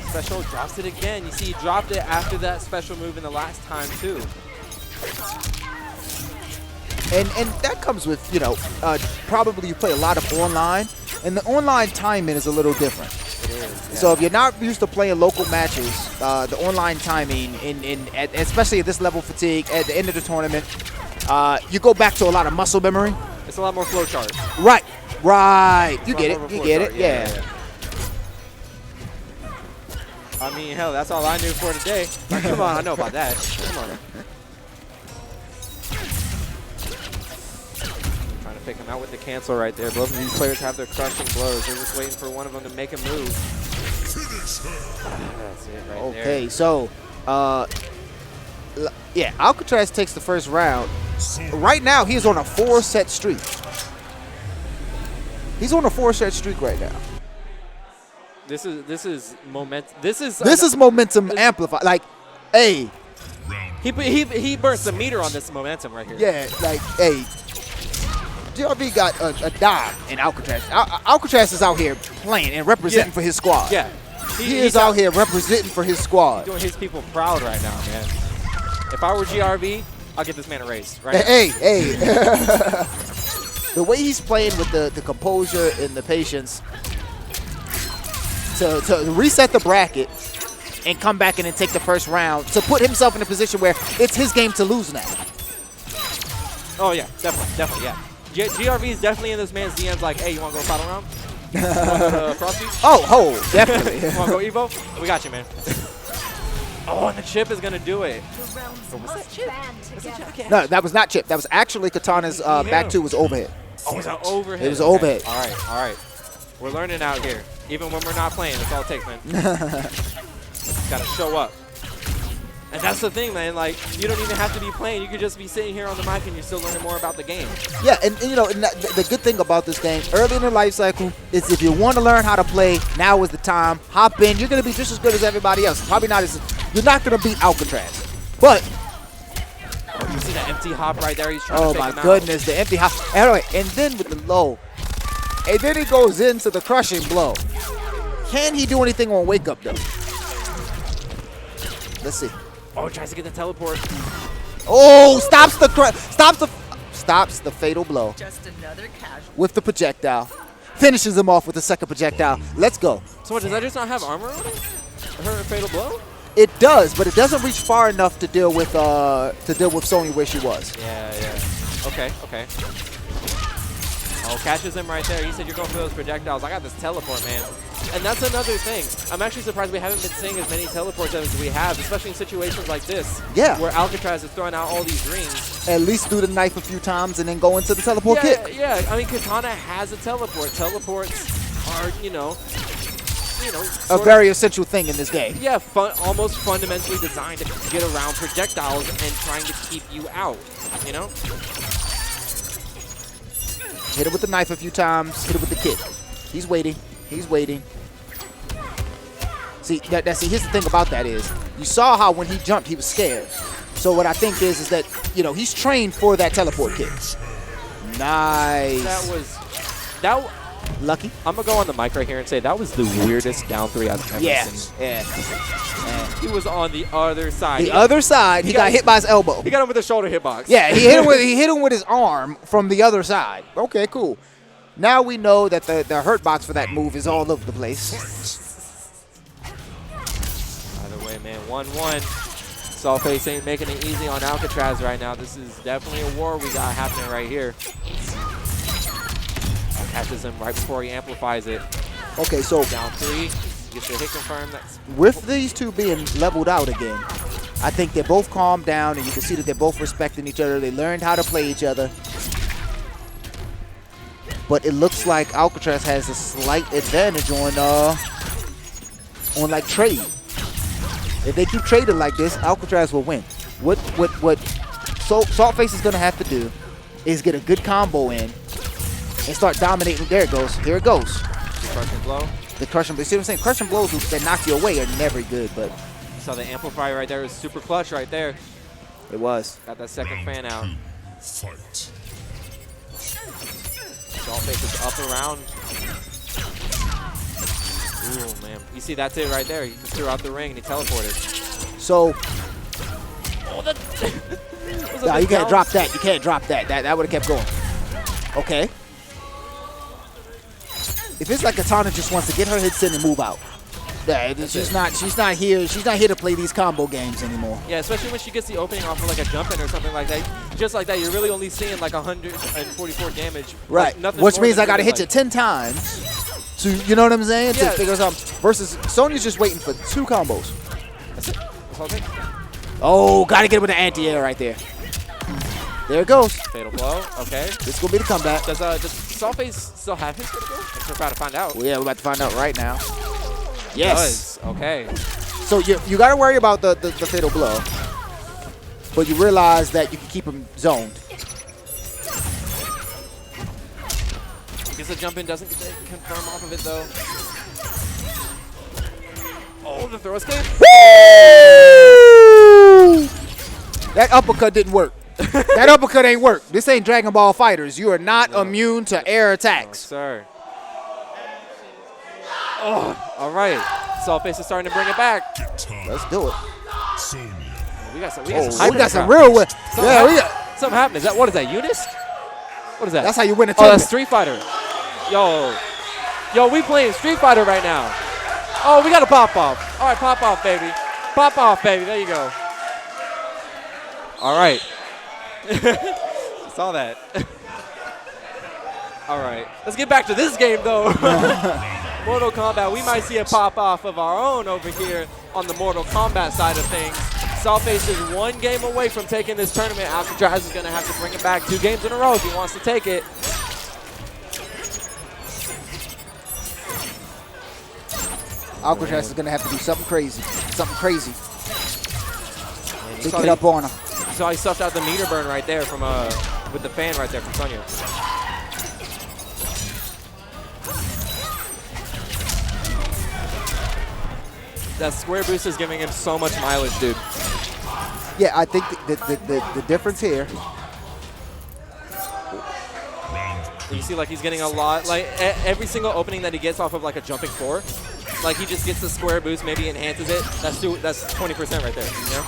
Special drops it again. You see, he dropped it after that special move in the last time, too. And that comes with, probably you play a lot of online, and the online timing is a little different. It is. Yeah. So if you're not used to playing local matches, the online timing, especially at this level of fatigue, at the end of the tournament, you go back to a lot of muscle memory. It's a lot more flowchart. Right. You get it. Yeah. I mean, hell, that's all I knew for today. Like, come on, I know about that. Come on. Trying to pick him out with the cancel right there. Both of these players have their crushing blows. They're just waiting for one of them to make a move. That's it right there. Okay, so, yeah, Alcatraz takes the first round. Right now, he's on a 4-set streak. He's on a 4-set streak right now. This is momentum. This is momentum amplified. Like, hey. He burnt the meter on this momentum right here. Yeah, like, hey. GRV got a dive in Alcatraz. Alcatraz is out here playing and representing for his squad. Yeah. He is out here representing for his squad. Doing his people proud right now, man. If I were GRV, I'll give this man a raise. Right now. Hey. The way he's playing with the composure and the patience to reset the bracket and come back in and take the first round, to put himself in a position where it's his game to lose now. Oh, yeah, definitely, yeah. GRV is definitely in this man's DMs like, hey, you want to go final round? You want to go to Frosty? Oh, definitely. You want to go Evo? We got you, man. Oh, and the chip is going to do it. The realms must band together. No, that was not chip. That was actually Katana's back two was overhead. Oh, it's an overhead. It was overhead. All right. We're learning out here. Even when we're not playing, that's all it takes, man. Got to show up. And that's the thing, man. Like, you don't even have to be playing. You could just be sitting here on the mic and you're still learning more about the game. Yeah, and the good thing about this game, early in the life cycle, is if you want to learn how to play, now is the time. Hop in. You're going to be just as good as everybody else. Probably not as – you're not going to beat Alcatraz. But you see that empty hop right there. He's trying Oh to take my him out. goodness, the empty hop. Anyway, and then with the low. And then he goes into the crushing blow. Can he do anything on wake up though? Let's see. Oh, tries to get the teleport. Oh, stops the fatal blow Just another casual. with the projectile. Finishes him off with the second projectile. Let's go. So what, does that just not have armor on it? Her fatal blow? It does, but it doesn't reach far enough to deal with Sonya where she was. Yeah. Okay. Oh, catches him right there. He said you're going for those projectiles. I got this teleport, man. And that's another thing. I'm actually surprised we haven't been seeing as many teleports as we have, especially in situations like this. Yeah. Where Alcatraz is throwing out all these rings. At least do the knife a few times and then go into the teleport kick. Yeah. I mean, Katana has a teleport. Teleports are, A very essential thing in this game. Yeah, almost fundamentally designed to get around projectiles and trying to keep you out, you know? Hit it with the knife a few times. Hit it with the kick. He's waiting. See, here's the thing about that is, you saw how when he jumped, he was scared. So what I think is that, he's trained for that teleport kick. Nice. That Lucky. I'm going to go on the mic right here and say that was the weirdest down three I've ever seen. Yeah. He was on the other side. The other side, he got hit by his elbow. He got him with a shoulder hitbox. Yeah, he hit him with his arm from the other side. Okay, cool. Now we know that the hurt box for that move is all over the place. Either way, man, 1-1. Sawface ain't making it easy on Alcatraz right now. This is definitely a war we got happening right here. Catches him right before he amplifies it. Okay, so down three. Gets the hit confirmed. With these two being leveled out again, I think they're both calmed down, and you can see that they're both respecting each other. They learned how to play each other. But it looks like Alcatraz has a slight advantage on like trade. If they keep trading like this, Alcatraz will win. What Saltface is gonna have to do is get a good combo in and start dominating. There it goes. Here it goes. The crushing blow. The crushing blow. See what I'm saying? Crushing blows that knock you away are never good, but you saw the amplifier right there. It was super clutch right there. It was. Got that second fan out. Fight. Saltface is up around. Ooh, man. You see, that's it right there. He just threw out the ring and he teleported. So. Oh, that. No, you can't drop that. You can't drop that. That would have kept going. Okay. If it's like Katana just wants to get her hits in and move out. Yeah, she's not here to play these combo games anymore. Yeah, especially when she gets the opening off of like a jump in or something like that. Just like that, you're really only seeing like 144 damage. Right. Like which means I gotta hit you 10 times to, you know what I'm saying? Yeah. To figure something. Versus Sonya's just waiting for 2 combos. That's it. That's all it takes. Oh, gotta get it with the anti-air right there. There it goes. Fatal blow. Okay. This is gonna be the comeback. Does Sawface still have his critical? We're about to find out. Well, yeah, we're about to find out right now. Yes. Okay. So you got to worry about the fatal blow, but you realize that you can keep him zoned. I guess the jump in doesn't get to confirm off of it though. Oh, the throw escape. Woo! That uppercut didn't work. That uppercut ain't work. This ain't Dragon Ball Fighters. You are not immune to air attacks. No, sir. Oh, all right. Sawface is starting to bring it back. Let's do it. We got some. We got some real win. Yeah, we got something happened. Is that what is that? Eunice? What is that? That's how you win a Oh, tournament. that's Street Fighter. Yo, we playing Street Fighter right now. Oh, we got a pop off. All right, pop off, baby. Pop off, baby. There you go. All right. Saw that. All right. Let's get back to this game, though. Mortal Kombat. We might see a pop off of our own over here on the Mortal Kombat side of things. Sawface is 1 game away from taking this tournament. Alcatraz is going to have to bring it back 2 games in a row if he wants to take it. Alcatraz is going to have to do something crazy. Something crazy. To saw get up on him. You saw he stuffed out the meter burn right there from with the fan right there from Sonya. That square boost is giving him so much mileage, dude. Yeah, I think the difference here. You see, like, he's getting a lot, like, every single opening that he gets off of, like, a jumping four, like, he just gets the square boost, maybe enhances it. That's 20% right there, you know?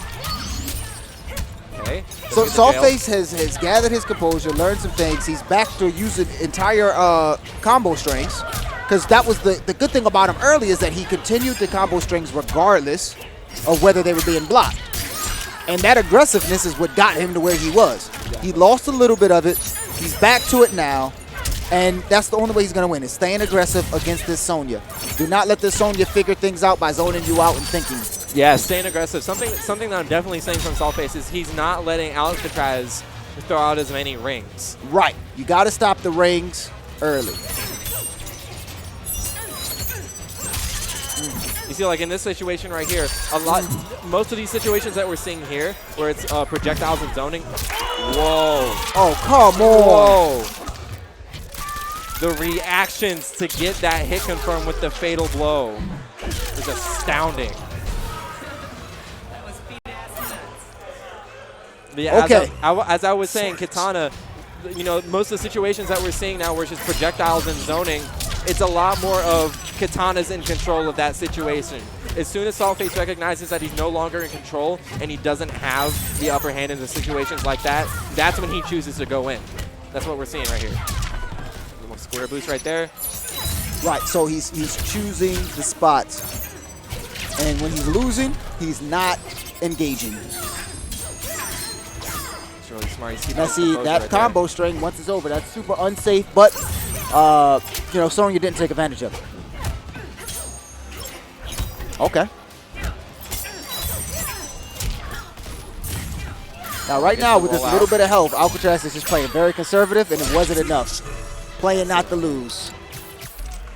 Okay. So Saltface has gathered his composure, learned some things. He's back to using entire combo strings, because that was the good thing about him early is that he continued the combo strings regardless of whether they were being blocked. And that aggressiveness is what got him to where he was. He lost a little bit of it. He's back to it now. And that's the only way he's going to win, is staying aggressive against this Sonya. Do not let this Sonya figure things out by zoning you out and thinking. Yeah, staying aggressive. Something that I'm definitely saying from Saltface is he's not letting Alcatraz throw out as many rings. Right. You got to stop the rings early. You see, like in this situation right here, most of these situations that we're seeing here, where it's projectiles and zoning. Whoa. Oh, come on. Whoa. The reactions to get that hit confirmed with the fatal blow is astounding. Yeah, okay. As I was saying, Katana, you know, most of the situations that we're seeing now where it's just projectiles and zoning, it's a lot more of Katana's in control of that situation. As soon as Saltface recognizes that he's no longer in control and he doesn't have the upper hand in the situations like that, that's when he chooses to go in. That's what we're seeing right here. Square boost right there. Right, so he's choosing the spots. And when he's losing, he's not engaging. It's really smart. Now see, that right combo there. String, once it's over, that's super unsafe, but, you know, Sonya didn't take advantage of it. Okay. Now, right now, with this little bit of health, Alcatraz is just playing very conservative, and it wasn't enough. Playing not to lose.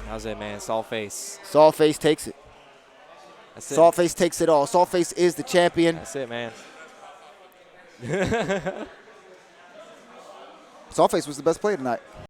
How's it, man? Saltface. Saltface takes it. That's it. Saltface takes it all. Saltface is the champion. That's it, man. Saltface was the best player tonight.